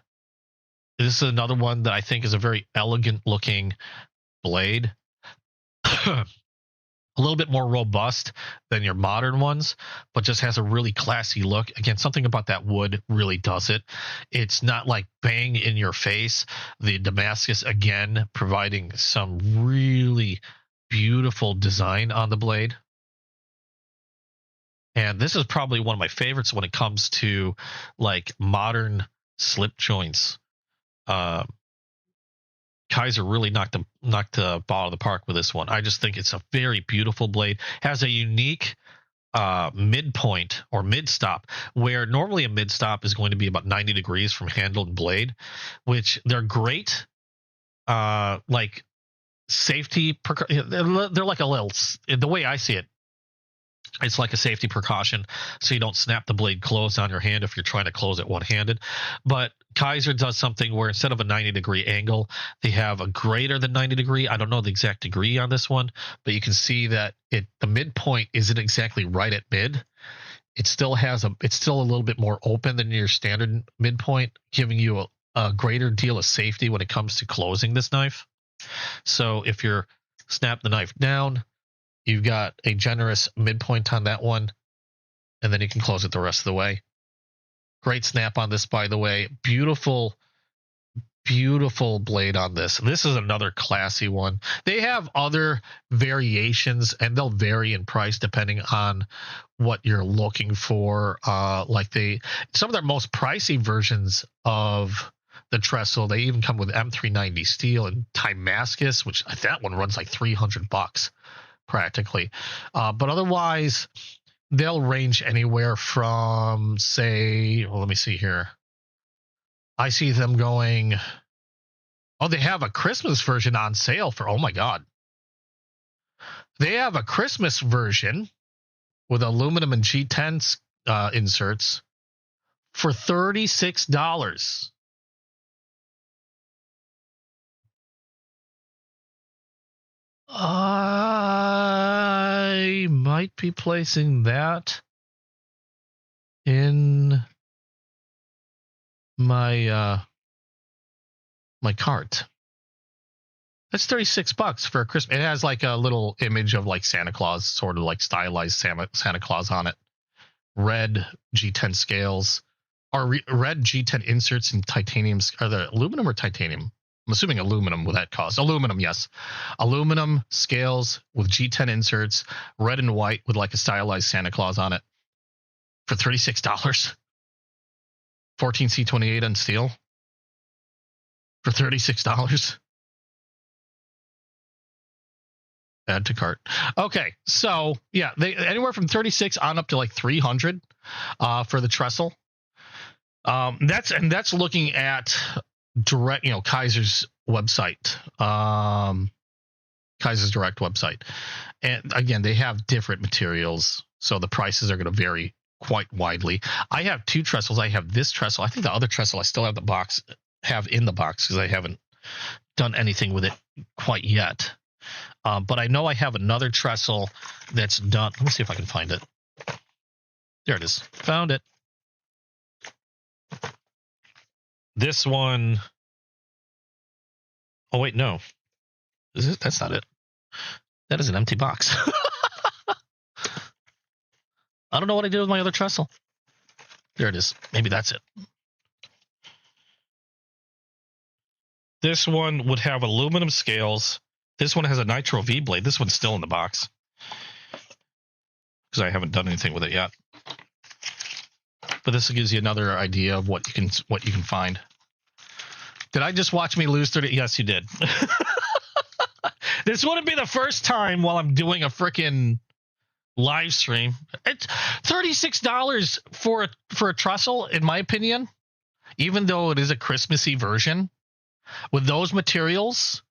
this is another one that I think is a very elegant looking blade. A little bit more robust than your modern ones, but just has a really classy look. Again, something about that wood really does it. It's not like bang in your face. The Damascus, again, providing some really beautiful design on the blade. And this is probably one of my favorites when it comes to like modern slip joints. Kaiser really knocked the ball out of the park with this one. I just think it's a very beautiful blade. Has a unique midpoint or mid-stop, where normally a mid-stop is going to be about 90 degrees from handle and blade, which they're great. Like safety, they're like a little, the way I see it, it's like a safety precaution so you don't snap the blade closed on your hand if you're trying to close it one-handed. But Kaiser does something where instead of a 90-degree angle, they have a greater than 90 degree. I don't know the exact degree on this one, but you can see that the midpoint isn't exactly right at mid. It's still a little bit more open than your standard midpoint, giving you a greater deal of safety when it comes to closing this knife. So if you're snap the knife down, you've got a generous midpoint on that one, and then you can close it the rest of the way. Great snap on this, by the way. Beautiful, beautiful blade on this. This is another classy one. They have other variations, and they'll vary in price depending on what you're looking for. Some of their most pricey versions of the trestle, they even come with M390 steel and Damascus, which that one runs like $300. practically. But otherwise, they'll range anywhere from, say, well, let me see here. I see them going, oh, they have a Christmas version on sale for, oh my God. They have a Christmas version with aluminum and G10 inserts for $36. I might be placing that in my my cart. That's $36 for a Christmas. It has like a little image of like Santa Claus, sort of like stylized Santa Claus on it. Red G10 scales, or red G10 inserts in titanium. Are they aluminum or titanium? I'm assuming aluminum with that cost. Aluminum, yes. Aluminum scales with G10 inserts, red and white with like a stylized Santa Claus on it for $36. 14C28 on steel for $36. Add to cart. Okay, so yeah, they anywhere from 36 on up to like 300 for the trestle. That's looking at direct, Kaiser's website, Kaiser's direct website, and again, they have different materials, so the prices are going to vary quite widely. I have two trestles. I have this trestle. I think the other trestle I still have in the box because I haven't done anything with it quite yet. But I know I have another trestle that's done. Let me see if I can find it. There it is. Found it. This one. Oh, wait, no. That's not it. That is an empty box. I don't know what I did with my other trestle. There it is. Maybe that's it. This one would have aluminum scales. This one has a Nitro V blade. This one's still in the box because I haven't done anything with it yet. But this gives you another idea of what you can find. Did I just watch me lose 30? Yes, you did. This wouldn't be the first time while I'm doing a freaking live stream. It's $36 for a trestle, in my opinion. Even though it is a Christmassy version, with those materials.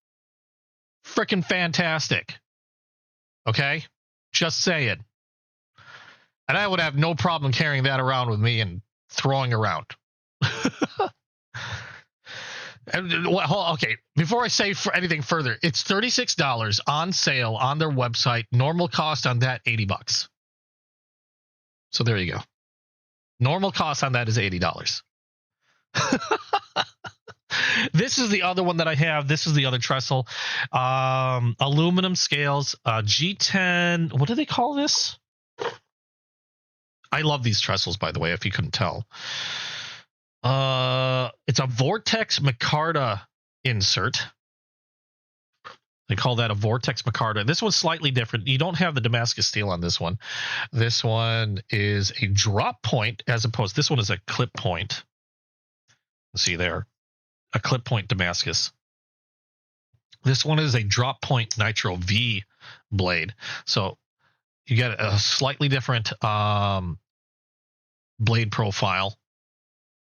Freaking fantastic. Okay? Just saying. And I would have no problem carrying that around with me and throwing around. Okay, before I say for anything further, it's $36 on sale on their website. Normal cost on that, $80. So there you go. Normal cost on that is $80. This is the other one that I have. This is the other trestle. Aluminum scales. G10. What do they call this? I love these trestles, by the way, if you couldn't tell. It's a Vortex Micarta insert. They call that a Vortex Micarta. This one's slightly different. You don't have the Damascus steel on this one. This one is a drop point as opposed. This one is a clip point. See there. A clip point Damascus. This one is a drop point Nitro V blade. So you get a slightly different blade profile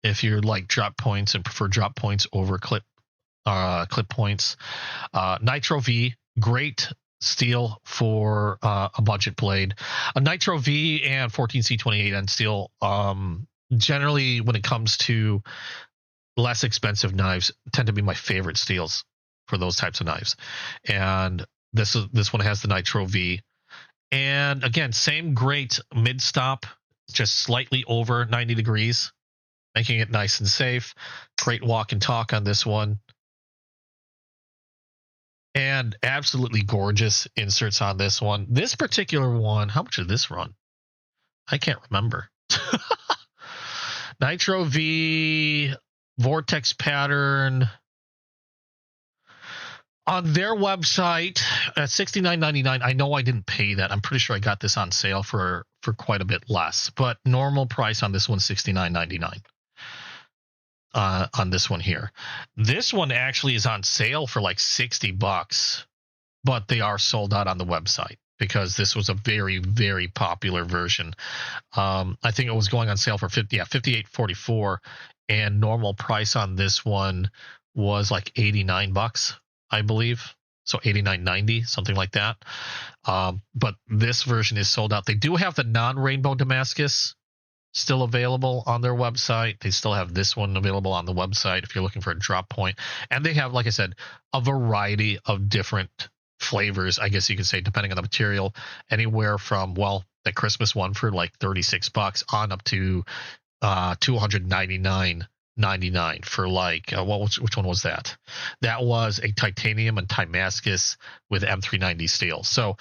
if you like drop points and prefer drop points over clip points. Nitro V, great steel for a budget blade. A Nitro V and 14C28N steel, generally when it comes to less expensive knives, tend to be my favorite steels for those types of knives. And this one has the Nitro V. And again, same great mid stop, just slightly over 90 degrees, making it nice and safe. Great walk and talk on this one. And absolutely gorgeous inserts on this one. This particular one, how much did this run? I can't remember. Nitro V, Vortex pattern. On their website at $69.99. I know I didn't pay that. I'm pretty sure I got this on sale for quite a bit less. But normal price on this one, $69.99. On this one here. This one actually is on sale for like $60, but they are sold out on the website. because this was a very, very popular version. I think it was going on sale for $58.44, and normal price on this one was like $89, I believe. So $89.90, something like that. But this version is sold out. They do have the non-rainbow Damascus still available on their website. They still have this one available on the website if you're looking for a drop point. And they have, like I said, a variety of different flavors, I guess you could say, depending on the material, anywhere from, well, the Christmas one for like $36 on up to $299.99 for like which one was that? That was a titanium and Damascus with M390 steel. So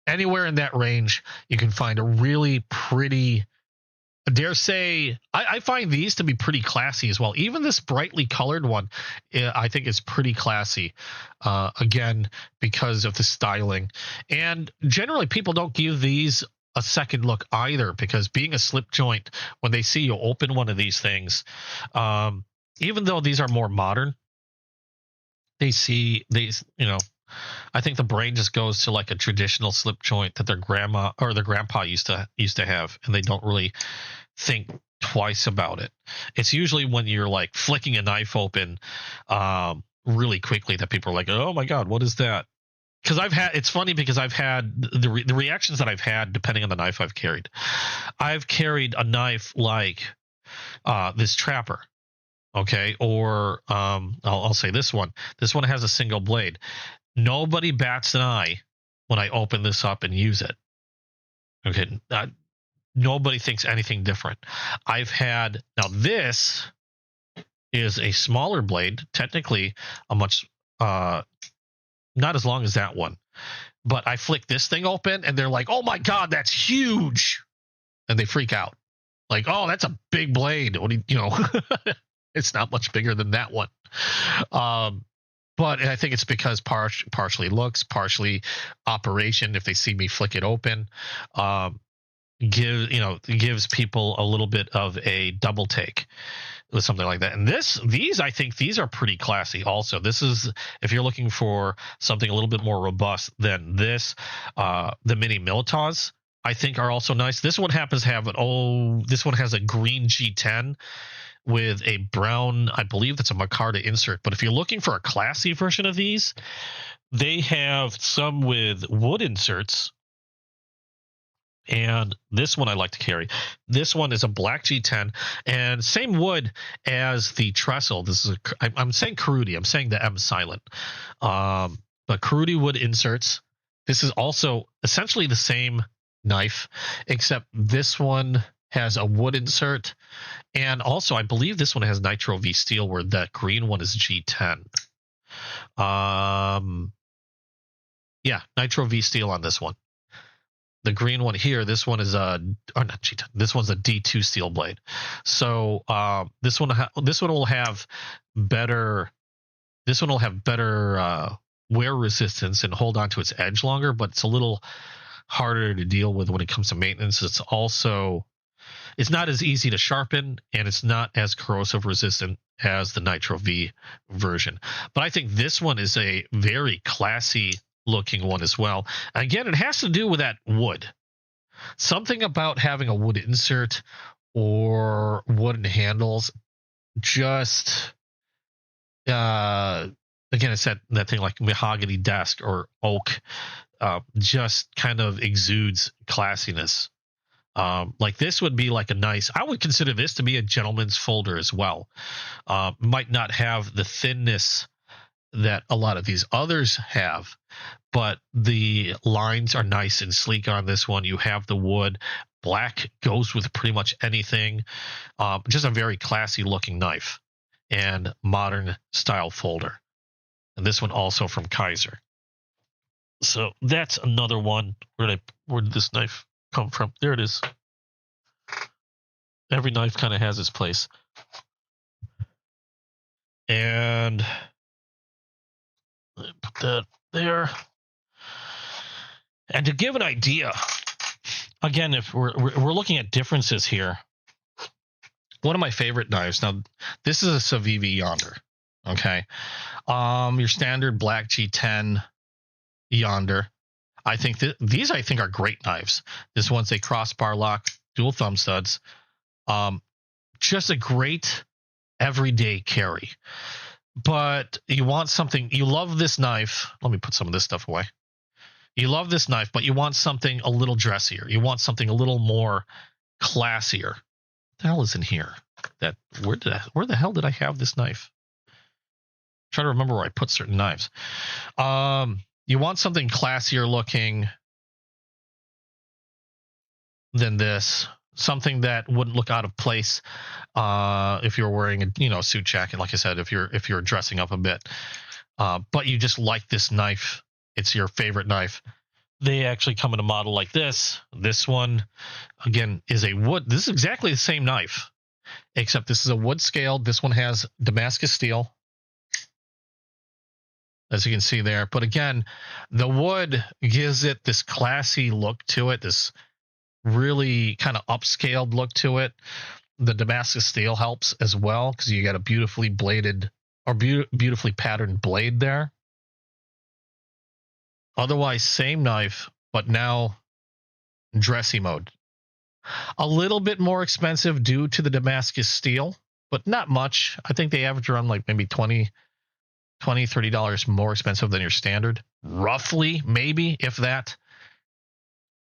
anywhere in that range, you can find a really pretty, dare say, I find these to be pretty classy as well. Even this brightly colored one, I think is pretty classy. Again, because of the styling. And generally, people don't give these a second look either, because being a slip joint, when they see you open one of these things, even though these are more modern, they see these, I think the brain just goes to like a traditional slip joint that their grandma or their grandpa used to have, and they don't really think twice about it. It's usually when you're like flicking a knife open really quickly that people are like, oh my God, what is that? Because it's funny because I've had the reactions that I've had depending on the knife I've carried. I've carried a knife like this Trapper, okay, or I'll say this one. This one has a single blade. Nobody bats an eye when I open this up and use it. Okay, nobody thinks anything different. Now this is a smaller blade, technically a much not as long as that one, but I flick this thing open and they're like, oh my God, that's huge. And they freak out like, oh, that's a big blade. What do you it's not much bigger than that one. But I think it's because partially looks, partially operation. If they see me flick it open, gives people a little bit of a double take with something like that. And I think these are pretty classy also. This is, if you're looking for something a little bit more robust than this, the Mini Militas, I think, are also nice. This one happens to have this one has a green G10 with a brown, I believe that's a micarta insert. But if you're looking for a classy version of these, they have some with wood inserts. And this one I like to carry. This one is a black G10 and same wood as the trestle. I'm saying Carudi. I'm saying the M silent. But Carudi wood inserts. This is also essentially the same knife, except this one has a wood insert. And also, I believe this one has Nitro V steel, where that green one is G10. Nitro V steel on this one. The green one here, this one is not G10. This one's a D2 steel blade. So this one will have better. This one will have better wear resistance and hold on to its edge longer, but it's a little harder to deal with when it comes to maintenance. It's not as easy to sharpen, and it's not as corrosive resistant as the Nitro V version. But I think this one is a very classy looking one as well. Again, it has to do with that wood. Something about having a wood insert or wooden handles, just again, it's that thing like mahogany desk or oak, just kind of exudes classiness. Like this would be like I would consider this to be a gentleman's folder as well. Might not have the thinness that a lot of these others have, but the lines are nice and sleek on this one. You have the wood. Black goes with pretty much anything. Just a very classy looking knife and modern style folder. And this one also from Kaiser. So that's another one. Where did this knife come from? There it is. Every knife kind of has its place. And put that there. And to give an idea, again, if we're looking at differences here, one of my favorite knives. Now, this is a Civivi Yonder. Okay, your standard black G10 Yonder. I think that these are great knives. This one's a crossbar lock, dual thumb studs. Just a great everyday carry. But you want something, you love this knife. Let me put some of this stuff away. You love this knife, but you want something a little dressier. You want something a little more classier. What the hell is in here? Where the hell did I have this knife? I'm trying to remember where I put certain knives. You want something classier looking than this. Something that wouldn't look out of place if you're wearing a suit jacket. Like I said, if you're dressing up a bit, but you just like this knife. It's your favorite knife. They actually come in a model like this. This one, again, is a wood. This is exactly the same knife, except this is a wood scale. This one has Damascus steel, as you can see there. But again, the wood gives it this classy look to it, this really kind of upscaled look to it. The Damascus steel helps as well because you got a beautifully bladed or beautifully patterned blade there. Otherwise, same knife, but now dressy mode. A little bit more expensive due to the Damascus steel, but not much. I think they average around like maybe $30 more expensive than your standard. Roughly, maybe, if that.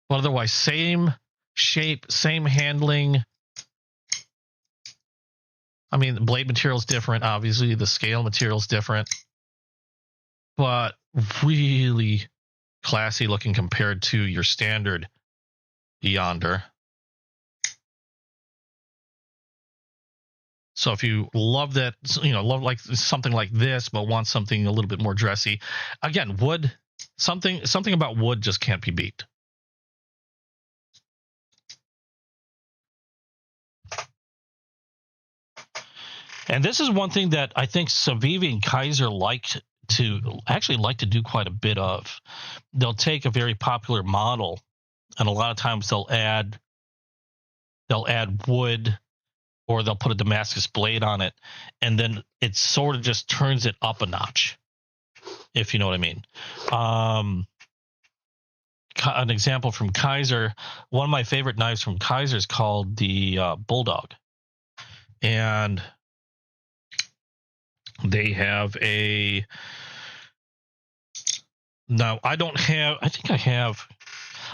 But otherwise, same shape, same handling. I mean, the blade material is different. Obviously, the scale material is different. But really classy looking compared to your standard yonder. So if you love that, love like something like this, but want something a little bit more dressy, again, wood, something about wood just can't be beat. And this is one thing that I think Civivi and Kaiser like to do quite a bit of. They'll take a very popular model, and a lot of times they'll add wood, or they'll put a Damascus blade on it, and then it sort of just turns it up a notch, if you know what I mean. An example from Kaiser, one of my favorite knives from Kaiser is called the Bulldog. And they have I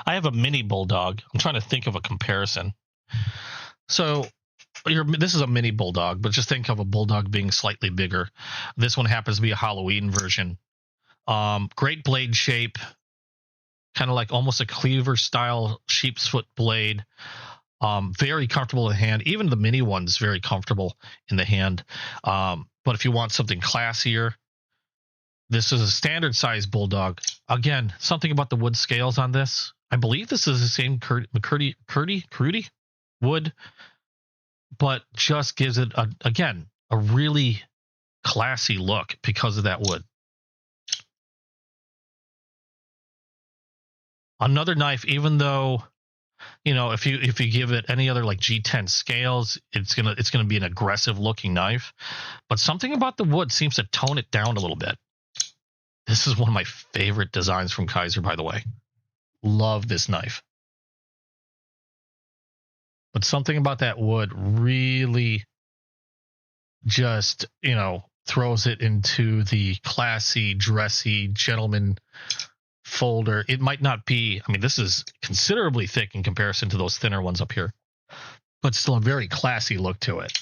have a mini Bulldog. I'm trying to think of a comparison. So this is a mini Bulldog, but just think of a Bulldog being slightly bigger. This one happens to be a Halloween version. Great blade shape, kind of like almost a cleaver style sheep's foot blade. Very comfortable in the hand. Even the mini one's very comfortable in the hand. But if you want something classier, this is a standard size Bulldog. Again, something about the wood scales on this. I believe this is the same McCurdy wood, but just gives it a really classy look because of that wood. Another knife, even though, if you give it any other like G10 scales, it's gonna be an aggressive looking knife. But something about the wood seems to tone it down a little bit. This is one of my favorite designs from Kaiser, by the way. Love this knife. But something about that wood really just, throws it into the classy, dressy, gentleman folder. It might not be, this is considerably thick in comparison to those thinner ones up here, but still a very classy look to it.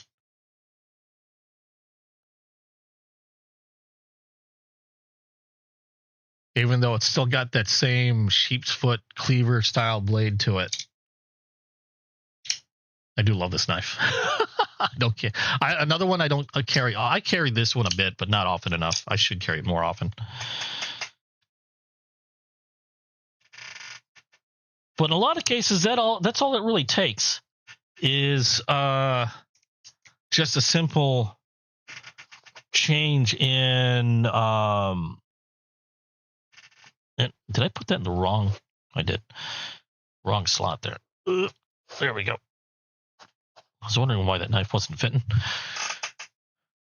Even though it's still got that same sheep's foot cleaver style blade to it. I do love this knife. I don't care. Another one I don't carry. I carry this one a bit, but not often enough. I should carry it more often. But in a lot of cases, that's all it really takes is just a simple change in. Did I put that in the wrong? I did. Wrong slot there. There we go. I was wondering why that knife wasn't fitting.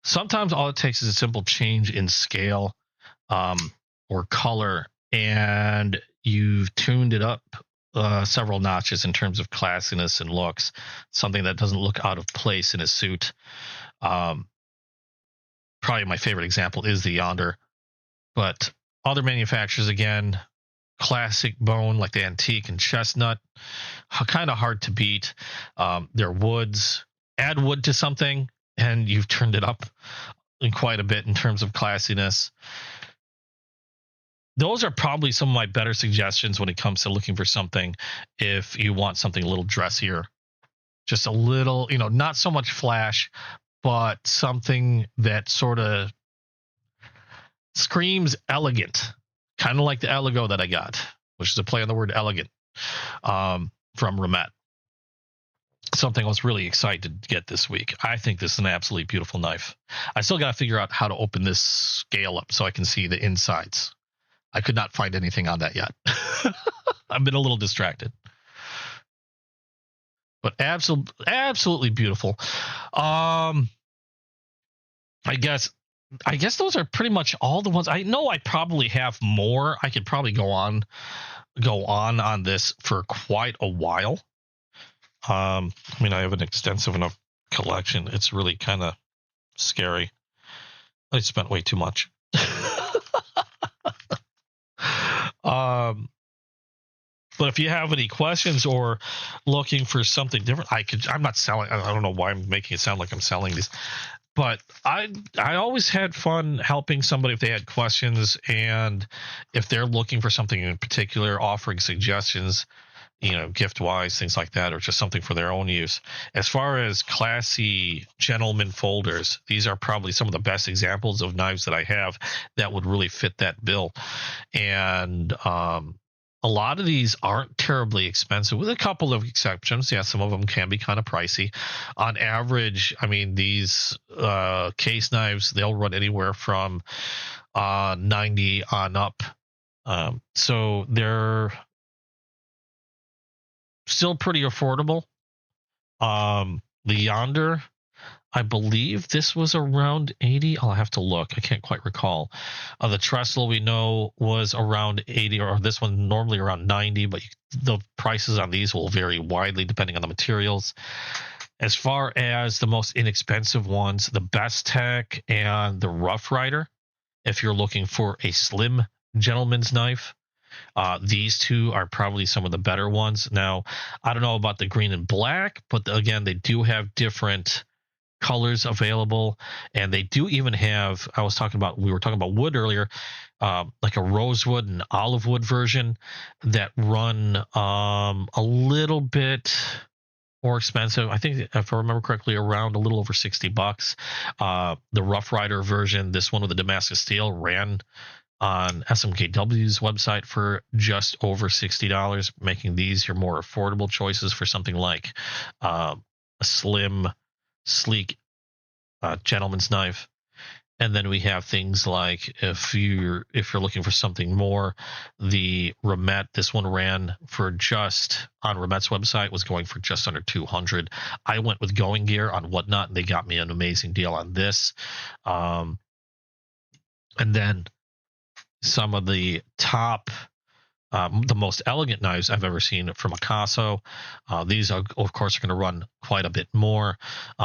Sometimes all it takes is a simple change in scale or color, and you've tuned it up several notches in terms of classiness and looks, something that doesn't look out of place in a suit. Probably my favorite example is the Yonder, but other manufacturers, again, classic bone like the antique and chestnut, kind of hard to beat. Their woods, add wood to something and you've turned it up in quite a bit in terms of classiness. Those are probably some of my better suggestions when it comes to looking for something if you want something a little dressier. Just a little, not so much flash, but something that sort of screams elegant, kind of like the Eligo that I got, which is a play on the word elegant, from Ramet. Something I was really excited to get this week. I think this is an absolutely beautiful knife. I still got to figure out how to open this scale up so I can see the insides. I could not find anything on that yet. I've been a little distracted. But absolutely beautiful. I guess those are pretty much all the ones. I know I probably have more. I could probably go on this for quite a while. I have an extensive enough collection. It's really kind of scary. I spent way too much. But if you have any questions or looking for something different, I'm not selling. I don't know why I'm making it sound like I'm selling these, but I always had fun helping somebody if they had questions, and if they're looking for something in particular, offering suggestions, gift wise, things like that, or just something for their own use. As far as classy gentleman folders, these are probably some of the best examples of knives that I have that would really fit that bill. And a lot of these aren't terribly expensive, with a couple of exceptions. Yeah, some of them can be kind of pricey. On average, these case knives, they'll run anywhere from $90 on up. So they're still pretty affordable. The Yonder, I believe this was around $80. I'll have to look. I can't quite recall. The Trestle we know was around $80, or this one normally around $90, but the prices on these will vary widely depending on the materials. As far as the most inexpensive ones, the Best Tech and the Rough Rider, if you're looking for a slim gentleman's knife, these two are probably some of the better ones. Now, I don't know about the green and black, but again, they do have different colors available, and they do even have, we were talking about wood earlier, like a rosewood and olive wood version that run a little bit more expensive. I think, if I remember correctly, around a little over $60. The Rough Rider version, this one with the Damascus steel, ran on SMKW's website for just over $60, making these your more affordable choices for something like a slim, sleek gentleman's knife. And then we have things like, if you're looking for something more, the Ramet, this one ran for just, on Ramet's website, was going for just under $200. I went with Going Gear on Whatnot, and they got me an amazing deal on this. And then some of the top, the most elegant knives I've ever seen from Picasso. These are, of course, going to run quite a bit more,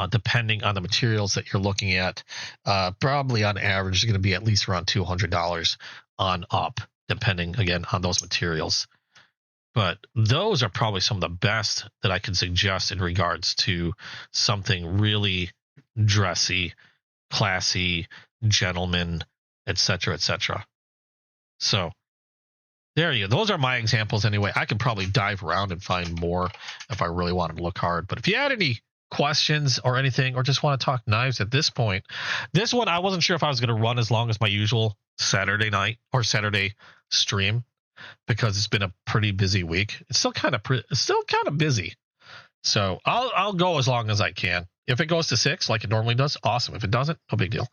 depending on the materials that you're looking at. Probably on average is going to be at least around $200 on up, depending again on those materials. But those are probably some of the best that I could suggest in regards to something really dressy, classy, gentleman, etc., etc. So there you go. Those are my examples anyway. I could probably dive around and find more if I really wanted to look hard. But if you had any questions or anything, or just want to talk knives at this point, this one I wasn't sure if I was going to run as long as my usual Saturday night or Saturday stream, because it's been a pretty busy week. It's still kind of busy. So I'll go as long as I can. If it goes to 6 like it normally does, awesome. If it doesn't, no big deal.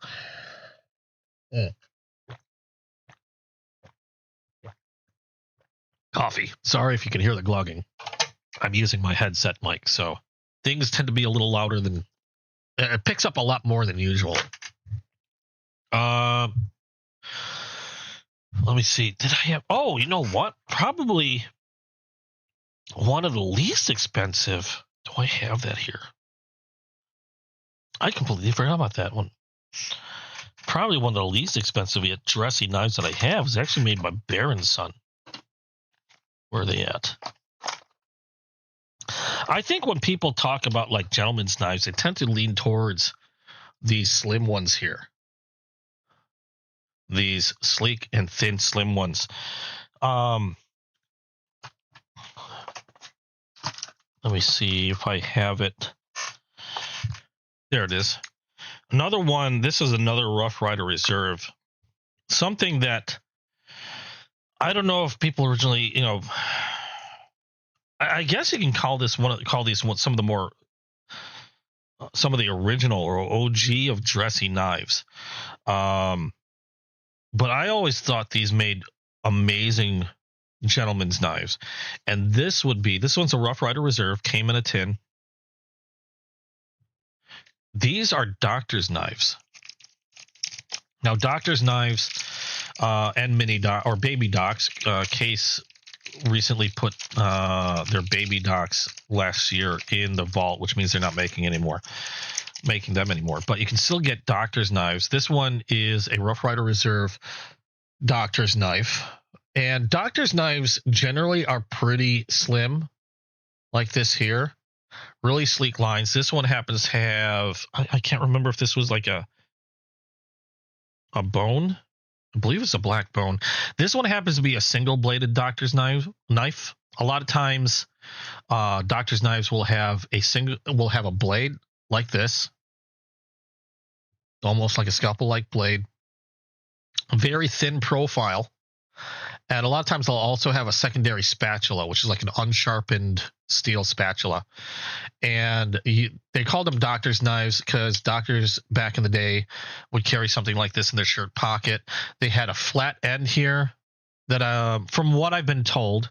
Coffee. Sorry if you can hear the glugging. I'm using my headset mic, so things tend to be a little louder than, it picks up a lot more than usual. Let me see. Did I have? Oh, you know what? Probably one of the least expensive. Do I have that here? I completely forgot about that one. Probably one of the least expensive yet dressy knives that I have is actually made by Baron's Son. Where are they at? I think when people talk about like gentlemen's knives, they tend to lean towards these slim ones here. These sleek and thin slim ones. Let me see if I have it. There it is. Another one. This is another Rough Rider Reserve. Something that I don't know if people originally, I guess you can call this some of the original or OG of dressy knives. But I always thought these made amazing gentleman's knives. And this one's a Rough Rider Reserve, came in a tin. These are doctor's knives. Now, doctor's knives and baby docs, Case recently put their baby docs last year in the vault, which means they're not making them anymore. But you can still get doctor's knives. This one is a Rough Rider Reserve doctor's knife. And doctor's knives generally are pretty slim, like this here. Really sleek lines. This one happens to have, I can't remember if this was like a bone. I believe it's a black bone. This one happens to be a single-bladed doctor's knife. A lot of times, doctor's knives will have a blade like this, almost like a scalpel-like blade. A very thin profile, and a lot of times they'll also have a secondary spatula, which is like an unsharpened steel spatula. And they called them doctor's knives because doctors back in the day would carry something like this in their shirt pocket. They had a flat end here that, from what I've been told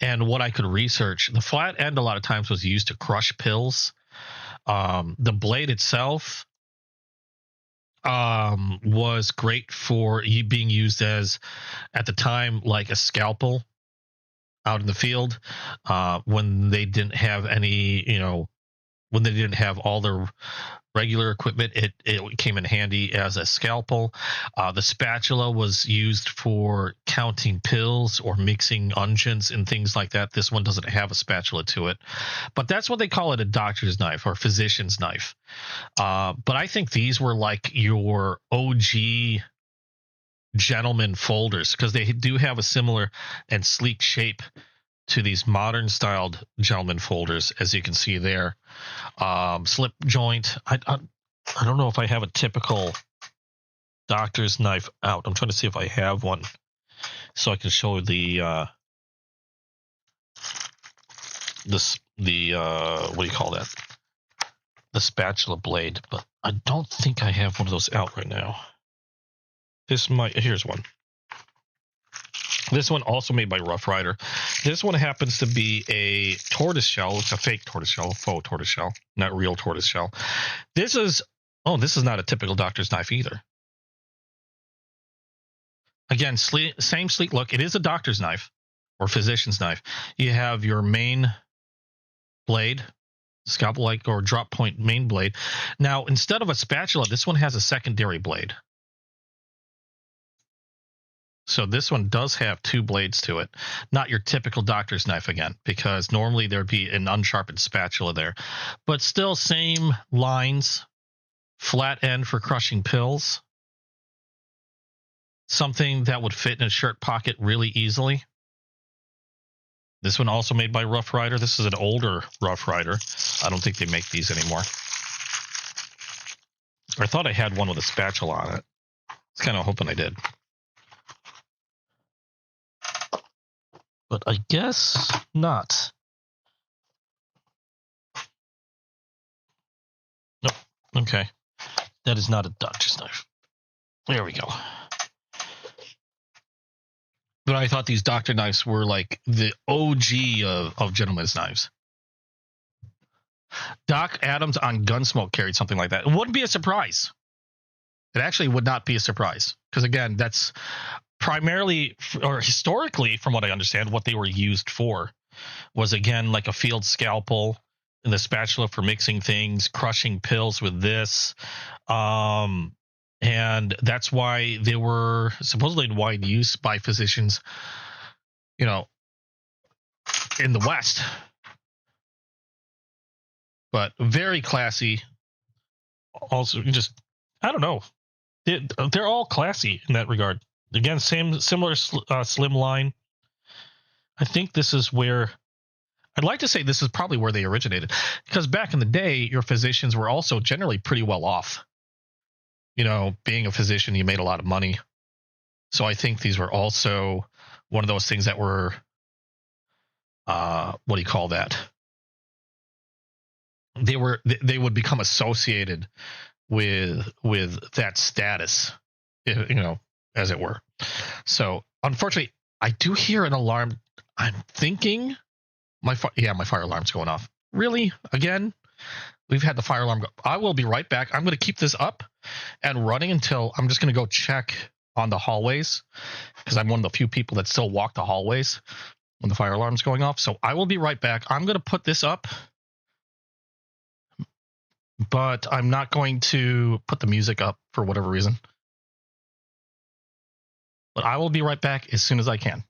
and what I could research, the flat end a lot of times was used to crush pills. The blade itself was great for being used as, at the time, like a scalpel out in the field, when they didn't have when they didn't have all their regular equipment. It came in handy as a scalpel. The spatula was used for counting pills or mixing unguents and things like that. This one doesn't have a spatula to it, but that's what they call it, a doctor's knife or physician's knife. But I think these were like your OG gentleman folders because they do have a similar and sleek shape to these modern styled gentleman folders, as you can see there. Slip joint. I don't know if I have a typical doctor's knife out. I'm trying to see if I have one so I can show the what do you call that? The spatula blade, but I don't think I have one of those out right now. Here's one. This one also made by Rough Rider. This one happens to be a tortoise shell. It's a fake tortoise shell, faux tortoise shell, not real tortoise shell. This is not a typical doctor's knife either. Again, same sleek look. It is a doctor's knife or physician's knife. You have your main blade, scalpel-like or drop point main blade. Now, instead of a spatula, this one has a secondary blade. So this one does have two blades to it. Not your typical doctor's knife again, because normally there'd be an unsharpened spatula there. But still same lines, flat end for crushing pills. Something that would fit in a shirt pocket really easily. This one also made by Rough Rider. This is an older Rough Rider. I don't think they make these anymore. I thought I had one with a spatula on it. I was kind of hoping I did. But I guess not. Nope. Okay. That is not a doctor's knife. There we go. But I thought these doctor knives were like the OG of gentlemen's knives. Doc Adams on Gunsmoke carried something like that. It wouldn't be a surprise. It actually would not be a surprise. Because again, that's primarily or historically, from what I understand, what they were used for was, again, like a field scalpel and the spatula for mixing things, crushing pills with this. And that's why they were supposedly in wide use by physicians, you know, in the West. But very classy. Also, just, I don't know. They're all classy in that regard. Again, similar slim line. I think this is where I'd like to say this is probably where they originated, because back in the day, your physicians were also generally pretty well off. You know, being a physician, you made a lot of money. So I think these were also one of those things that were, what do you call that? They would become associated with that status, you know, as it were. So unfortunately, I do hear an alarm. I'm thinking my fire alarm's going off. Really? Again? We've had the fire alarm go. I will be right back. I'm going to keep this up and running until I'm just going to go check on the hallways, because I'm one of the few people that still walk the hallways when the fire alarm's going off. So I will be right back. I'm going to put this up, but I'm not going to put the music up for whatever reason. But I will be right back as soon as I can.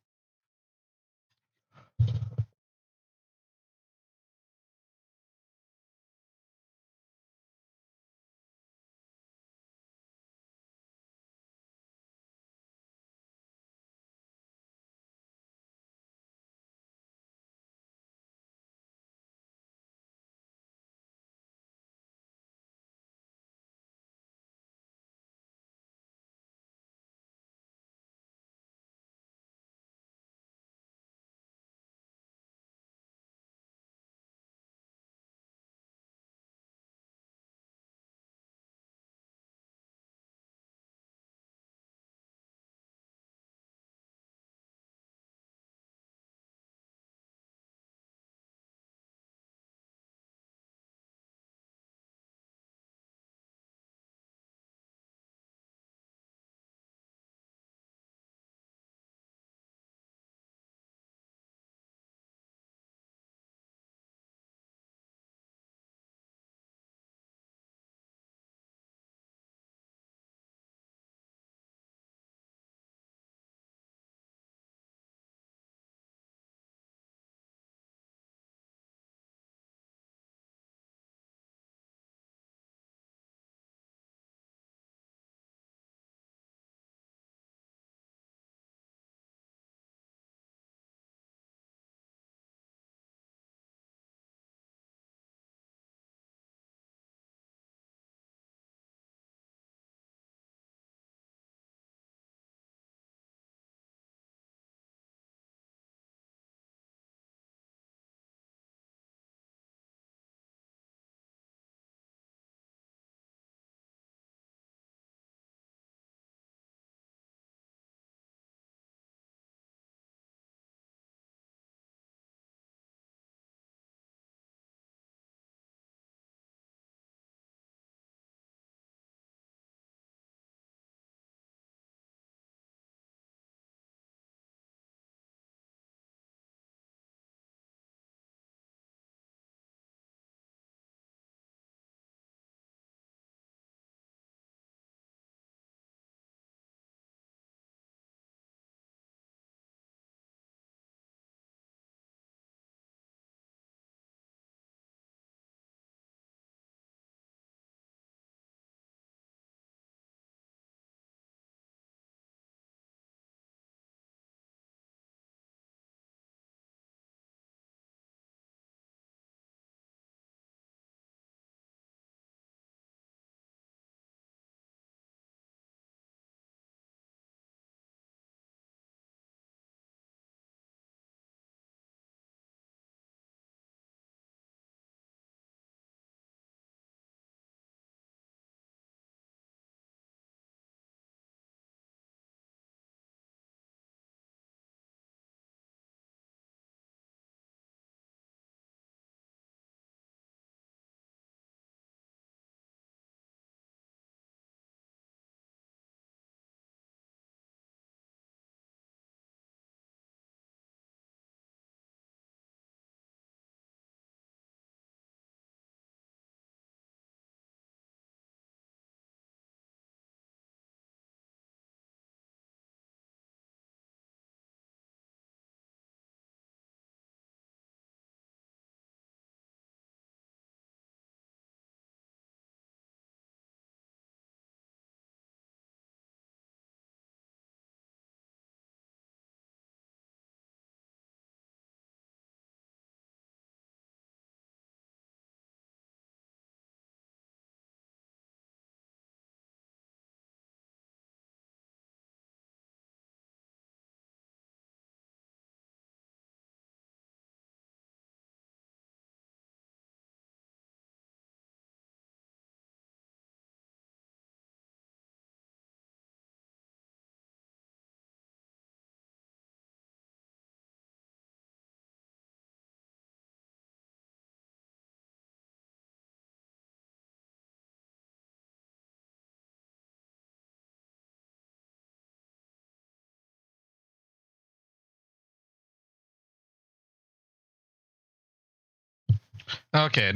Okay,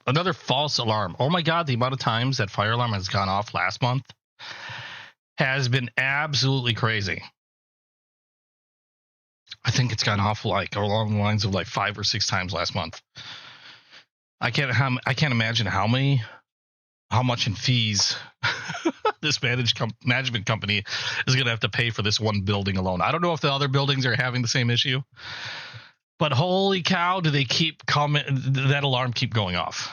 another false alarm. Oh my god, the amount of times that fire alarm has gone off last month has been absolutely crazy. I think it's gone off like along the lines of like 5 or 6 times last month. I can't imagine how much in fees this management company is going to have to pay for this one building alone. I don't know if the other buildings are having the same issue, but holy cow, do they that alarm keep going off?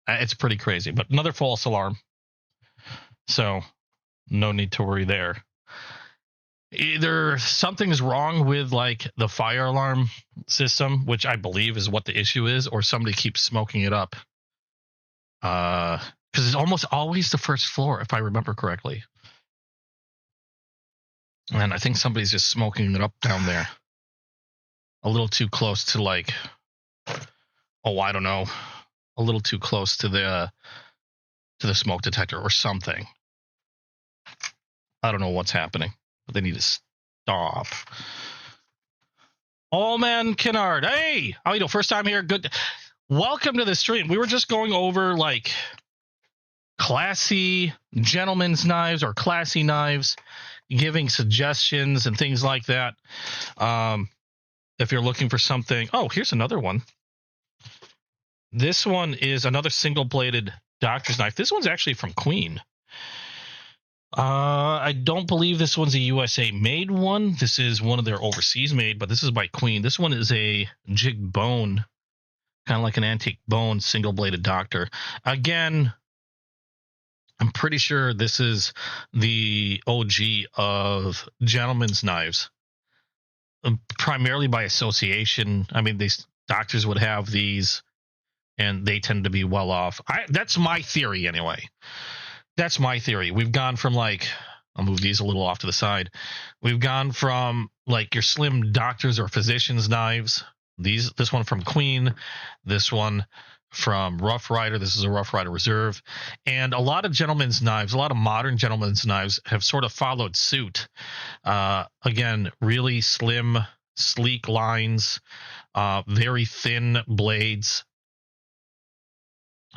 It's pretty crazy, but another false alarm. So no need to worry there. Either something's wrong with like the fire alarm system, which I believe is what the issue is, or somebody keeps smoking it up. Because it's almost always the first floor, if I remember correctly. And I think somebody's just smoking it up down there. A little too close to like, I don't know, a little too close to the smoke detector or something. I don't know what's happening. They need to stop. Oh man, Kennard. Hey, how you doing? First time here. Good. Welcome to the stream. We were just going over like classy gentleman's knives or classy knives, giving suggestions and things like that. If you're looking for something. Oh, here's another one. This one is another single-bladed doctor's knife. This one's actually from Queen. I don't believe this one's a USA made one. This is one of their overseas made, but this is by Queen. This one is a jig bone, kind of like an antique bone, single bladed doctor. Again, I'm pretty sure this is the OG of gentlemen's knives, primarily by association. I mean, these doctors would have these, and they tend to be well off. That's my theory anyway. That's my theory. We've gone from like, I'll move these a little off to the side. We've gone from like your slim doctors or physicians knives. This one from Queen, this one from Rough Rider. This is a Rough Rider Reserve. And a lot of gentlemen's knives, a lot of modern gentlemen's knives have sort of followed suit. Again, really slim, sleek lines, very thin blades.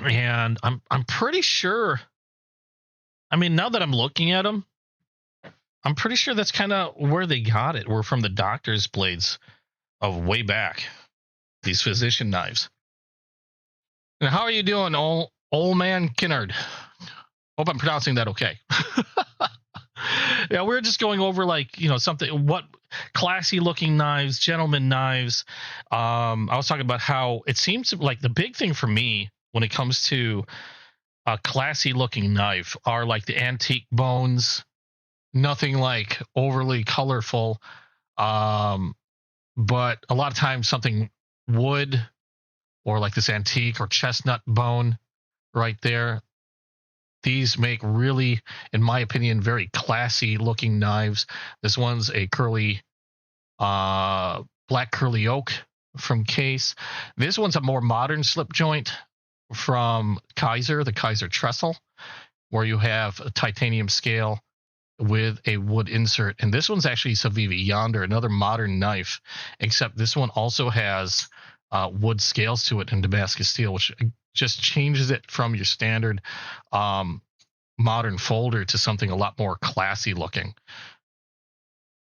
And I'm pretty sure, I mean, now that I'm looking at them, I'm pretty sure that's kind of where they got it. Were from the doctor's blades of way back. These physician knives. And how are you doing, old man Kennard? Hope I'm pronouncing that okay. Yeah, we're just going over like, something, what classy looking knives, gentleman knives. I was talking about how it seems like the big thing for me when it comes to a classy looking knife are like the antique bones, nothing like overly colorful, but a lot of times something wood or like this antique or chestnut bone right there. These make really, in my opinion, very classy looking knives. This one's a curly black curly oak from Case. This one's a more modern slip joint from Kaiser, the Kaiser trestle, where you have a titanium scale with a wood insert. And this one's actually Savivi Yonder, another modern knife, except this one also has wood scales to it in Damascus steel, which just changes it from your standard modern folder to something a lot more classy looking.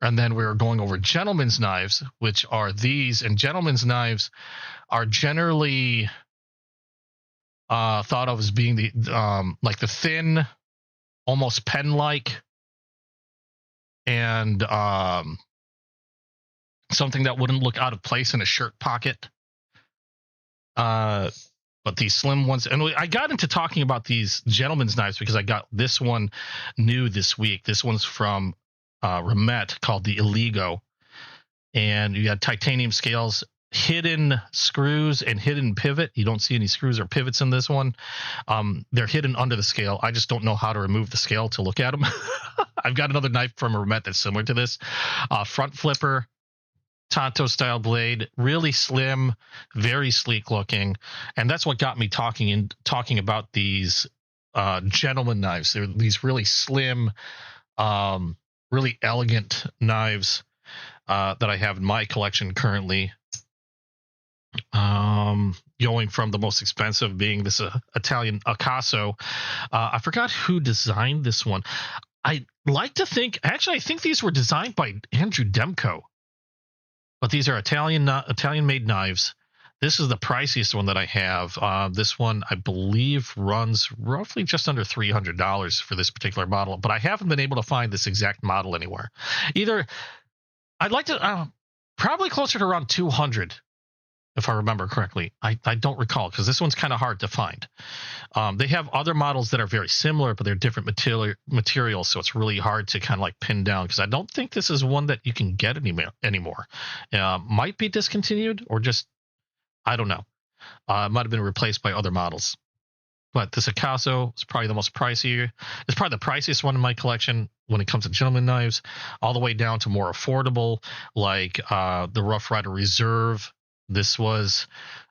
And then we were going over gentlemen's knives, which are these. And gentlemen's knives are generally thought of as being the like the thin, almost pen-like, and something that wouldn't look out of place in a shirt pocket. But these slim ones, and I got into talking about these gentlemen's knives because I got this one new this week. This one's from Remet, called the Iligo, and you got titanium scales, hidden screws, and hidden pivot. You don't see any screws or pivots in this one. They're hidden under the scale. I just don't know how to remove the scale to look at them. I've got another knife from Remet that's similar to this. Front flipper, Tonto style blade, really slim, very sleek looking, and that's what got me talking about these gentleman knives. They're these really slim, really elegant knives that I have in my collection currently. Going from the most expensive being this Italian Acaso. I forgot who designed this one. I like to think, actually, I think these were designed by Andrew Demko. But these are Italian-made knives. This is the priciest one that I have. This one, I believe, runs roughly just under $300 for this particular model. But I haven't been able to find this exact model anywhere. Either, I'd like to, probably closer to around 200, if I remember correctly. I don't recall, because this one's kind of hard to find. They have other models that are very similar, but they're different materials, so it's really hard to kind of like pin down, because I don't think this is one that you can get anymore. Might be discontinued, or just, I don't know. It might have been replaced by other models. But this Acaso is probably the most pricey. It's probably the priciest one in my collection when it comes to gentleman knives, all the way down to more affordable, like the Rough Rider Reserve. This was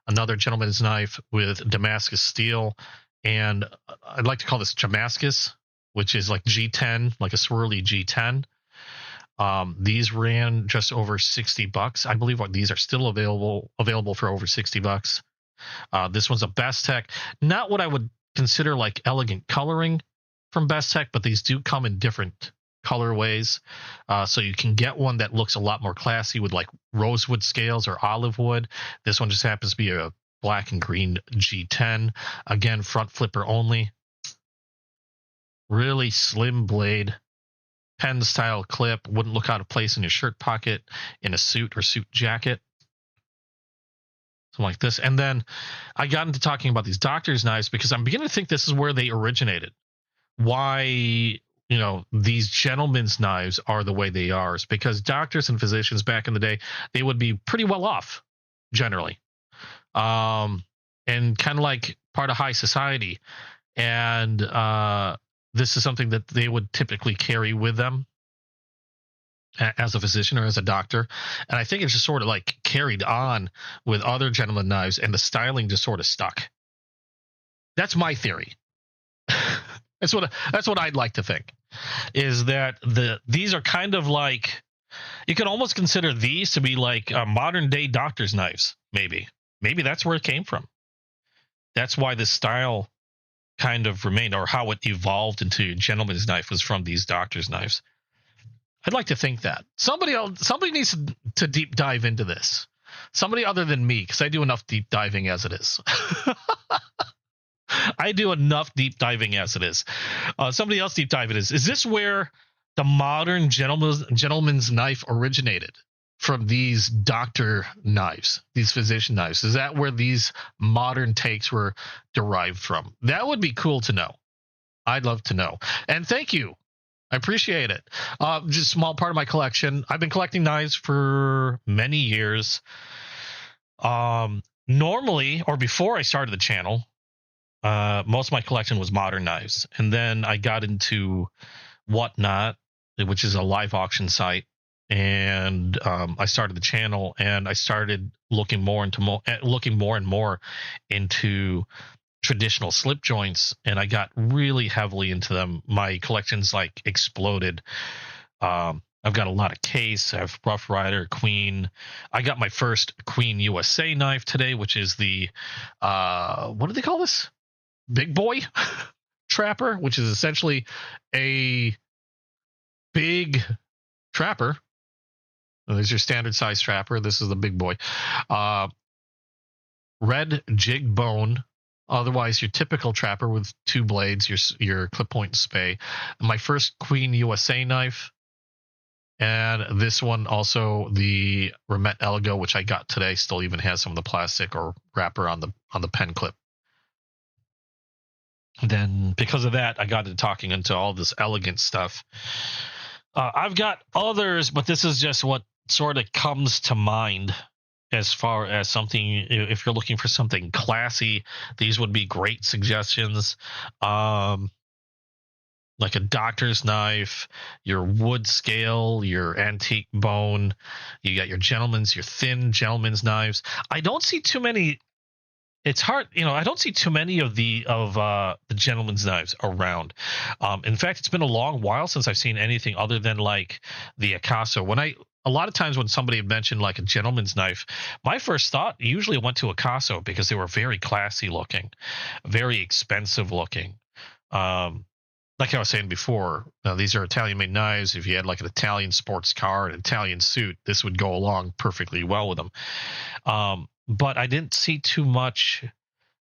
another gentleman's knife with Damascus steel, and I'd like to call this Damascus, which is like G10, like a swirly G10. These ran just over $60. I believe these are still available for over $60. This one's a Best Tech, not what I would consider like elegant coloring from Best Tech, but these do come in different colorways, so you can get one that looks a lot more classy with like rosewood scales or olive wood. This one just happens to be a black and green G10, again front flipper only, really slim blade, pen style clip, wouldn't look out of place in your shirt pocket, in a suit or suit jacket, something like this. And then I got into talking about these doctor's knives because I'm beginning to think this is where they originated. Why these gentlemen's knives are the way they are is because doctors and physicians back in the day, they would be pretty well off generally, and kind of like part of high society. And this is something that they would typically carry with them as a physician or as a doctor. And I think it's just sort of like carried on with other gentleman knives, and the styling just sort of stuck. That's my theory. That's what I'd like to think, is that these are kind of like, you could almost consider these to be like modern day doctor's knives. Maybe that's where it came from. That's why this style kind of remained, or how it evolved into gentleman's knife was from these doctor's knives. I'd like to think that somebody needs to deep dive into this. Somebody other than me, because I do enough deep diving as it is. I do enough deep diving as it is. Somebody else deep dive it is. Is this where the modern gentleman's knife originated? From these doctor knives, these physician knives? Is that where these modern takes were derived from? That would be cool to know. I'd love to know. And thank you. I appreciate it. Just a small part of my collection. I've been collecting knives for many years. Normally, or before I started the channel, most of my collection was modern knives. And then I got into Whatnot, which is a live auction site. And I started the channel, and I started looking more and more into traditional slip joints, and I got really heavily into them. My collection's like exploded. I've got a lot of Case. I have Rough Rider, Queen. I got my first Queen USA knife today, which is the what do they call this? Big boy trapper, which is essentially a big trapper. There's your standard size trapper. This is the big boy. Red jig bone. Otherwise, your typical trapper with two blades, your clip point spay. My first Queen USA knife. And this one also, the Remet Elgo, which I got today, still even has some of the plastic or wrapper on the pen clip. And then because of that, I got into all this elegant stuff. I've got others, but this is just what sort of comes to mind as far as something. If you're looking for something classy, these would be great suggestions. Like a doctor's knife, your wood scale, your antique bone. You got your thin gentleman's knives. I don't see too many. It's hard, I don't see too many of the gentleman's knives around. In fact, it's been a long while since I've seen anything other than like the Acaso. When I a lot of times when somebody mentioned like a gentleman's knife, my first thought usually went to a Casso because they were very classy looking, very expensive looking. Like I was saying before, these are Italian-made knives. If you had like an Italian sports car, an Italian suit, this would go along perfectly well with them. But I didn't see too much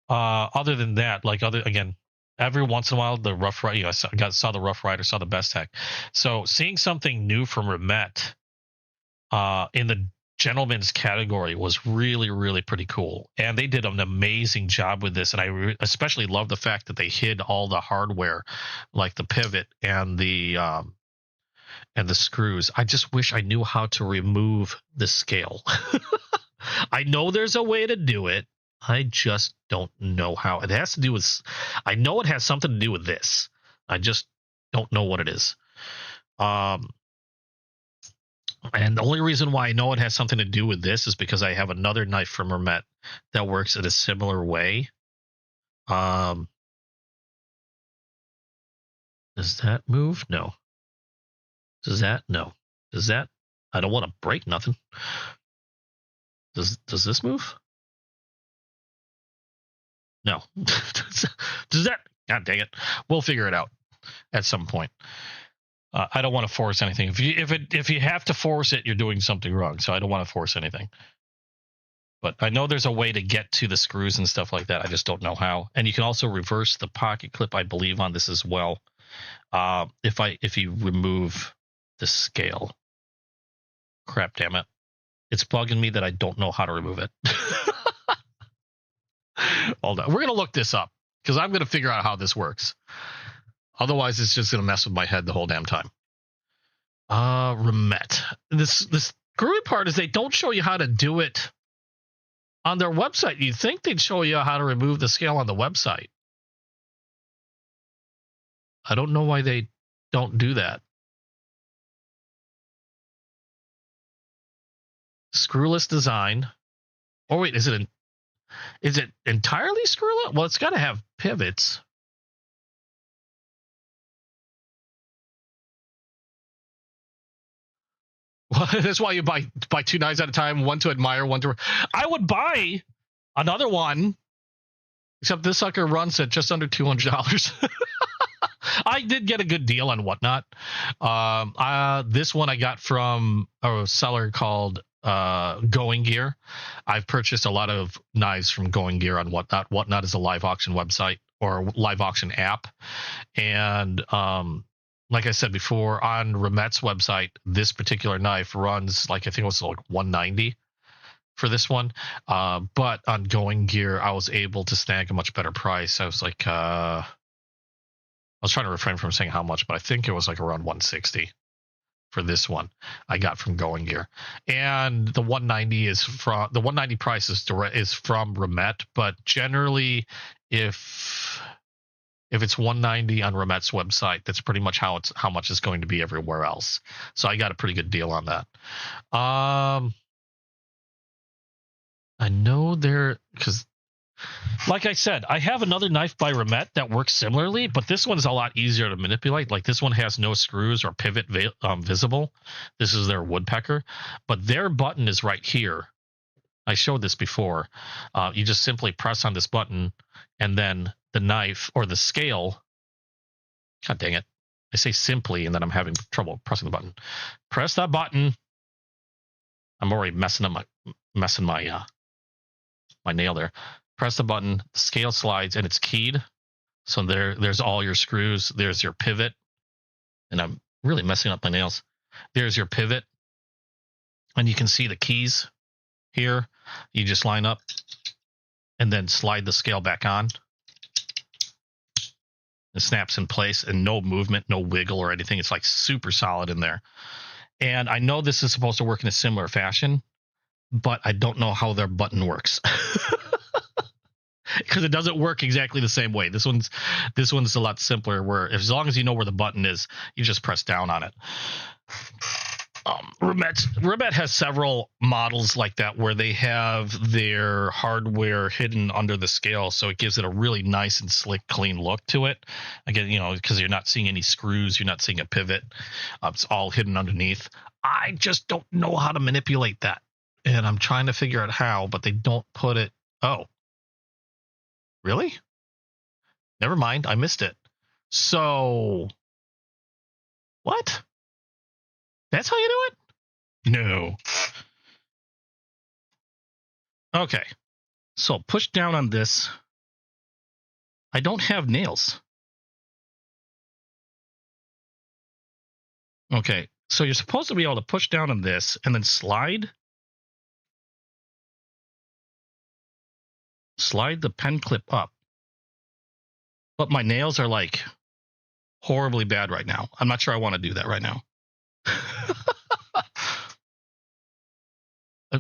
other than that. Like again, every once in a while, the Rough Rider, I saw the Rough Rider, saw the Best Tech. So seeing something new from Remet in the gentleman's category was really, really pretty cool. And they did an amazing job with this. And I especially love the fact that they hid all the hardware, like the pivot and the screws. I just wish I knew how to remove the scale. I know there's a way to do it. I just don't know how. It has to do with, I know it has something to do with this. I just don't know what it is. And the only reason why I know it has something to do with this is because I have another knife from Remet that works in a similar way. Does that move? No. Does that? No. Does that? I don't want to break nothing. Does this move? No. Does that? God dang it. We'll figure it out at some point. I don't want to force anything. If you have to force it, you're doing something wrong. So I don't want to force anything. But I know there's a way to get to the screws and stuff like that. I just don't know how. And you can also reverse the pocket clip, I believe, on this as well. If you remove the scale. Crap, damn it. It's bugging me that I don't know how to remove it. Hold on. We're going to look this up because I'm going to figure out how this works. Otherwise, it's just going to mess with my head the whole damn time. Remet. This screwy part is they don't show you how to do it on their website. You'd think they'd show you how to remove the scale on the website. I don't know why they don't do that. Screwless design. Oh wait, is it entirely screwless? Well, it's got to have pivots. Well, that's why you buy two knives at a time, one to admire, one to. I would buy another one, except this sucker runs at just under $200. I did get a good deal on Whatnot. This one I got from a seller called Going Gear. I've purchased a lot of knives from Going Gear on Whatnot. Whatnot is a live auction website or live auction app, and like I said before, on Remet's website, this particular knife runs like I think it was like $190 for this one. But on Going Gear, I was able to snag a much better price. I was like, I was trying to refrain from saying how much, but I think it was like around $160 for this one I got from Going Gear. And the $190 price is from Remet, but generally if it's $190 on Remet's website, that's pretty much how much it's going to be everywhere else. So I got a pretty good deal on that. I know because like I said, I have another knife by Remet that works similarly, but this one's a lot easier to manipulate. Like this one has no screws or pivot visible. This is their woodpecker, but their button is right here. I showed this before. You just simply press on this button and then the knife or the scale. God dang it. I say simply and then I'm having trouble pressing the button. Press that button. I'm already messing my nail there. Press the button, the scale slides, and it's keyed. So there's all your screws. There's your pivot. And I'm really messing up my nails. There's your pivot. And you can see the keys here. You just line up and then slide the scale back on. It snaps in place and no movement, no wiggle or anything. It's like super solid in there. And I know this is supposed to work in a similar fashion, but I don't know how their button works. Because it doesn't work exactly the same way. This one's a lot simpler where as long as you know where the button is, you just press down on it. Rimet has several models like that where they have their hardware hidden under the scale, so it gives it a really nice and slick, clean look to it. Again, because you're not seeing any screws, you're not seeing a pivot. It's all hidden underneath. I just don't know how to manipulate that, and I'm trying to figure out how, but they don't put it. Oh, really? Never mind, I missed it. So, what? That's how you do it? No. Okay. So push down on this. I don't have nails. Okay. So you're supposed to be able to push down on this and then slide. Slide the pen clip up. But my nails are like horribly bad right now. I'm not sure I want to do that right now.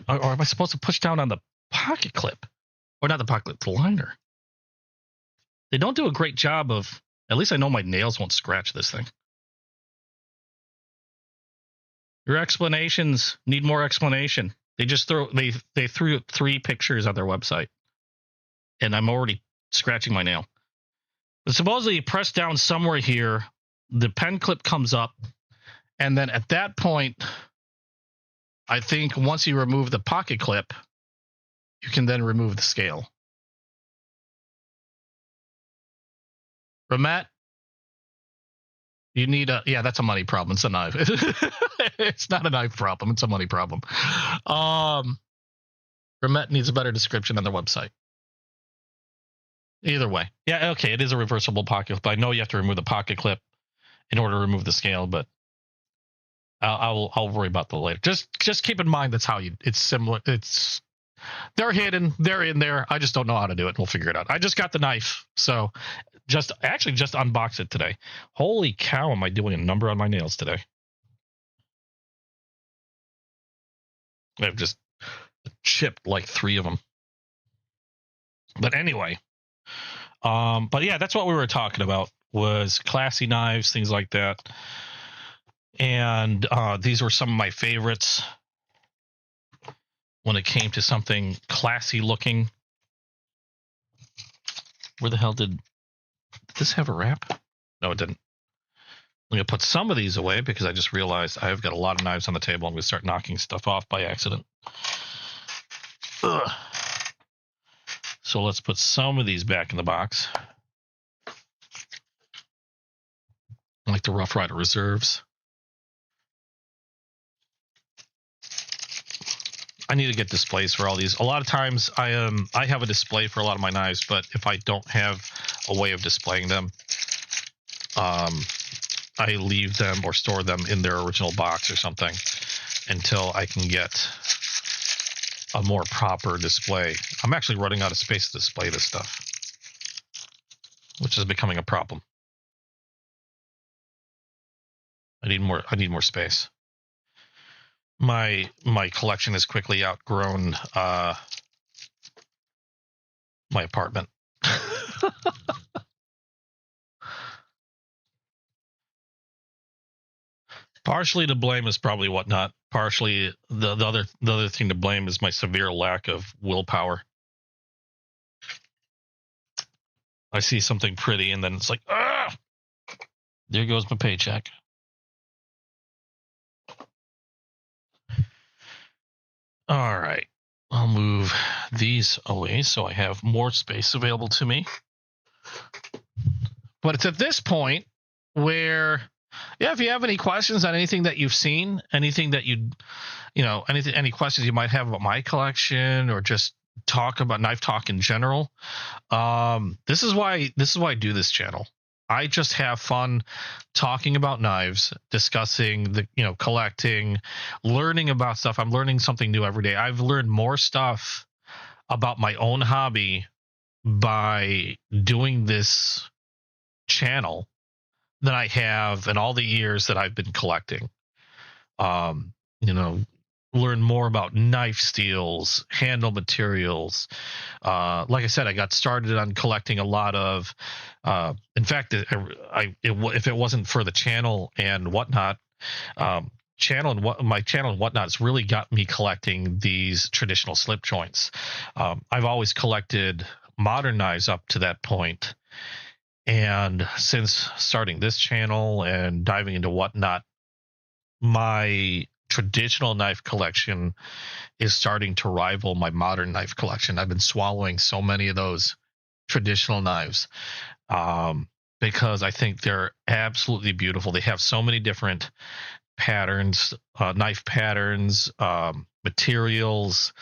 Or am I supposed to push down on the pocket clip? Or not the pocket clip, the liner. They don't do a great job of, at least I know my nails won't scratch this thing. Your explanations need more explanation. They just they threw 3 pictures on their website. And I'm already scratching my nail. But supposedly you press down somewhere here, the pen clip comes up, and then at that point, I think once you remove the pocket clip, you can then remove the scale. Ramat, you need yeah, that's a money problem. It's a knife. It's not a knife problem. It's a money problem. Ramet needs a better description on their website. Either way. Yeah, okay, it is a reversible pocket clip. I know you have to remove the pocket clip in order to remove the scale, but I'll worry about that later. Just keep in mind that's how it's similar. They're hidden, they're in there. I just don't know how to do it. We'll figure it out. I just got the knife, so just unboxed it today. Holy cow, am I doing a number on my nails today? I've just chipped like 3 of them. But anyway, but yeah, that's what we were talking about, was classy knives, things like that. And these were some of my favorites when it came to something classy looking. Where the hell did this have a wrap? No, it didn't. I'm going to put some of these away because I just realized I've got a lot of knives on the table. I'm going to start knocking stuff off by accident. Ugh. So let's put some of these back in the box. Like the Rough Rider Reserves. I need to get displays for all these. A lot of times I have a display for a lot of my knives, but if I don't have a way of displaying them, I leave them or store them in their original box or something until I can get a more proper display. I'm actually running out of space to display this stuff, which is becoming a problem. I need more space. My collection has quickly outgrown my apartment. Partially to blame is probably whatnot. Partially the other thing to blame is my severe lack of willpower. I see something pretty and then it's like, ah, there goes my paycheck. All right, I'll move these away so I have more space available to me. But it's at this point where, yeah, if you have any questions on anything that you've seen, anything that any questions you might have about my collection, or just talk about knife talk in general, this is why I do this channel. I just have fun talking about knives, discussing collecting, learning about stuff. I'm learning something new every day. I've learned more stuff about my own hobby by doing this channel than I have in all the years that I've been collecting. Learn more about knife steels, handle materials. Like I said, I got started on collecting a lot of. In fact, if it wasn't for the channel and whatnot, channel and whatnot has really got me collecting these traditional slip joints. I've always collected modern knives up to that point, and since starting this channel and diving into whatnot, my traditional knife collection is starting to rival my modern knife collection. I've been swallowing so many of those traditional knives because I think they're absolutely beautiful. They have so many different patterns, knife patterns, materials.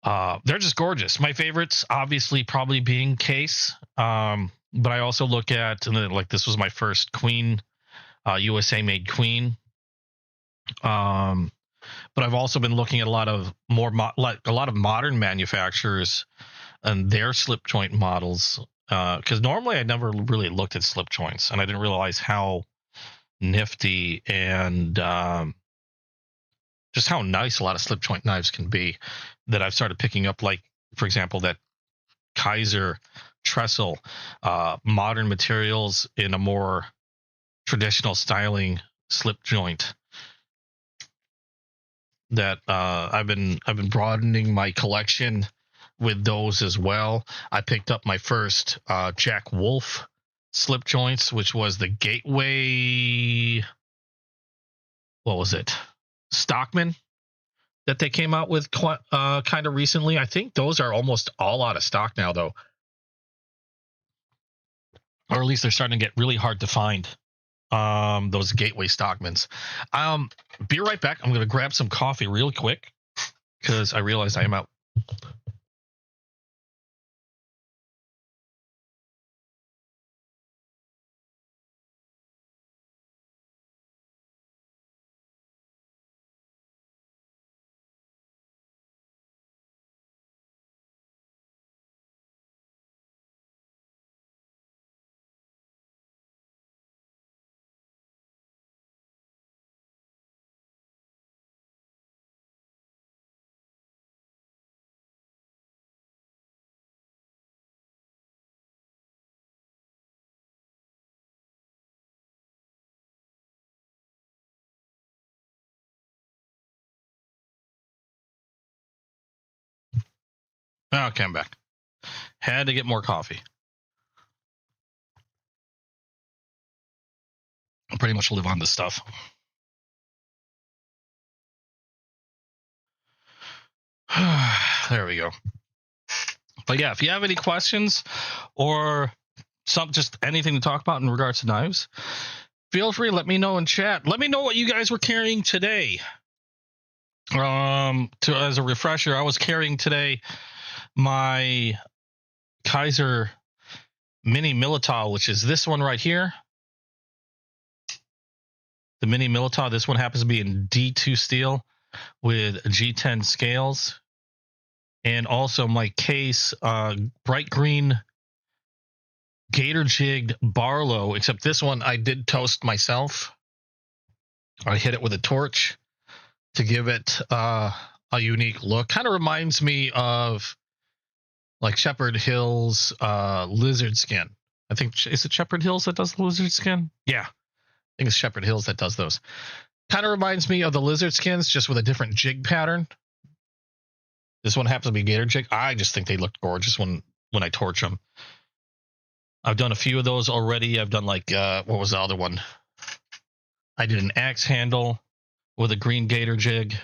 They're just gorgeous. My favorites, obviously, probably being case. But I also look at, and then, like, this was my first Queen, USA made Queen. But I've also been looking at a lot of modern manufacturers and their slip joint models. Because normally I never really looked at slip joints, and I didn't realize how nifty and just how nice a lot of slip joint knives can be, that I've started picking up, like, for example, that Kaiser trestle, modern materials in a more traditional styling slip joint. That I've been broadening my collection with those as well. I picked up my first Jack Wolf slip joints, which was the Gateway. What was it? Stockman that they came out with kind of recently. I think those are almost all out of stock now, though, or at least they're starting to get really hard to find. Those Gateway Stockmans. Be right back. I'm going to grab some coffee real quick because I realized I am out. Okay, I'm back. Had to get more coffee. I pretty much live on this stuff. There we go. But yeah, if you have any questions or just anything to talk about in regards to knives, feel free. Let me know in chat. Let me know what you guys were carrying today. As a refresher, I was carrying today my Kaiser Mini Militaw, which is this one right here. The Mini Militaw. This one happens to be in D2 steel with G10 scales. And also my case, bright green gator jigged Barlow, except this one I did toast myself. I hit it with a torch to give it a unique look. Kind of reminds me of like Shepherd Hills lizard skin. I think, is it Shepherd Hills that does the lizard skin? Yeah, I think it's Shepherd Hills that does those. Kind of reminds me of the lizard skins, just with a different jig pattern. This one happens to be gator jig. I just think they look gorgeous when I torch them. I've done a few of those already. I've done like, what was the other one? I did an axe handle with a green gator jig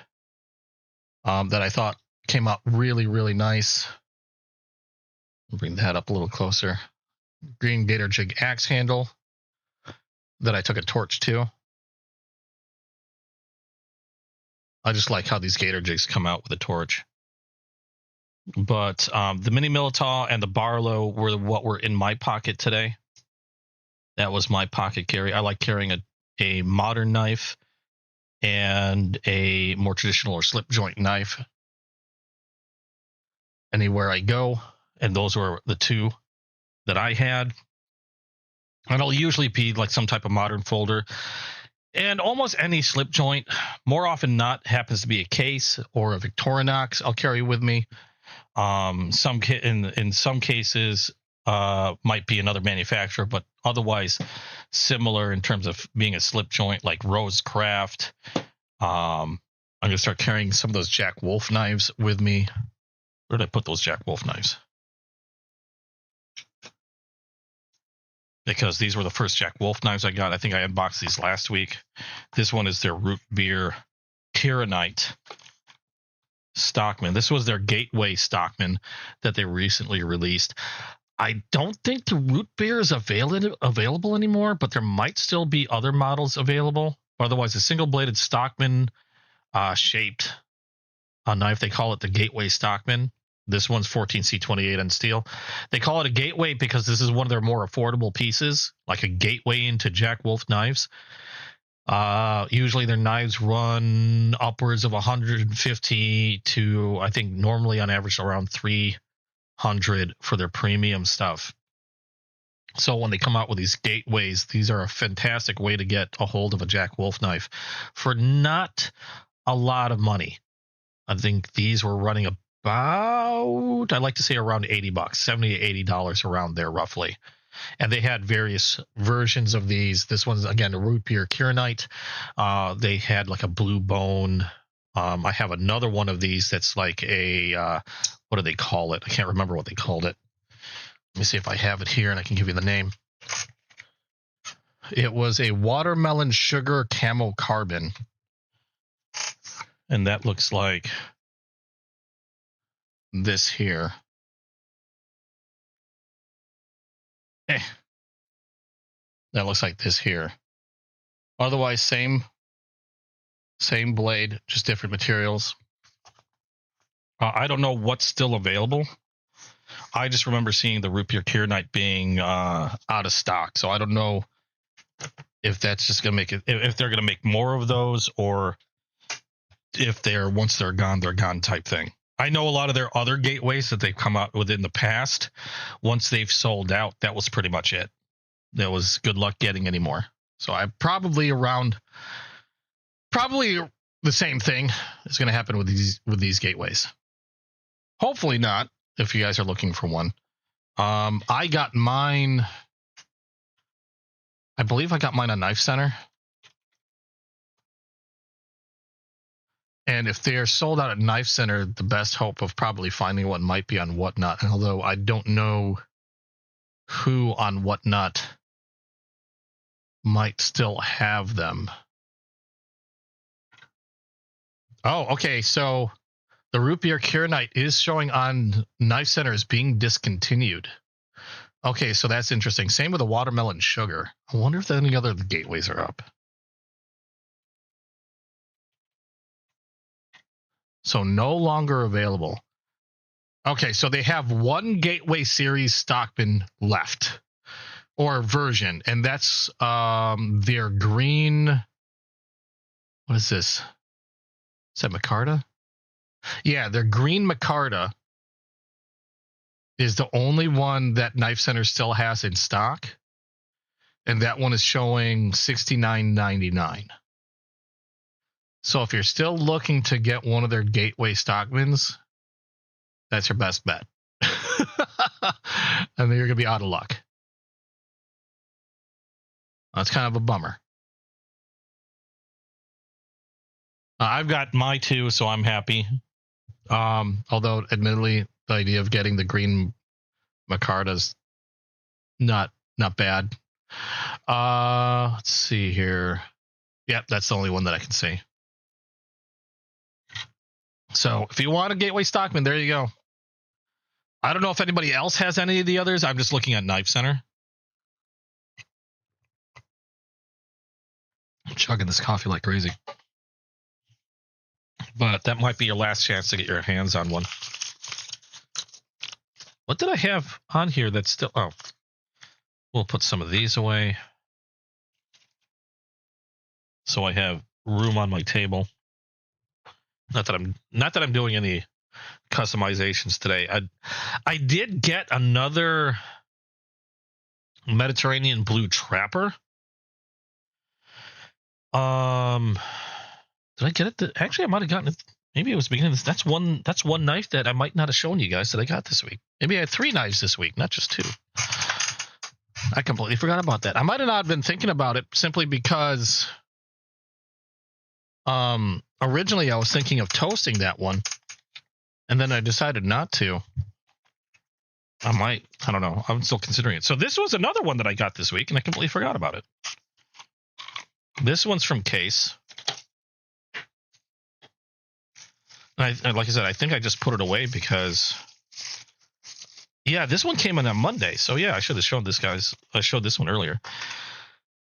that I thought came out really, really nice. I'll bring that up a little closer. Green gator jig axe handle that I took a torch to. I just like how these gator jigs come out with a torch. But the Mini Militaw and the Barlow were what were in my pocket today. That was my pocket carry. I like carrying a modern knife and a more traditional or slip joint knife anywhere I go. And those were the two that I had. And it'll usually be like some type of modern folder. And almost any slip joint, more often not, happens to be a case or a Victorinox I'll carry with me. In some cases, might be another manufacturer, but otherwise, similar in terms of being a slip joint, like Rose Craft. I'm gonna start carrying some of those Jack Wolf knives with me. Where did I put those Jack Wolf knives? Because these were the first Jack Wolf knives I got. I think I unboxed these last week. This one is their root beer Kieranite Stockman. This was their gateway Stockman that they recently released. I don't think the root beer is available anymore, but there might still be other models available. Otherwise, a single-bladed Stockman shaped knife. They call it the Gateway Stockman. This one's 14C28 on steel. They call it a gateway because this is one of their more affordable pieces, like a gateway into Jack Wolf knives. Usually their knives run upwards of 150 to, I think, normally on average around 300 for their premium stuff. So when they come out with these gateways, these are a fantastic way to get a hold of a Jack Wolf knife for not a lot of money. I think these were running about, I like to say around $80, $70 to $80 around there roughly. And they had various versions of these. This one's, again, a root beer Kieranite. They had like a blue bone. I have another one of these that's like a, what do they call it? I can't remember what they called it. Let me see if I have it here and I can give you the name. It was a watermelon sugar camo carbon. And that looks like this here. That looks like this here. Otherwise, same blade, just different materials. I don't know what's still available. I just remember seeing the root beer Kieranite being out of stock, so I don't know if that's just gonna make it. If they're gonna make more of those, or if once they're gone type thing. I know a lot of their other gateways that they've come out with in the past, once they've sold out, that was pretty much it. There was good luck getting any more. So I probably the same thing is going to happen with these gateways. Hopefully not, if you guys are looking for one. I got mine, I believe I got mine on Knife Center. And if they're sold out at Knife Center, the best hope of probably finding one might be on Whatnot. Although I don't know who on Whatnot might still have them. Oh, okay. So the root beer Kieranite is showing on Knife Center as being discontinued. Okay, so that's interesting. Same with the watermelon sugar. I wonder if any other gateways are up. So no longer available. Okay, so they have one Gateway Series Stockman left, or version, and that's their green. What is this? Is that Micarta? Yeah, their green Micarta is the only one that Knife Center still has in stock, and that one is showing $69.99. So if you're still looking to get one of their Gateway Stockmans, that's your best bet. And then you're going to be out of luck. That's kind of a bummer. I've got my two, so I'm happy. Although, admittedly, the idea of getting the green Micarta's not bad. Let's see here. Yep, that's the only one that I can see. So if you want a Gateway Stockman, there you go. I don't know if anybody else has any of the others. I'm just looking at Knife Center. I'm chugging this coffee like crazy. But that might be your last chance to get your hands on one. What did I have on here that's still... Oh, we'll put some of these away. So I have room on my table. Not that I'm doing any customizations today. I did get another Mediterranean Blue Trapper. Did I get it? Actually, I might have gotten it. Maybe it was the beginning of this. That's one knife that I might not have shown you guys that I got this week. Maybe I had 3 knives this week, not just 2. I completely forgot about that. I might have not been thinking about it simply because originally I was thinking of toasting that one, and then I decided not to. I don't know. I'm still considering it. So this was another one that I got this week, and I completely forgot about it. This one's from Case. And like I said, I think I just put it away because, yeah, this one came in on Monday. So yeah, I should have shown this guys. I showed this one earlier.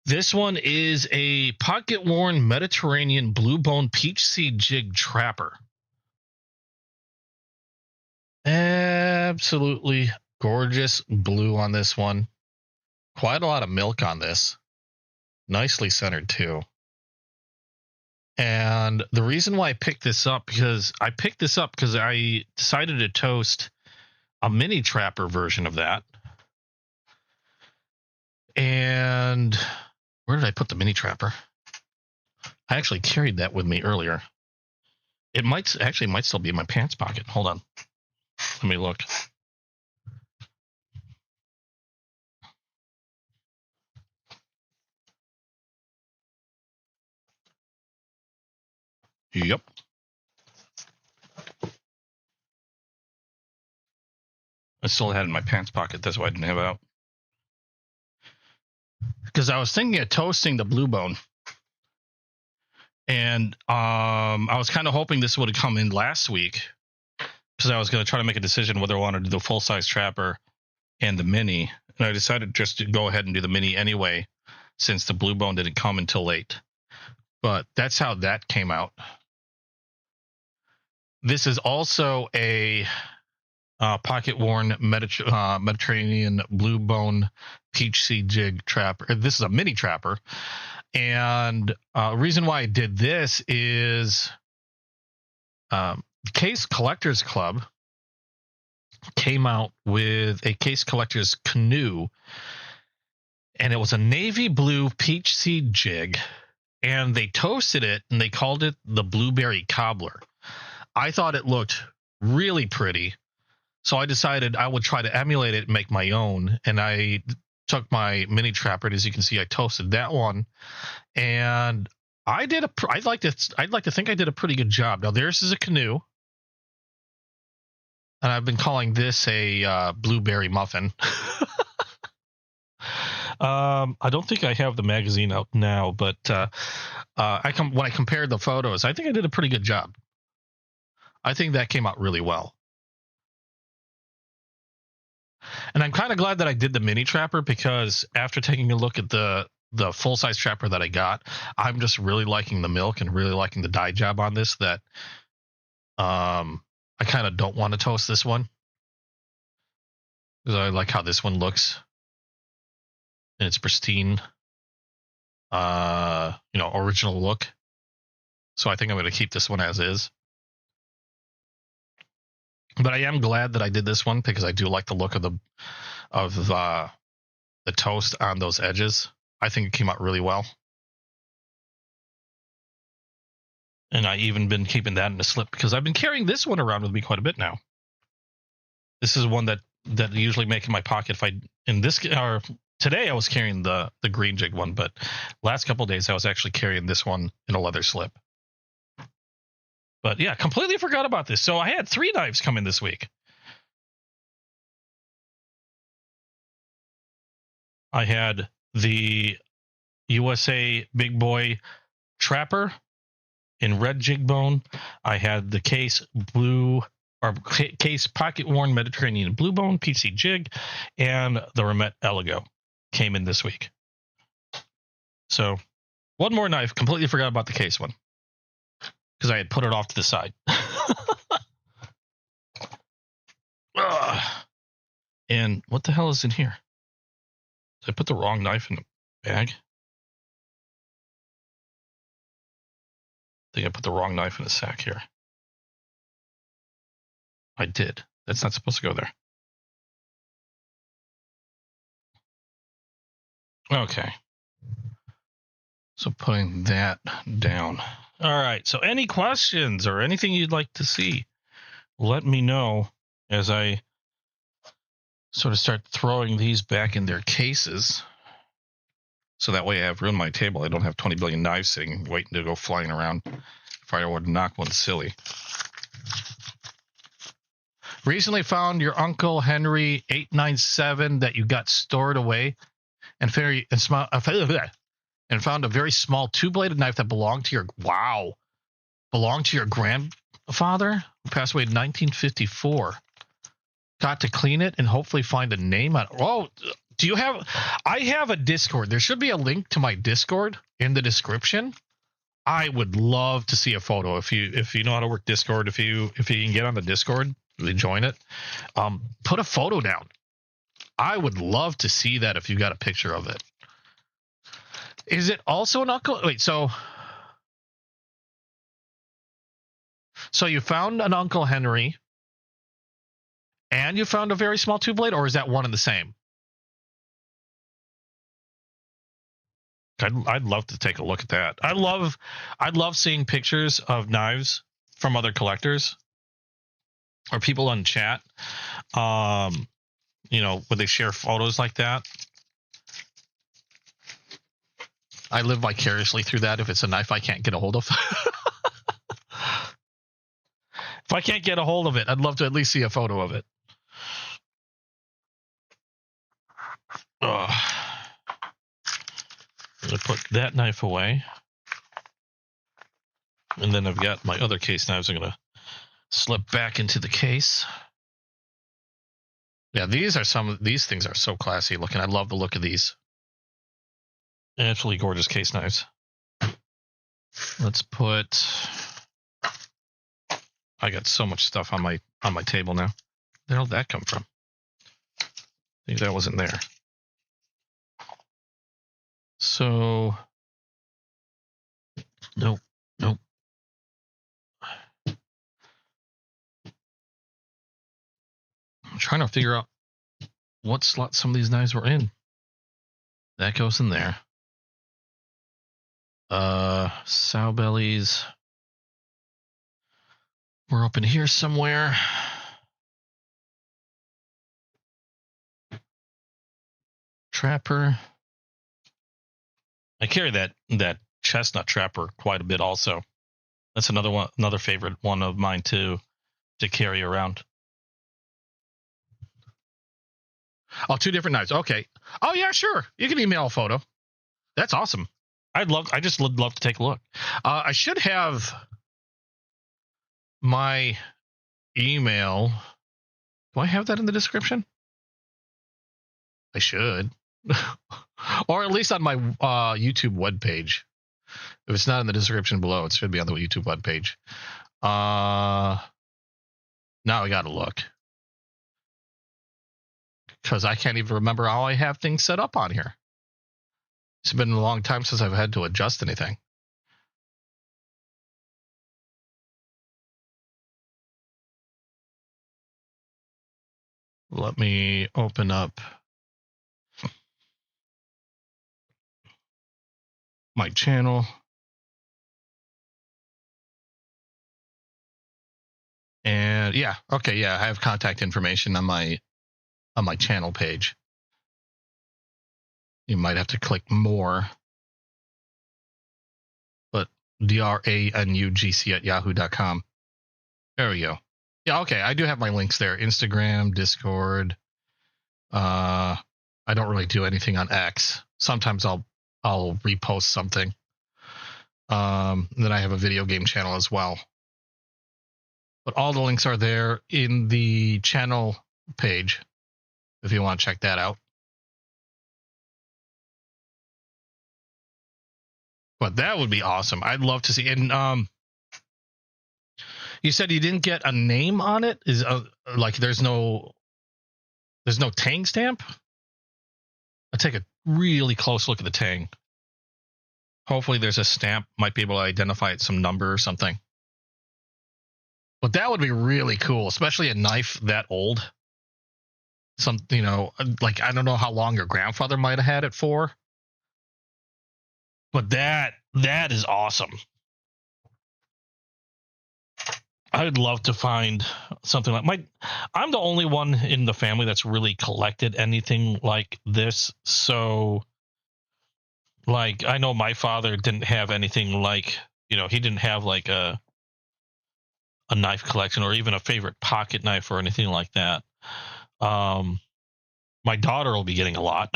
This one is a pocket-worn Mediterranean blue bone peach seed jig trapper. Absolutely gorgeous blue on this one. Quite a lot of milk on this. Nicely centered too. And the reason why I picked this up because I decided to toast a mini trapper version of that. And where did I put the mini trapper? I actually carried that with me earlier. It might still be in my pants pocket. Hold on. Let me look. Yep. I still had it in my pants pocket. That's why I didn't have it out. Because I was thinking of toasting the blue bone. And I was kind of hoping this would have come in last week. Because I was going to try to make a decision whether I wanted to do the full-size trapper and the mini. And I decided just to go ahead and do the mini anyway, since the blue bone didn't come until late. But that's how that came out. This is also a pocket-worn Mediterranean blue bone peach seed jig trapper. This is a mini trapper. And reason why I did this is Case Collectors Club came out with a Case Collectors canoe, and it was a navy blue peach seed jig, and they toasted it and they called it the Blueberry Cobbler. I thought it looked really pretty, so I decided I would try to emulate it and make my own. And I took my mini trapper, and as you can see, I toasted that one, and I'd like to think I did a pretty good job. Now theirs is a canoe, and I've been calling this a blueberry muffin. I don't think I have the magazine out now, but when I compared the photos, I think I did a pretty good job. I think that came out really well. And I'm kind of glad that I did the mini trapper, because after taking a look at the full-size trapper that I got, I'm just really liking the milk and really liking the dye job on this, that I kind of don't want to toast this one, because I like how this one looks in its pristine original look. So I think I'm going to keep this one as is. But I am glad that I did this one, because I do like the look of the toast on those edges. I think it came out really well. And I even been keeping that in a slip, because I've been carrying this one around with me quite a bit now. This is one that I usually make in my pocket. Today I was carrying the green jig one, but last couple of days I was actually carrying this one in a leather slip. But yeah, completely forgot about this. So I had 3 knives come in this week. I had the USA Big Boy Trapper in red jig bone. I had the Case Pocket Worn Mediterranean Blue Bone PC jig, and the Remet Eligo came in this week. So one more knife. Completely forgot about the Case one, because I had put it off to the side. And what the hell is in here? Did I put the wrong knife in the bag? I think I put the wrong knife in the sack here. I did. That's not supposed to go there. Okay. So putting that down. All right. So any questions or anything you'd like to see, let me know as I sort of start throwing these back in their cases. So that way I have room on my table. I don't have 20 billion knives sitting, waiting to go flying around if I would knock one silly. Recently found your Uncle Henry 897 that you got stored away and found a very small two-bladed knife that belonged to your grandfather who passed away in 1954. Got to clean it and hopefully find a name on. Oh, do you have? I have a Discord. There should be a link to my Discord in the description. I would love to see a photo if you know how to work Discord. If you can get on the Discord, really join it. Put a photo down. I would love to see that if you got a picture of it. Is it also an Uncle? Wait, so you found an Uncle Henry. And you found a very small two-blade, or is that one and the same? I'd love to take a look at that. I'd love seeing pictures of knives from other collectors or people on chat. You know, would they share photos like that? I live vicariously through that if it's a knife I can't get a hold of. If I can't get a hold of it, I'd love to at least see a photo of it. I'm going to put that knife away. And then I've got my other case knives I'm going to slip back into the case. Yeah, these things are so classy looking. I love the look of these. Absolutely gorgeous case knives. Let's put. I got so much stuff on my table now. Where did that come from? I think that wasn't there. So, nope. I'm trying to figure out what slot some of these knives were in. That goes in there. Sow bellies. We're up in here somewhere. Trapper. I carry that chestnut trapper quite a bit also. That's another favorite one of mine too to carry around. Oh, two different knives. Okay. Oh yeah, sure. You can email a photo. That's awesome. I just would love to take a look. I should have my email. Do I have that in the description? I should. Or at least on my YouTube webpage. If it's not in the description below, it should be on the YouTube webpage. Now I got to look. Because I can't even remember how I have things set up on here. It's been a long time since I've had to adjust anything. Let me open up my channel. And yeah, okay, yeah, I have contact information on my channel page. You might have to click more. But dranugc@yahoo.com. There we go. Yeah, okay, I do have my links there. Instagram, Discord. I don't really do anything on X. Sometimes I'll repost something. Then I have a video game channel as well. But all the links are there in the channel page if you want to check that out. But that would be awesome. I'd love to see. And you said you didn't get a name on it? Is like there's no tang stamp? I'll take a really close look at the tang. Hopefully there's a stamp. Might be able to identify it, some number or something. But that would be really cool, especially a knife that old. Like I don't know how long your grandfather might have had it for. But that is awesome. I'd love to find something like I'm the only one in the family that's really collected anything like this. So, like, I know my father didn't have anything like, he didn't have like a knife collection or even a favorite pocket knife or anything like that. My daughter will be getting a lot.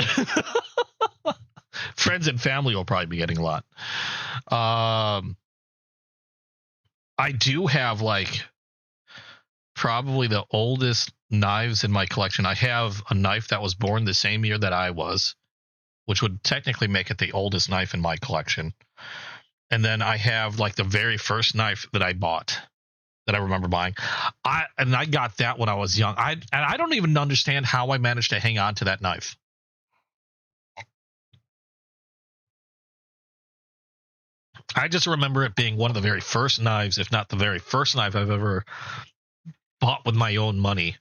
Friends and family will probably be getting a lot. I do have like probably the oldest knives in my collection. I have a knife that was born the same year that I was, which would technically make it the oldest knife in my collection. And then I have like the very first knife that I bought, that I remember buying. I got that when I was young. I don't even understand how I managed to hang on to that knife. I just remember it being one of the very first knives, if not the very first knife I've ever bought with my own money.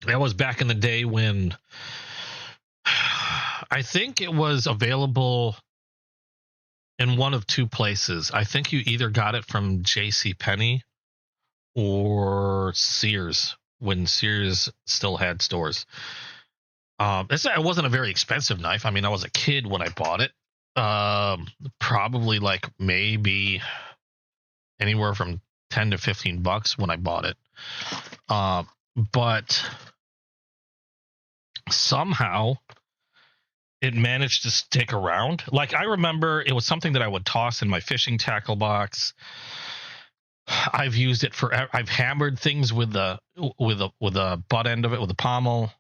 That was back in the day when I think it was available in one of two places. I think you either got it from JCPenney or Sears, when Sears still had stores. It wasn't a very expensive knife. I mean, I was a kid when I bought it. Probably like maybe anywhere from $10 to $15 when I bought it. But somehow it managed to stick around. Like, I remember it was something that I would toss in my fishing tackle box. I've used it for, I've hammered things with the butt end of it, with the pommel.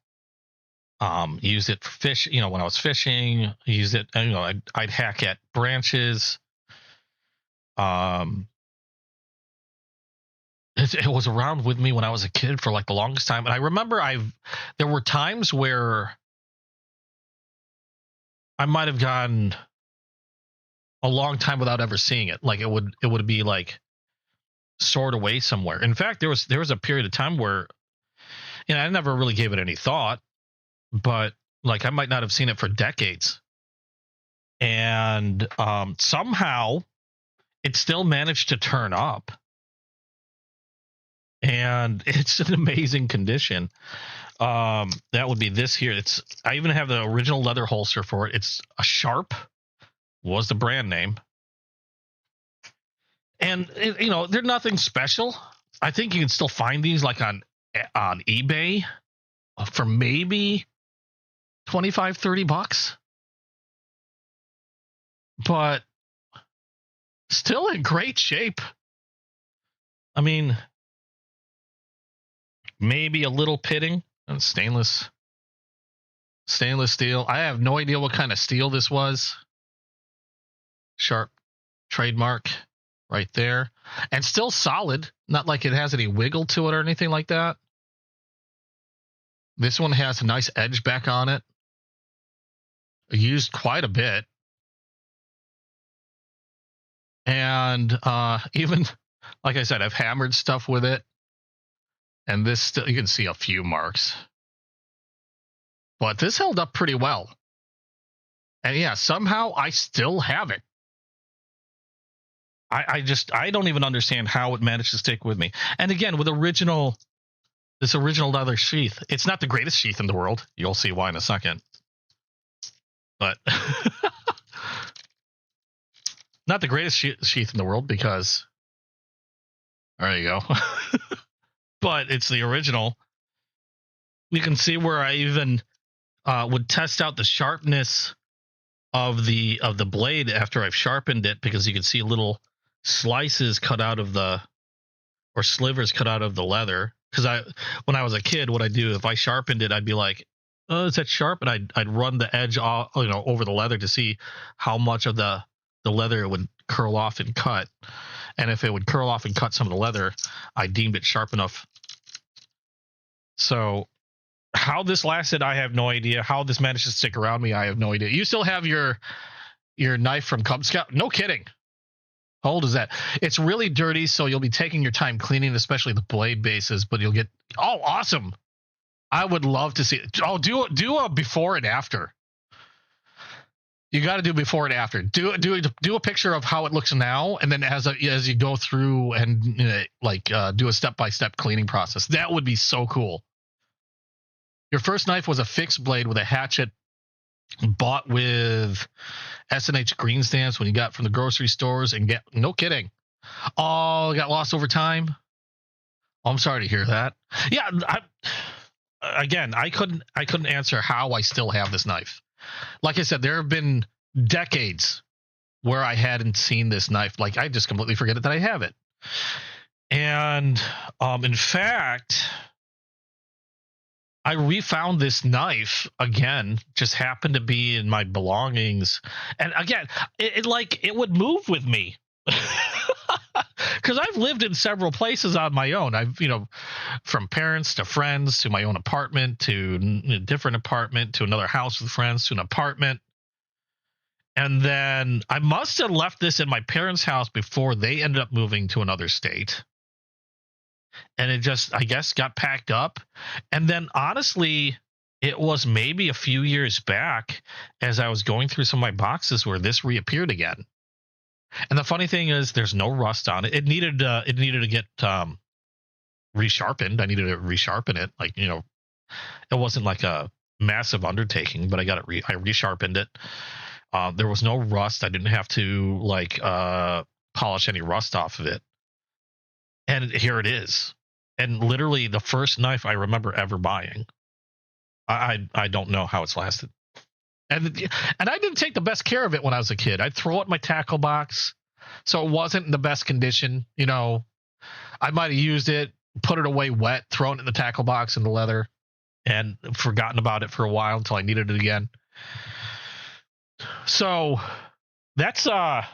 Used it for fish, when I was fishing. Used it, I'd hack at branches. It was around with me when I was a kid for like the longest time. And I remember there were times where I might have gone a long time without ever seeing it. Like it would be like stored away somewhere. In fact, there was a period of time where, I never really gave it any thought, but like I might not have seen it for decades. And somehow it still managed to turn up. And it's an amazing condition. That would be this here. I even have the original leather holster for it. It's a Sharp, was the brand name. And they're nothing special. I think you can still find these like on eBay for maybe $25-$30, but still in great shape. I mean, maybe a little pitting on stainless steel. I have no idea what kind of steel this was. Sharp trademark right there, and still solid. Not like it has any wiggle to it or anything like that. This one has a nice edge back on it. Used quite a bit. And even, like I said, I've hammered stuff with it. And this still, you can see a few marks. But this held up pretty well. And yeah, somehow I still have it. I don't even understand how it managed to stick with me. And again, with this original leather sheath, it's not the greatest sheath in the world. You'll see why in a second. But not the greatest sheath in the world, because there you go. But it's the original. You can see where I even would test out the sharpness of the blade after I've sharpened it, because you can see little slices cut out of or slivers cut out of the leather. Because when I was a kid, what I do, if I sharpened it, I'd be like, "Oh, is that sharp?" And I'd run the edge over the leather to see how much of the leather it would curl off and cut. And if it would curl off and cut some of the leather, I deemed it sharp enough. So how this lasted, I have no idea. How this managed to stick around me, I have no idea. You still have your knife from Cub Scout? No kidding. How old is that? It's really dirty, so you'll be taking your time cleaning, especially the blade bases, but you'll get... Oh, awesome. I would love to see it. Oh, do a before and after. You got to do before and after. Do a picture of how it looks now, and then as you go through and do a step-by-step cleaning process. That would be so cool. Your first knife was a fixed blade with a hatchet bought with S&H green stamps when you got from the grocery stores, and no kidding. Oh, it got lost over time. Oh, I'm sorry to hear that. Yeah, I couldn't answer how I still have this knife. Like I said, there have been decades where I hadn't seen this knife. Like, I just completely forget that I have it. And in fact, I refound this knife again, just happened to be in my belongings. And again, it would move with me. Because I've lived in several places on my own. I've, from parents to friends to my own apartment to a different apartment to another house with friends to an apartment. And then I must have left this in my parents' house before they ended up moving to another state. And it just, I guess, got packed up. And then honestly, it was maybe a few years back as I was going through some of my boxes where this reappeared again. And the funny thing is, there's no rust on it. It needed to get resharpened. I needed to resharpen it. It wasn't like a massive undertaking, but I got it. I resharpened it. There was no rust. I didn't have to polish any rust off of it. And here it is. And literally the first knife I remember ever buying. I don't know how it's lasted. And I didn't take the best care of it when I was a kid. I'd throw it in my tackle box, so it wasn't in the best condition. I might have used it, put it away wet, thrown it in the tackle box in the leather, and forgotten about it for a while until I needed it again. So that's I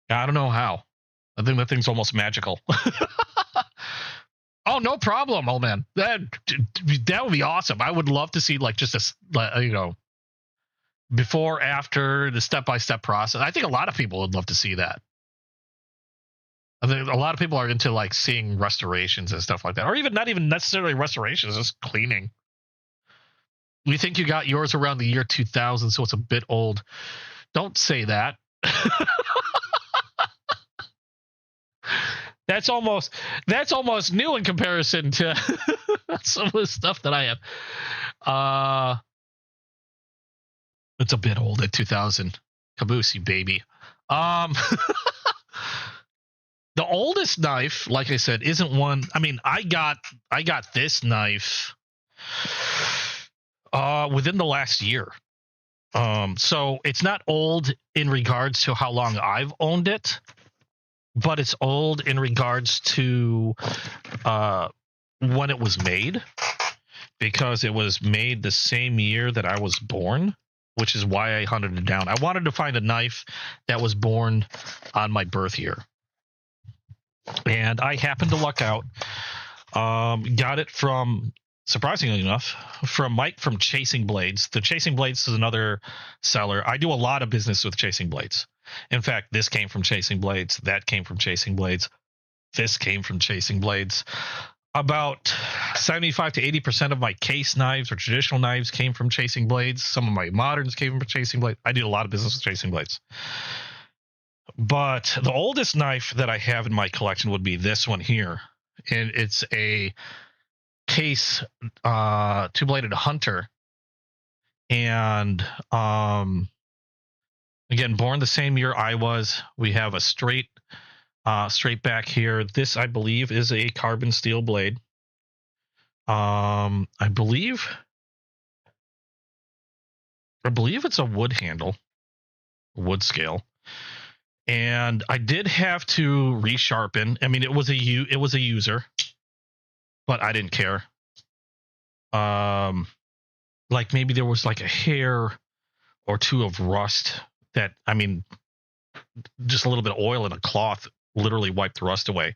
don't know how. I think that thing's almost magical. Oh, no problem, old man. That would be awesome. I would love to see just before, after, the step-by-step process. I think a lot of people would love to see that. I think a lot of people are into seeing restorations and stuff like that, or even not even necessarily restorations, just cleaning. We think you got yours around the year 2000, so it's a bit old. Don't say that. That's almost new in comparison to some of the stuff that I have. It's a bit old at 2000. Caboose, you baby. The oldest knife, like I said, isn't one. I mean, I got this knife within the last year. So it's not old in regards to how long I've owned it, but it's old in regards to when it was made, because it was made the same year that I was born, which is why I hunted it down. I wanted to find a knife that was born on my birth year. And I happened to luck out. Got it from, surprisingly enough, from Mike from Chasing Blades. The Chasing Blades is another seller. I do a lot of business with Chasing Blades. In fact, this came from Chasing Blades. That came from Chasing Blades. This came from Chasing Blades. About 75 to 80% of my case knives or traditional knives came from Chasing Blades. Some of my moderns came from Chasing Blades. I do a lot of business with Chasing Blades. But the oldest knife that I have in my collection would be this one here. And it's a case two-bladed hunter. And again, born the same year I was. We have a straight back here. This, I believe, is a carbon steel blade. I believe it's a wood handle, wood scale. And I did have to resharpen. I mean, it was a user, but I didn't care. Like maybe there was like a hair or two of rust that, I mean, just a little bit of oil in a cloth literally wiped the rust away.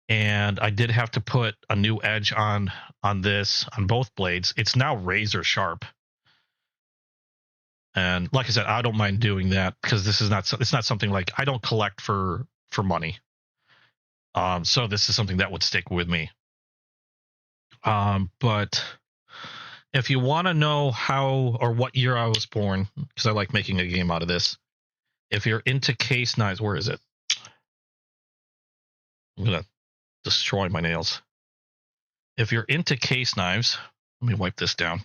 And I did have to put a new edge on this, on both blades. It's now razor sharp. And like I said, I don't mind doing that because it's not something like, I don't collect for money. So this is something that would stick with me. But if you want to know how or what year I was born, because I like making a game out of this. If you're into case knives, where is it? I'm gonna destroy my nails. If you're into case knives, let me wipe this down.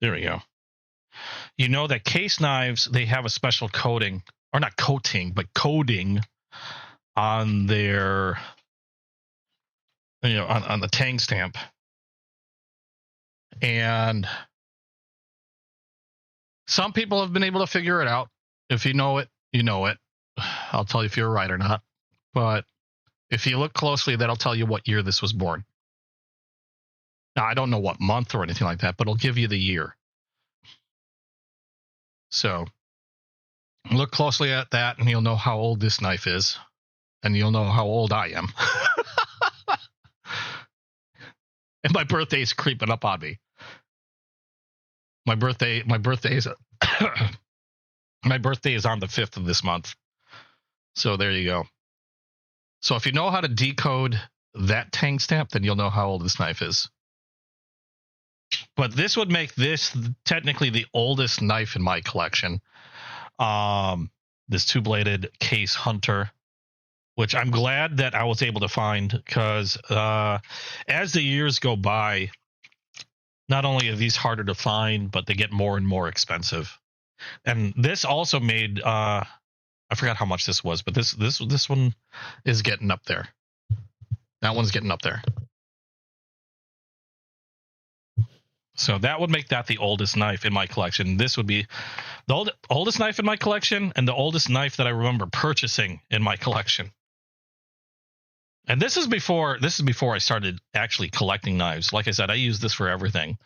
There we go. You know that case knives, they have a special coating, or not coating, but coding on their, on the tang stamp. And some people have been able to figure it out. If you know it, you know it. I'll tell you if you're right or not. But if you look closely, that'll tell you what year this was born. Now, I don't know what month or anything like that, but it'll give you the year. So look closely at that, and you'll know how old this knife is, and you'll know how old I am. And my birthday is creeping up on me. My birthday is my birthday is on the 5th of this month. So there you go. So if you know how to decode that tang stamp, then you'll know how old this knife is. But this would make this technically the oldest knife in my collection. This two-bladed Case Hunter, which I'm glad that I was able to find, because as the years go by, not only are these harder to find, but they get more and more expensive. And this also made I forgot how much this was, but this one is getting up there. That one's getting up there. So that would make that the oldest knife in my collection. This would be the oldest knife in my collection, and the oldest knife that I remember purchasing in my collection. And this is before I started actually collecting knives. Like I said, I use this for everything,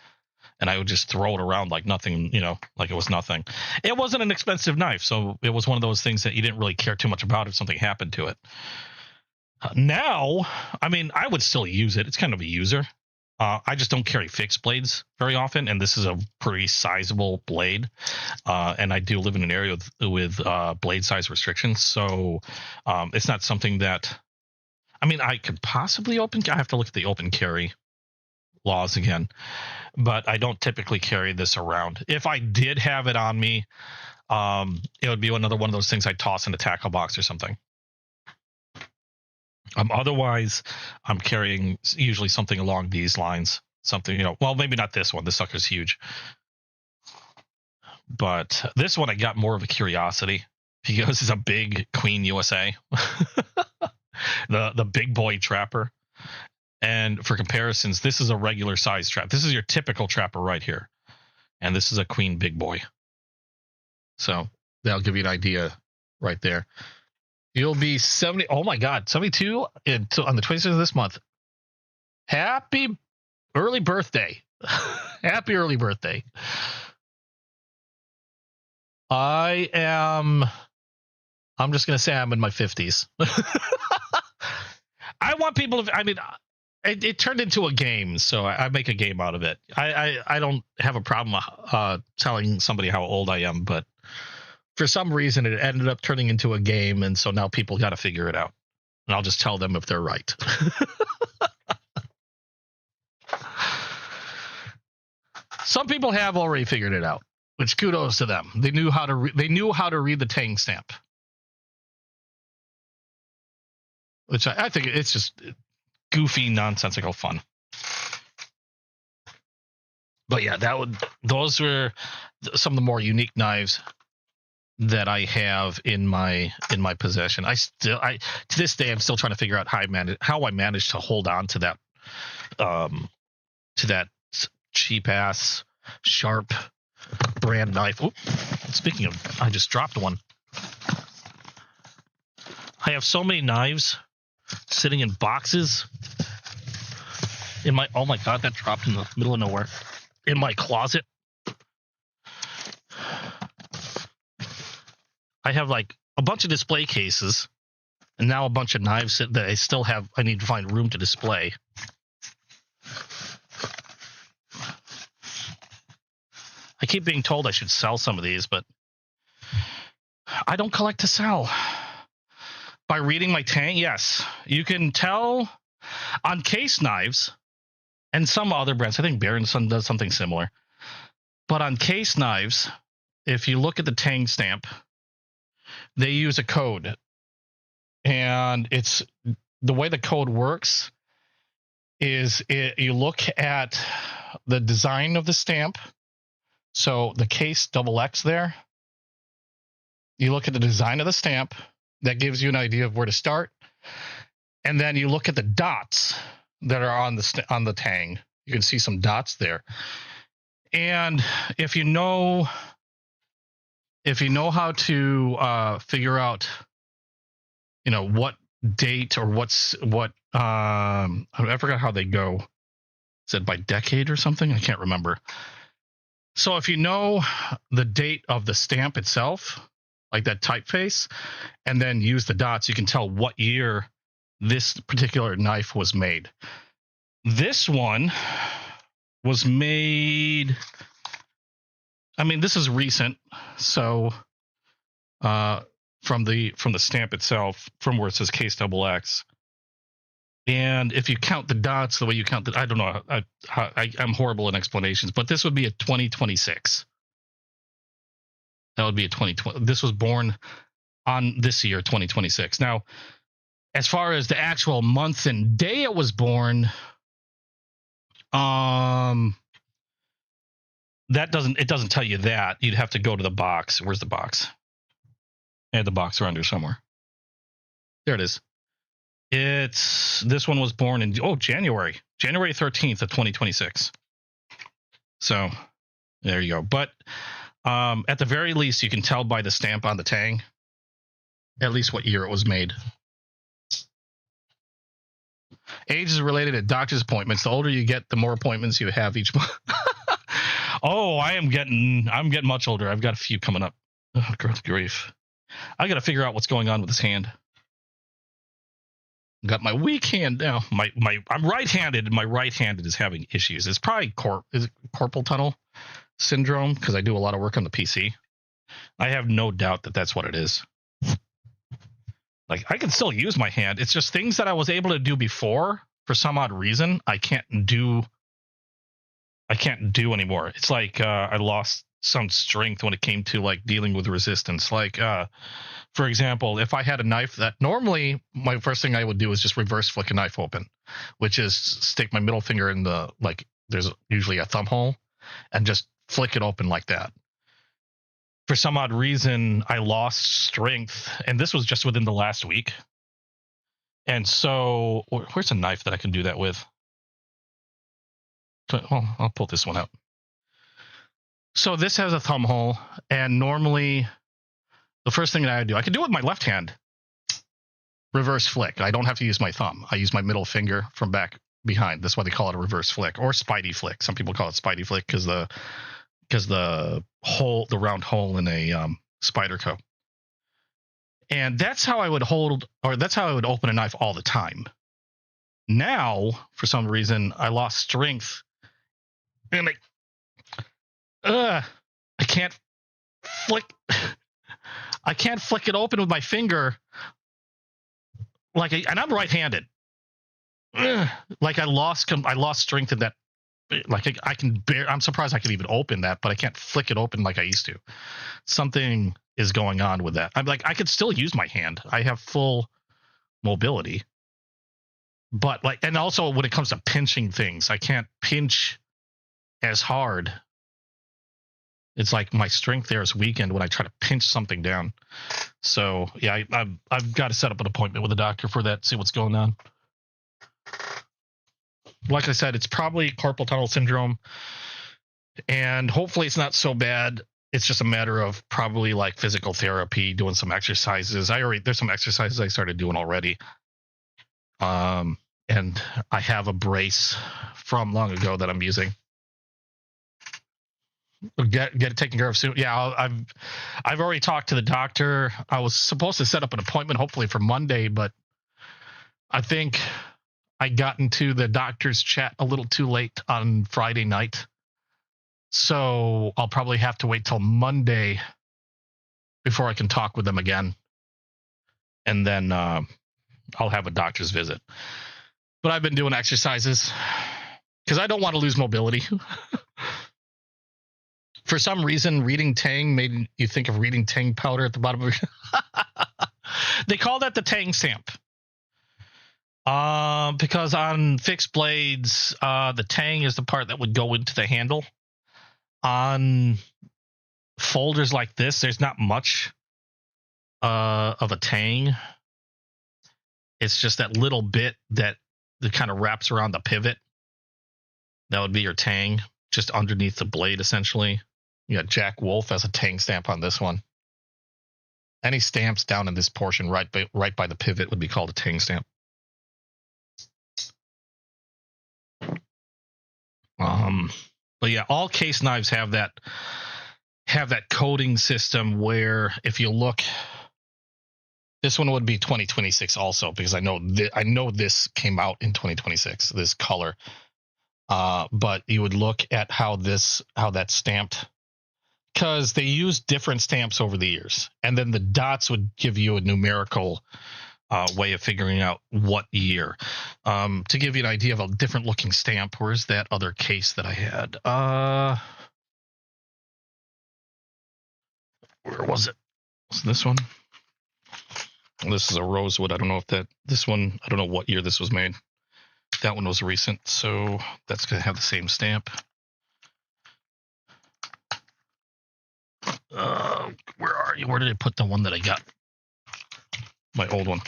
and I would just throw it around like nothing, like it was nothing. It wasn't an expensive knife, so it was one of those things that you didn't really care too much about if something happened to it. Now, I mean, I would still use it. It's kind of a user. I just don't carry fixed blades very often, and this is a pretty sizable blade. And I do live in an area with blade size restrictions, so it's not something that, I mean, I could possibly I have to look at the open carry laws again, but I don't typically carry this around. If I did have it on me, it would be another one of those things I'd toss in a tackle box or something. Otherwise, I'm carrying usually something along these lines. Something, well, maybe not this one. This sucker's huge. But this one I got more of a curiosity because it's a big Queen USA. the big boy trapper. And for comparisons, this is a regular size trap. This is your typical trapper right here. And this is a Queen big boy. So that'll give you an idea right there. You'll be 70. Oh my God, 72 on the 26th of this month. Happy early birthday. Happy early birthday. I'm just going to say I'm in my 50s. I want people to, I mean, it turned into a game, so I make a game out of it. I don't have a problem telling somebody how old I am, but for some reason, it ended up turning into a game, and so now people got to figure it out. And I'll just tell them if they're right. Some people have already figured it out, which kudos to them. They knew how to read the tang stamp, which I think it's just goofy, nonsensical fun. But yeah, those were some of the more unique knives that I have in my possession. To this day, I'm still trying to figure out how I managed to hold on to that cheap ass sharp brand knife. Oop. Speaking of, I just dropped one. I have so many knives sitting in boxes in my, oh my God, that dropped in the middle of nowhere, in my closet. I have like a bunch of display cases and now a bunch of knives that I need to find room to display. I keep being told I should sell some of these, but I don't collect to sell. By reading my tang, yes. You can tell on case knives, and some other brands. I think Bear & Son does something similar. But on case knives, if you look at the Tang stamp, they use a code. And it's the way the code works is you look at the design of the stamp. So the case XX there, you look at the design of the stamp. That gives you an idea of where to start. And then you look at the dots that are on the Tang. You can see some dots there. And if you know how to figure out, what date or I forgot how they go. Is it by decade or something? I can't remember. So if you know the date of the stamp itself, like that typeface, and then use the dots, you can tell what year this particular knife was made. This one was made, this is recent, so from the stamp itself, from where it says Case XX. And if you count the dots the way you count I don't know, I'm horrible in explanations, but this would be a 2026. That would be a 2020. This was born on this year, 2026. Now, as far as the actual month and day it was born, it doesn't tell you that. You'd have to go to the box. Where's the box? I had the box around here somewhere. There it is. This one was born in January 13th of 2026. So there you go. But at the very least, you can tell by the stamp on the Tang at least what year it was made. Age is related to doctor's appointments. The older you get, the more appointments you have each month. Oh, I'm getting much older. I've got a few coming up. Oh, good grief. I got to figure out what's going on with this hand. Got my weak hand now. I'm right-handed, and my right-handed is having issues. It's probably carpal tunnel syndrome because I do a lot of work on the PC. I have no doubt that that's what it is. Like, I can still use my hand. It's just things that I was able to do before, for some odd reason, I can't do anymore. It's like I lost some strength when it came to like dealing with resistance. Like, for example, if I had a knife that normally my first thing I would do is just reverse flick a knife open, which is stick my middle finger in there's usually a thumb hole and just flick it open like that. For some odd reason, I lost strength, and this was just within the last week. And so, where's a knife that I can do that with? Well, I'll pull this one out. So this has a thumb hole, and normally the first thing that I do, I can do it with my left hand. Reverse flick. I don't have to use my thumb. I use my middle finger from back behind. That's why they call it a reverse flick or spidey flick. Some people call it spidey flick because the round hole in a spider co. And that's how I would open a knife all the time. Now, for some reason, I lost strength, and I can't flick. I can't flick it open with my finger. And I'm right-handed. Like I lost strength in that. Like I'm surprised I can even open that, but I can't flick it open like I used to. Something is going on with that. I'm like, I could still use my hand. I have full mobility. But and also when it comes to pinching things, I can't pinch as hard. It's like my strength there is weakened when I try to pinch something down. So yeah, I've got to set up an appointment with a doctor for that. See what's going on. Like I said, it's probably carpal tunnel syndrome, and hopefully it's not so bad. It's just a matter of probably like physical therapy, doing some exercises. There's some exercises I started doing already. And I have a brace from long ago that I'm using. Get it taken care of soon. Yeah, I've already talked to the doctor. I was supposed to set up an appointment hopefully for Monday, but I think I got into the doctor's chat a little too late on Friday night. So I'll probably have to wait till Monday before I can talk with them again. And then I'll have a doctor's visit. But I've been doing exercises. because I don't want to lose mobility. For some reason, reading Tang made you think of reading Tang powder at the bottom of your... They call that the Tang stamp. Because on fixed blades, the Tang is the part that would go into the handle. On folders like this, there's not much of a Tang. It's just that little bit that kind of wraps around the pivot. That would be your Tang, just underneath the blade, essentially. You got Jack Wolf as a Tang stamp on this one. Any stamps down in this portion right by the pivot would be called a Tang stamp. But yeah, all case knives have that coding system where if you look, this one would be 2026 also, because I know this came out in 2026, this color. But you would look at how that's stamped, because they use different stamps over the years, and then the dots would give you a numerical way of figuring out what year. To give you an idea of a different looking stamp, where's that other case that I had? Where was it? Was this one? This is a rosewood. I don't know if this one, I don't know what year this was made. That one was recent, so that's going to have the same stamp. Where are you? Where did I put the one that I got? My old one.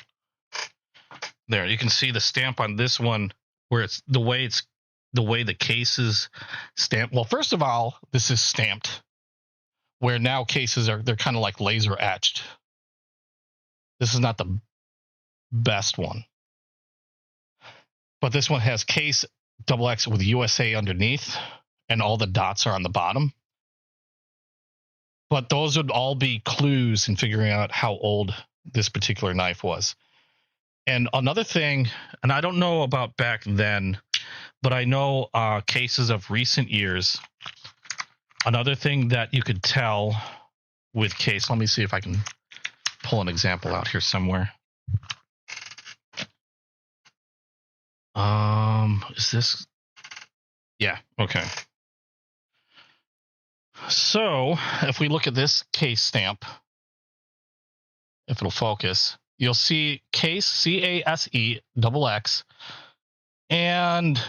There, you can see the stamp on this one, where it's the way the case is stamped. Well, first of all, this is stamped, where now cases they're kind of like laser etched. This is not the best one, but this one has case XX with USA underneath, and all the dots are on the bottom. But those would all be clues in figuring out how old this particular knife was. And another thing, and I don't know about back then, but I know cases of recent years. Another thing that you could tell with case, let me see if I can pull an example out here somewhere. Is this? Yeah, okay. So if we look at this case stamp, if it'll focus, you'll see case, CASE XX, and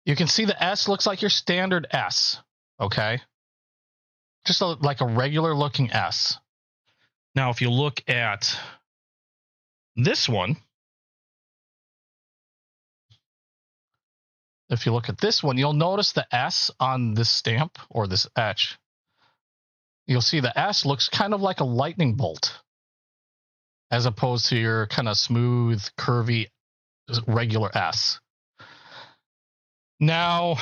you can see the S looks like your standard S, okay? Just like a regular looking S. Now, if you look at this one, you'll notice the S on this stamp or this etch. You'll see the S looks kind of like a lightning bolt, as opposed to your kind of smooth, curvy, regular S. Now,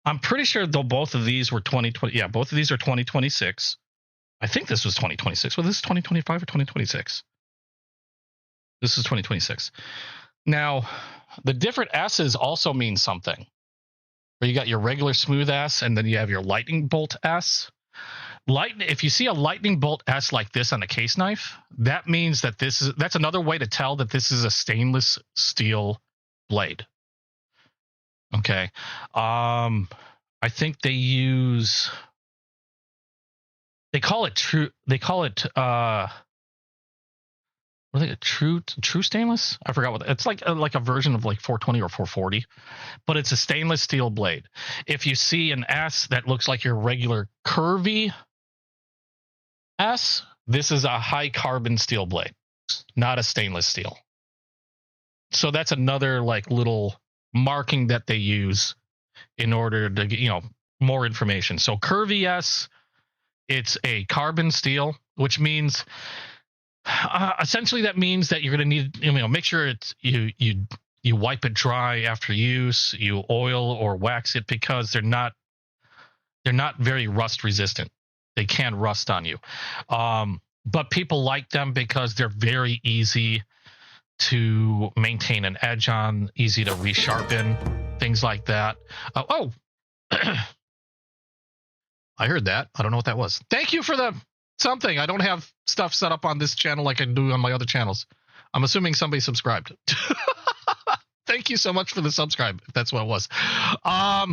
I'm pretty sure though both of these were 2020. Yeah, both of these are 2026. I think this was 2026. Well, this is 2025 or 2026. This is 2026. Now, the different S's also mean something. Where you got your regular smooth S, and then you have your lightning bolt S. If you see a lightning bolt S like this on a case knife, that means that that's another way to tell that this is a stainless steel blade. Okay. I think they call it true stainless? I forgot what it's like a version of like 420 or 440, but it's a stainless steel blade. If you see an S that looks like your regular curvy S, this is a high carbon steel blade, not a stainless steel. So that's another like little marking that they use in order to get, more information. So curvy S, it's a carbon steel, which means essentially that means that you're going to need, make sure it's you wipe it dry after use, you oil or wax it, because they're not very rust resistant. They can rust on you. But people like them because they're very easy to maintain an edge on, easy to resharpen, things like that. I heard that. I don't know what that was. Thank you for the something. I don't have stuff set up on this channel like I do on my other channels. I'm assuming somebody subscribed. Thank you so much for the subscribe, if that's what it was. I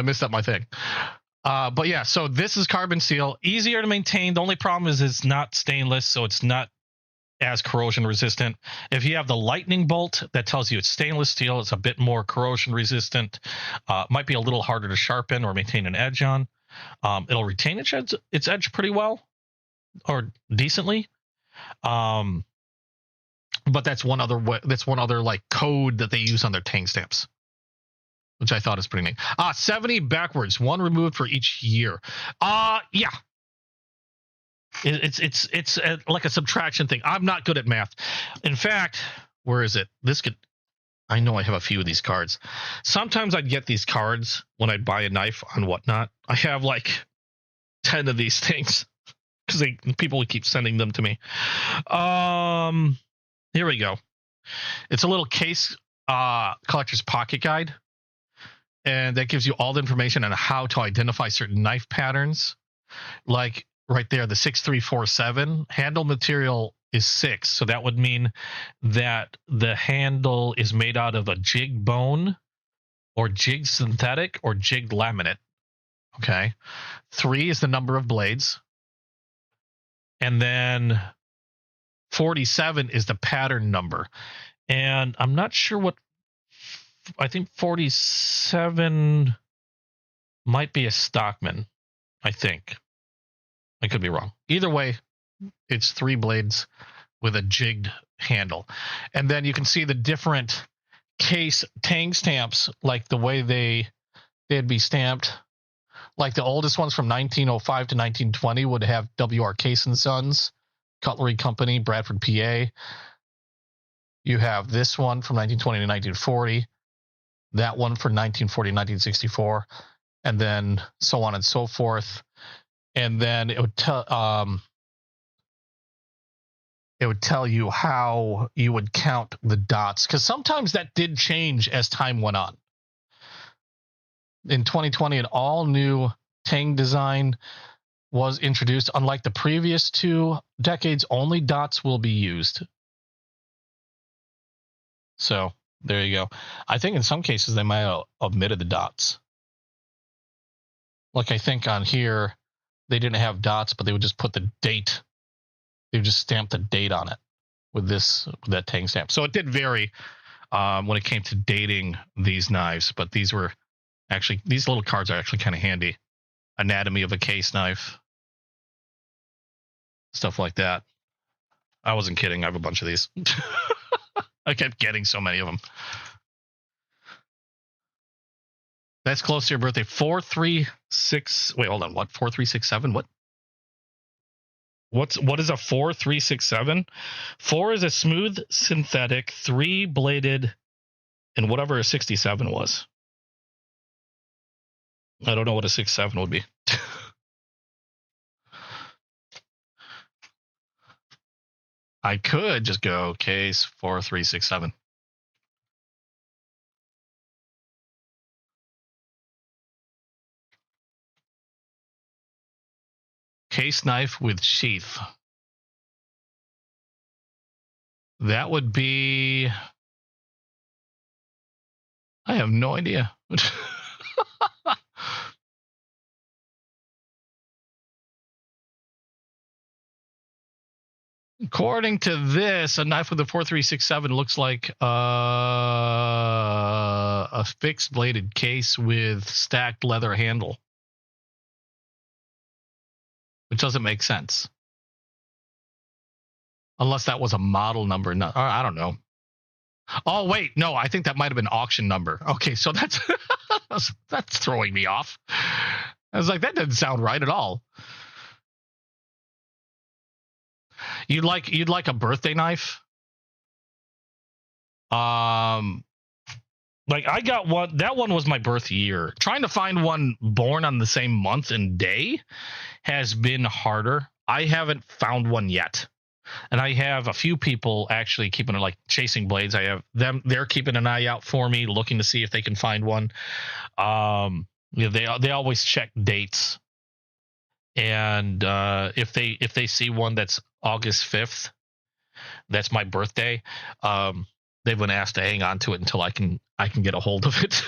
messed up my thing. But yeah, so this is carbon steel, easier to maintain. The only problem is it's not stainless, so it's not as corrosion resistant. If you have the lightning bolt, that tells you it's stainless steel. It's a bit more corrosion resistant. Might be a little harder to sharpen or maintain an edge on. It'll retain its edge pretty well, or decently. But that's one other like code that they use on their Tang stamps, which I thought is pretty neat. 70 backwards, one removed for each year. Yeah. It's like a subtraction thing. I'm not good at math. In fact, where is it? I know I have a few of these cards. Sometimes I'd get these cards when I'd buy a knife on Whatnot. I have like 10 of these things because people would keep sending them to me. Here we go. It's a little case collector's pocket guide, and that gives you all the information on how to identify certain knife patterns. Like right there, the 6347 handle material is 6, so that would mean that the handle is made out of a jigged bone or jigged synthetic or jigged laminate. Okay. 3 is the number of blades, and then 47 is the pattern number. And I'm not sure what, I think 47 might be a Stockman, I think. I could be wrong. Either way, it's 3 blades with a jigged handle. And then you can see the different case Tang stamps, like the way they'd be stamped. Like the oldest ones from 1905 to 1920 would have W.R. Case and Sons, Cutlery Company, Bradford, PA. You have this one from 1920 to 1940, that one for 1940 1964, and then so on and so forth. And then it would tell you how you would count the dots, because sometimes that did change as time went on. In 2020, an all-new Tang design was introduced. Unlike the previous 2 decades, only dots will be used. So there you go. I think in some cases they might have omitted the dots. Like I think on here they didn't have dots, but they would just put the date. They would just stamp the date on it with that Tang stamp. So it did vary when it came to dating these knives, but these little cards are actually kind of handy. Anatomy of a case knife, stuff like that. I wasn't kidding. I have a bunch of these. I kept getting so many of them. That's close to your birthday. 436. Wait, hold on. What? 4367? What? What is a 4367? 4 is a smooth synthetic, 3 bladed, and whatever a 67 was. I don't know what a 67 would be. I could just go case 4367. Case knife with sheath. That would be... I have no idea. According to this, a knife with a 4367 looks like a fixed bladed case with stacked leather handle, which doesn't make sense. Unless that was a model number. No, I don't know. Oh, wait. No, I think that might have been auction number. Okay, so that's that's throwing me off. I was like, that doesn't sound right at all. You'd like a birthday knife? Like I got one. That one was my birth year. Trying to find one born on the same month and day has been harder. I haven't found one yet. And I have a few people actually keeping it, like Chasing Blades. I have them. They're keeping an eye out for me, looking to see if they can find one. They always check dates. And if they see one that's August 5th, that's my birthday, they've been asked to hang on to it until I can get a hold of it.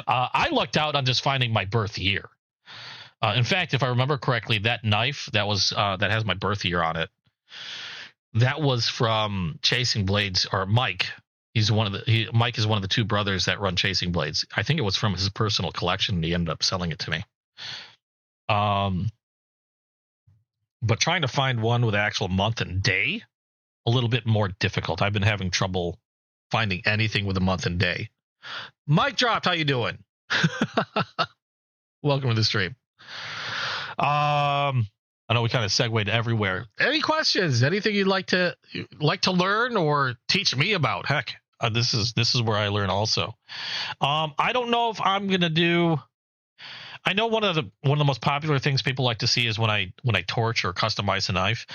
I lucked out on just finding my birth year. In fact, if I remember correctly, that knife that was that has my birth year on it, that was from Chasing Blades, or Mike. Mike is one of the two brothers that run Chasing Blades. I think it was from his personal collection, and he ended up selling it to me. But trying to find one with actual month and day, a little bit more difficult. I've been having trouble finding anything with a month and day. Mike dropped. How you doing? Welcome to the stream. I know we kind of segued everywhere. Any questions? Anything you'd like to learn or teach me about? Heck, this is where I learn also. I don't know if I'm gonna do. I know one of the most popular things people like to see is when I torch or customize a knife.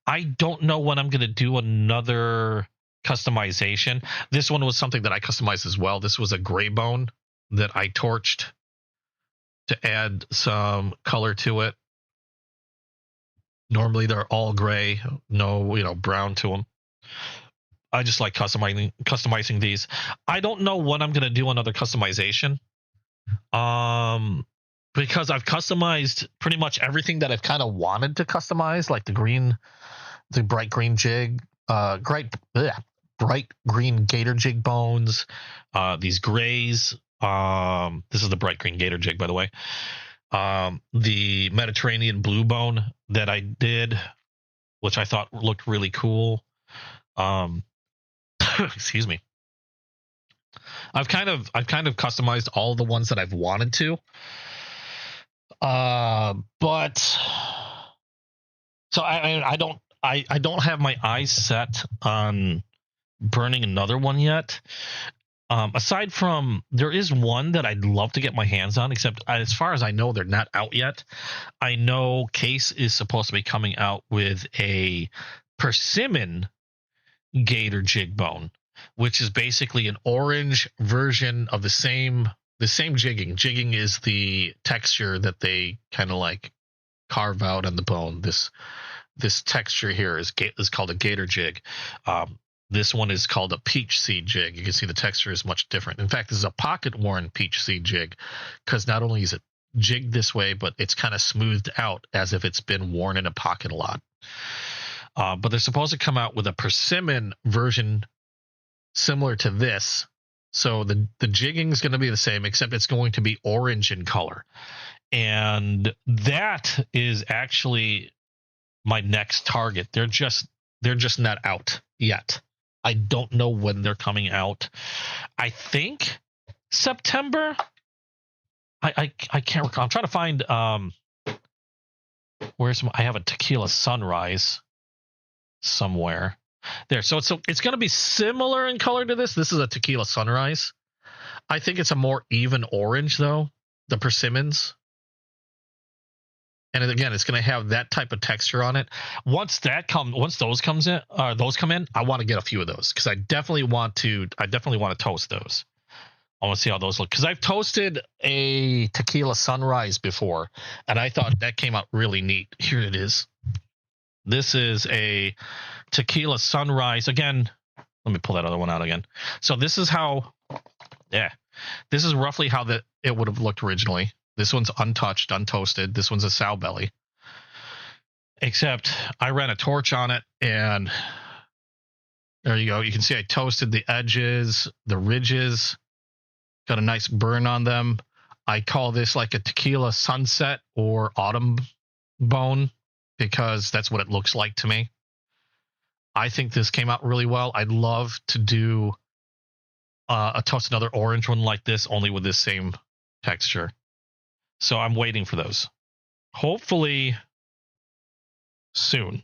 I don't know when I'm gonna do another customization. This one was something that I customized as well. This was a gray bone that I torched to add some color to it. Normally they're all gray, no brown to them. I just like customizing these. I don't know when I'm gonna do another customization. Because I've customized pretty much everything that I've kind of wanted to customize, like the bright green jig, bright green gator jig bones, these grays. This is the bright green gator jig, by the way. The Mediterranean blue bone that I did, which I thought looked really cool. Excuse me. I've kind of customized all the ones that I've wanted to. But so I don't have my eyes set on burning another one yet. Aside from, there is one that I'd love to get my hands on, except as far as I know, they're not out yet. I know Case is supposed to be coming out with a persimmon gator jig bone, which is basically an orange version of the same jigging. Jigging is the texture that they kind of like carve out on the bone. This texture here is called a gator jig. This one is called a peach seed jig. You can see the texture is much different. In fact, this is a pocket worn peach seed jig, because not only is it jigged this way, but it's kind of smoothed out as if it's been worn in a pocket a lot. But they're supposed to come out with a persimmon version similar to this. So the jigging is going to be the same, except it's going to be orange in color. And that is actually my next target. They're just not out yet. I don't know when they're coming out. I think September. I can't recall. I'm trying to find I have a Tequila Sunrise somewhere. There. So it's going to be similar in color to this. This is a Tequila Sunrise. I think it's a more even orange though, the persimmons. And again, it's going to have that type of texture on it. Once those come in, I want to get a few of those, because I definitely want to toast those. I want to see how those look, because I've toasted a Tequila Sunrise before, and I thought that came out really neat. Here it is. This is a Tequila Sunrise. Again, let me pull that other one out again. So this is roughly how it would have looked originally. This one's untouched, untoasted. This one's a sow belly. Except I ran a torch on it, and there you go. You can see I toasted the edges, the ridges, got a nice burn on them. I call this like a tequila sunset or autumn bone, because that's what it looks like to me. I think this came out really well. I'd love to do another orange one like this, only with this same texture. So I'm waiting for those. Hopefully soon.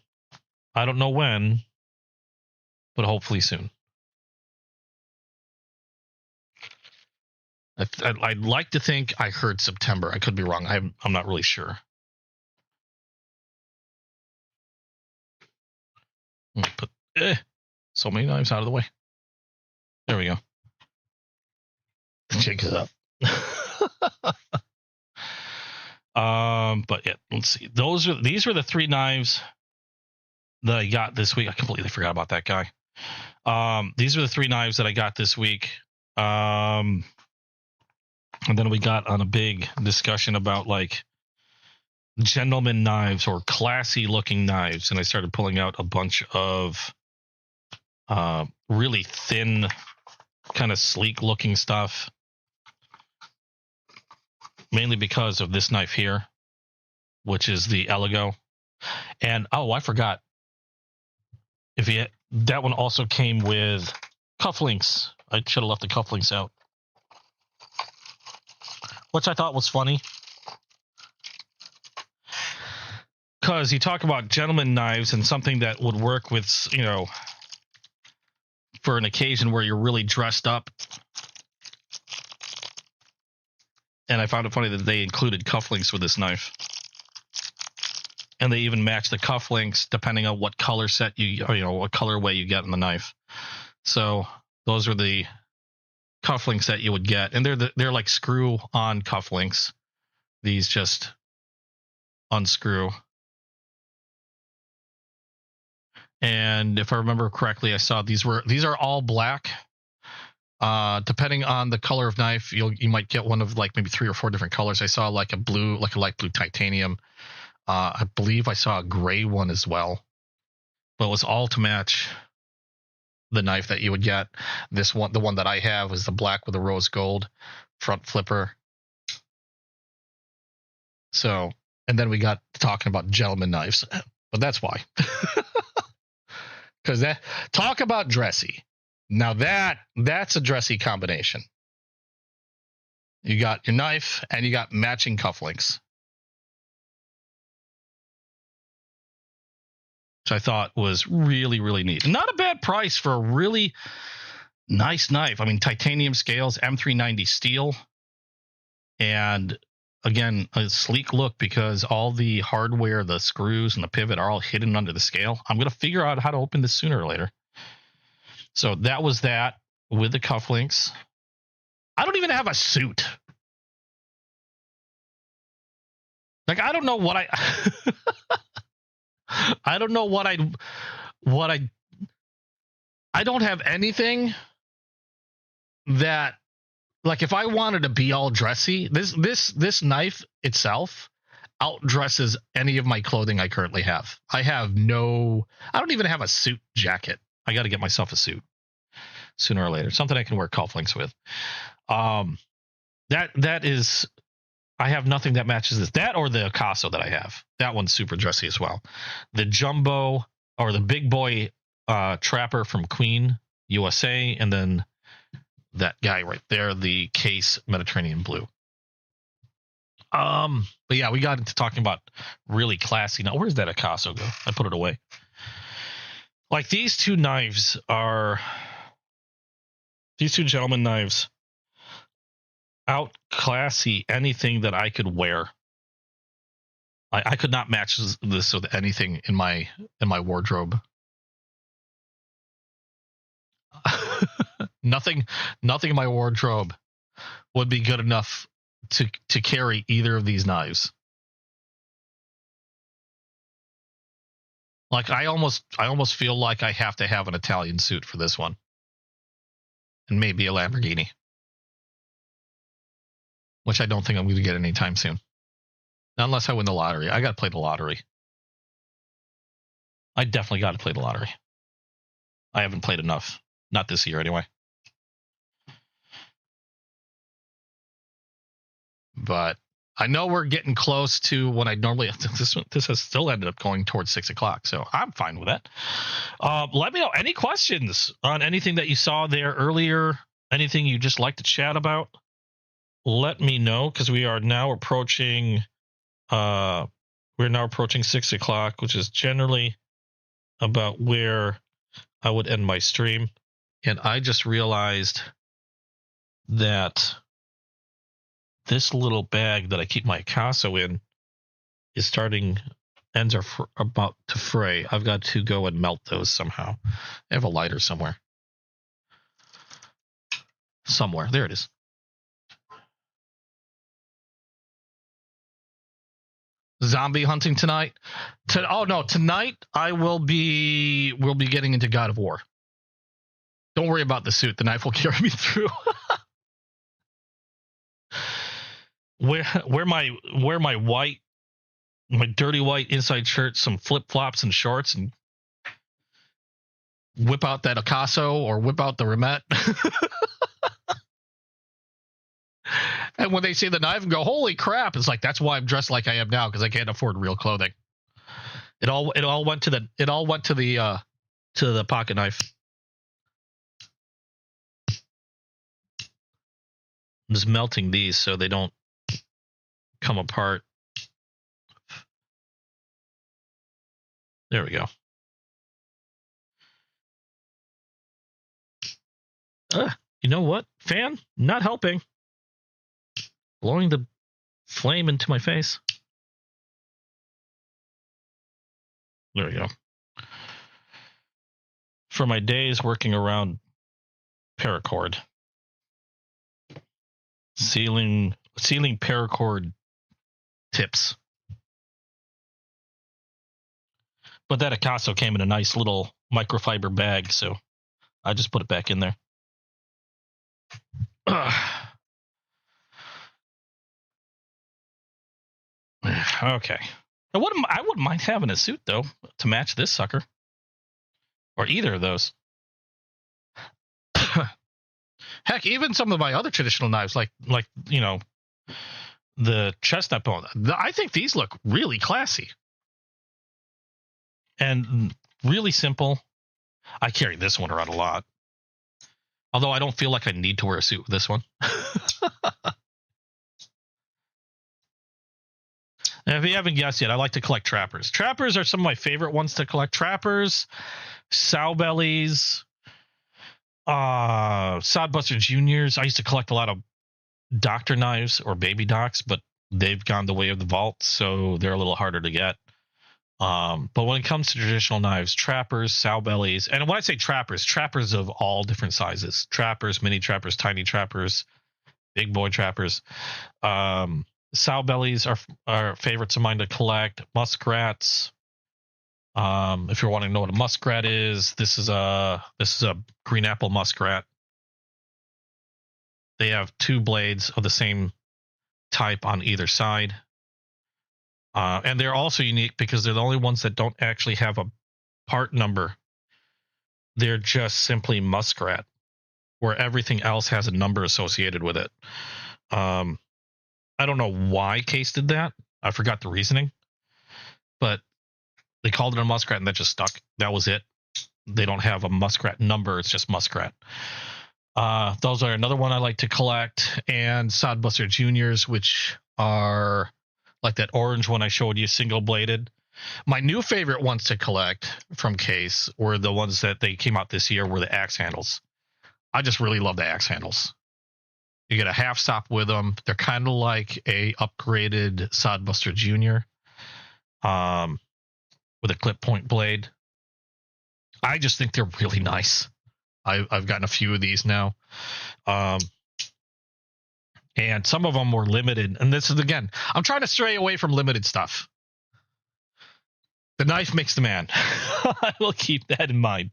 I don't know when, but hopefully soon. I'd like to think I heard September. I could be wrong. I'm not really sure. Put so many knives out of the way. There we go. The jig is up. But yeah, let's see. These were the three knives that I got this week. I completely forgot about that guy. These are the 3 knives that I got this week. And then we got on a big discussion about like gentleman knives or classy looking knives, and I started pulling out a bunch of really thin, kind of sleek looking stuff, mainly because of this knife here, which is the Eligo. And I forgot, that one also came with cufflinks. I should have left the cufflinks out, which I thought was funny. Because you talk about gentleman knives and something that would work with, for an occasion where you're really dressed up. And I found it funny that they included cufflinks with this knife. And they even match the cufflinks depending on what color set what colorway you get in the knife. So those are the cufflinks that you would get. And they're like screw-on cufflinks. These just unscrew. And if I remember correctly, I saw these are all black. Depending on the color of knife, you might get one of like maybe 3 or 4 different colors. I saw like a light blue titanium. I believe I saw a gray one as well. But it was all to match the knife that you would get. This one, the one that I have, is the black with the rose gold front flipper. So, and then we got talking about gentleman knives, but that's why. Because talk about dressy. Now that's a dressy combination. You got your knife and you got matching cufflinks, which I thought was really, really neat. Not a bad price for a really nice knife. I mean, titanium scales, M390 steel, and again, a sleek look because all the hardware, the screws and the pivot are all hidden under the scale. I'm going to figure out how to open this sooner or later. So that was that with the cufflinks. I don't even have a suit. Like, I don't know what I don't know what I don't have anything that, like, if I wanted to be all dressy, this knife itself outdresses any of my clothing I currently have. I don't even have a suit jacket. I got to get myself a suit sooner or later, something I can wear cufflinks with. That is, I have nothing that matches this. That or the Picasso that I have. That one's super dressy as well. The jumbo or the big boy trapper from Queen USA, and then that guy right there, the Case Mediterranean Blue. But yeah, we got into talking about really classy. Now, where's that Picasso go? I put it away. Like, these two gentleman knives out classy anything that I could wear. I could not match this with anything in my wardrobe. Nothing in my wardrobe would be good enough to carry either of these knives. Like, I almost feel like I have to have an Italian suit for this one. And maybe a Lamborghini. Which I don't think I'm going to get anytime soon. Not unless I win the lottery. I got to play the lottery. I definitely got to play the lottery. I haven't played enough. Not this year, anyway. But I know we're getting close to when I normally... This has still ended up going towards 6 o'clock, so I'm fine with that. Let me know. Any questions on anything that you saw there earlier? Anything you just like to chat about? Let me know, because we are now approaching... we're now approaching 6 o'clock, which is generally about where I would end my stream. And I just realized that this little bag that I keep my Picasso in is ends are about to fray. I've got to go and melt those somehow. I have a lighter somewhere. There it is. Zombie hunting tonight. Tonight we'll be getting into God of War. Don't worry about the suit. The knife will carry me through. Wear my dirty white inside shirt, some flip flops and shorts, and Whip out that Akaso or whip out the Remet. And when they see the knife and go, holy crap, it's like, that's why I'm dressed like I am now, because I can't afford real clothing. It all went to the pocket knife. I'm just melting these so they don't come apart. There we go. You know what? Fan? Not helping. Blowing the flame into my face. There we go. For my days working around paracord. Sealing paracord tips. But that Akaso came in a nice little microfiber bag, so I just put it back in there. Okay. I wouldn't mind having a suit though to match this sucker, or either of those. Heck, even some of my other traditional knives, like you know, the chestnut bone. I think these look really classy and really simple. I carry this one around a lot, although I don't feel like I need to wear a suit with this one. And if you haven't guessed yet, I like to collect trappers. Trappers are some of my favorite ones to collect. Trappers, sow bellies, Sodbuster Juniors. I used to collect a lot of doctor knives or baby docs, but they've gone the way of the vault, so they're a little harder to get. But when it comes to traditional knives, trappers, sow bellies, and when I say trappers, trappers of all different sizes. Trappers, mini trappers, tiny trappers, big boy trappers. Sow bellies are favorites of mine to collect. Muskrats. If you're wanting to know what a muskrat is, this is a green apple muskrat. They have two blades of the same type on either side. And they're also unique because they're the only ones that don't actually have a part number. They're just simply muskrat, where everything else has a number associated with it. I don't know why Case did that. I forgot the reasoning. But they called it a muskrat and that just stuck. That was it. They don't have a muskrat number. It's just muskrat. Those are another one I like to collect. And Sodbuster Juniors, which are like that orange one I showed you, single-bladed. My new favorite ones to collect from Case were the ones that they came out this year, were the axe handles. I just really love the axe handles. You get a half stop with them. They're kind of like a upgraded Sodbuster Junior, with a clip point blade. I just think they're really nice. I've gotten a few of these now. And some of them were limited. And this is, again, I'm trying to stray away from limited stuff. The knife makes the man. I will keep that in mind.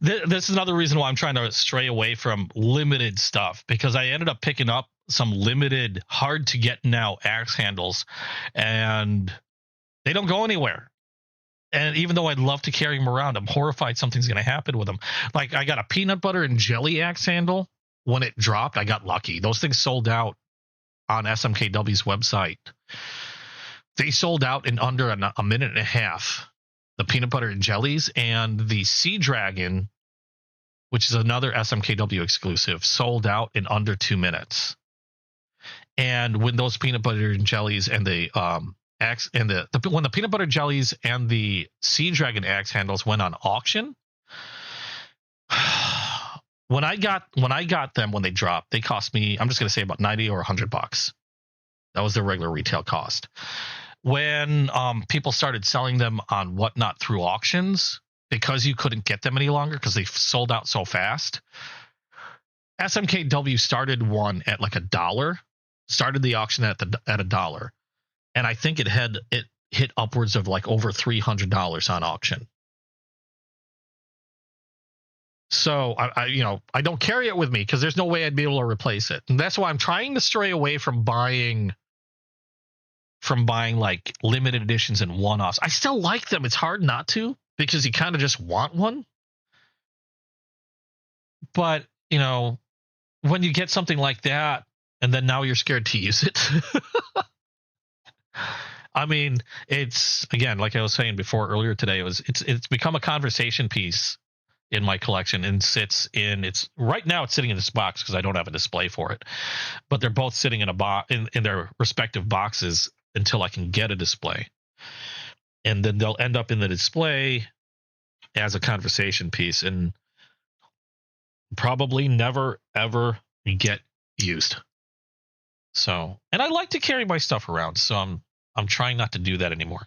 This is another reason why I'm trying to stray away from limited stuff, because I ended up picking up some limited, hard to get now axe handles, and they don't go anywhere. And even though I'd love to carry them around, I'm horrified something's going to happen with them. Like, I got a peanut butter and jelly axe handle. When it dropped, I got lucky. Those things sold out on SMKW's website. They sold out in under a minute and a half. The peanut butter and jellies, and the Sea Dragon, which is another SMKW exclusive, sold out in under 2 minutes. And when those peanut butter and jellies and the axe and when the peanut butter jellies and the Sea Dragon axe handles went on auction, when I got them when they dropped, they cost me, I'm just going to say, about $90 or $100. That was their regular retail cost. When people started selling them on Whatnot through auctions, because you couldn't get them any longer because they sold out so fast, SMKW started one at like $1. Started the auction at $1, and I think it hit upwards of like over $300 on auction. So I don't carry it with me because there's no way I'd be able to replace it. And that's why I'm trying to stray away from buying like limited editions and one-offs. I still like them. It's hard not to because you kind of just want one. But, when you get something like that and then now you're scared to use it. I mean, it's, again, like I was saying before earlier today, it's become a conversation piece in my collection and right now it's sitting in this box because I don't have a display for it, but they're both sitting in in their respective boxes until I can get a display, and then they'll end up in the display as a conversation piece and probably never ever get used. So, and I like to carry my stuff around, so I'm trying not to do that anymore.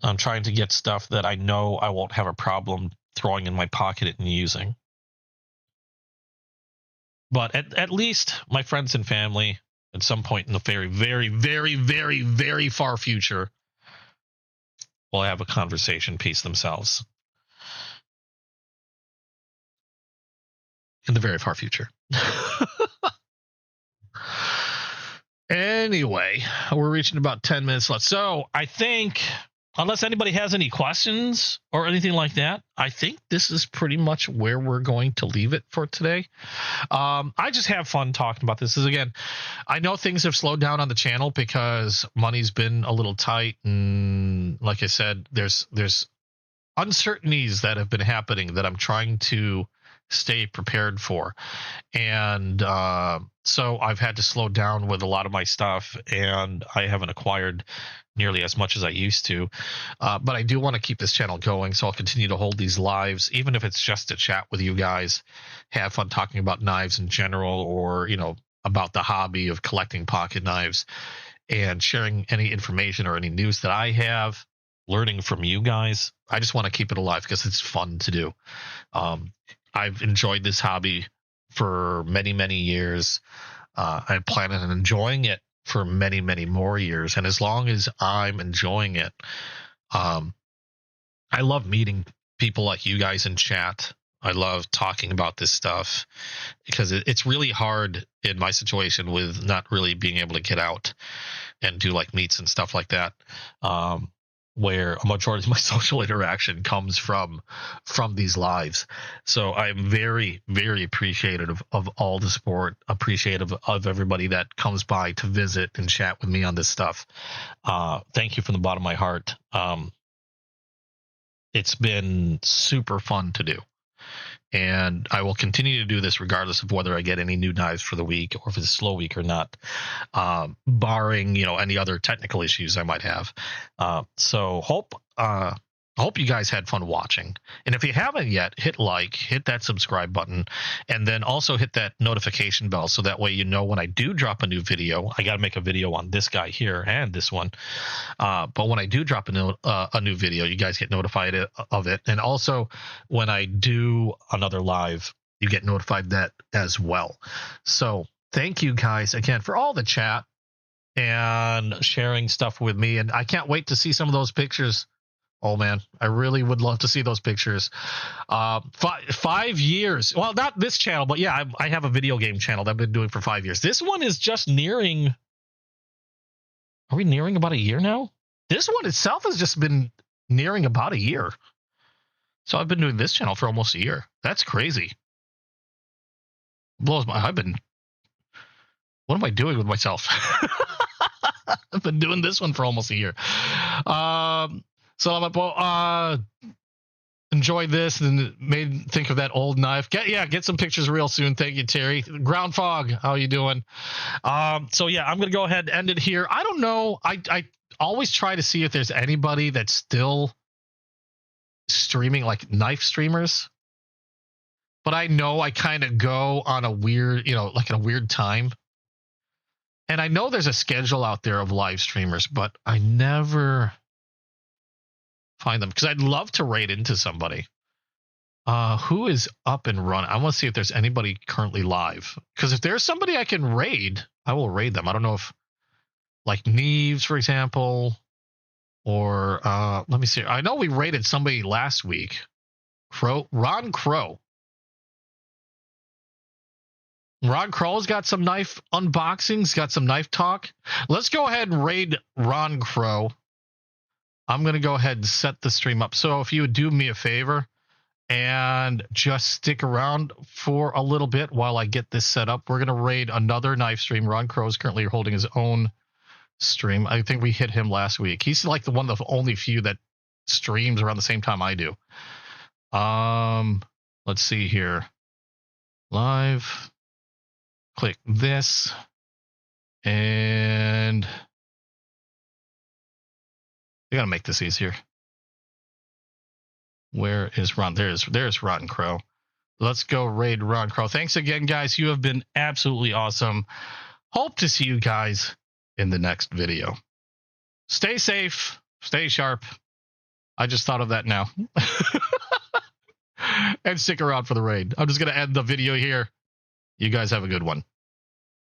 I'm trying to get stuff that I know I won't have a problem throwing in my pocket and using. But at least my friends and family, at some point in the very, very, very, very, very far future, will have a conversation piece themselves. In the very far future. Anyway, we're reaching about 10 minutes left. So I think, unless anybody has any questions or anything like that, I think this is pretty much where we're going to leave it for today. I just have fun talking about this. Again, I know things have slowed down on the channel because money's been a little tight. And like I said, there's uncertainties that have been happening that I'm trying to stay prepared for. And so I've had to slow down with a lot of my stuff, and I haven't acquired nearly as much as I used to. But I do want to keep this channel going, so I'll continue to hold these lives, even if it's just to chat with you guys, have fun talking about knives in general, or, about the hobby of collecting pocket knives, and sharing any information or any news that I have, learning from you guys. I just want to keep it alive because it's fun to do. I've enjoyed this hobby for many, many years. I plan on enjoying it for many, many more years. And as long as I'm enjoying it, I love meeting people like you guys in chat. I love talking about this stuff because it's really hard in my situation with not really being able to get out and do like meets and stuff like that. Where a majority of my social interaction comes from these lives. So I'm very, very appreciative of all the support, appreciative of everybody that comes by to visit and chat with me on this stuff. Thank you from the bottom of my heart. It's been super fun to do. And I will continue to do this regardless of whether I get any new knives for the week or if it's a slow week or not, barring, any other technical issues I might have. So hope you guys had fun watching. And if you haven't yet, hit like, hit that subscribe button, and then also hit that notification bell so that way when I do drop a new video. I got to make a video on this guy here and this one. But when I do drop a new video, you guys get notified of it. And also when I do another live, you get notified that as well. So thank you guys again for all the chat and sharing stuff with me. And I can't wait to see some of those pictures. Oh man, I really would love to see those pictures. 5 years. Well, not this channel, but yeah, I have a video game channel that I've been doing for 5 years. This one is just nearing. Are we nearing about a year now? This one itself has just been nearing about a year. So I've been doing this channel for almost a year. That's crazy. Blows my. What am I doing with myself? I've been doing this one for almost a year. So I'm enjoy this and made think of that old knife. Get some pictures real soon. Thank you, Terry. Ground Fog, how you doing? So yeah, I'm gonna go ahead and end it here. I don't know. I always try to see if there's anybody that's still streaming, like knife streamers. But I know I kind of go on a weird, like in a weird time. And I know there's a schedule out there of live streamers, but I never find them because I'd love to raid into somebody who is up and running. I want to see if there's anybody currently live, because if there's somebody I can raid, I will raid them. I don't know if like Neves, for example, or let me see. I know we raided somebody last week. Ron Crow. Ron Crow's got some knife unboxings, got some knife talk. Let's go ahead and raid Ron Crow. I'm going to go ahead and set the stream up. So if you would do me a favor and just stick around for a little bit while I get this set up, we're going to raid another knife stream. Ron Crow is currently holding his own stream. I think we hit him last week. He's like the one of the only few that streams around the same time I do. Let's see here. Live. Click this. And I gotta make this easier. Where is Ron? There's Ron Crow. Let's go raid Ron Crow. Thanks again, guys. You have been absolutely awesome. Hope to see you guys in the next video. Stay safe. Stay sharp. I just thought of that now. And stick around for the raid. I'm just going to end the video here. You guys have a good one.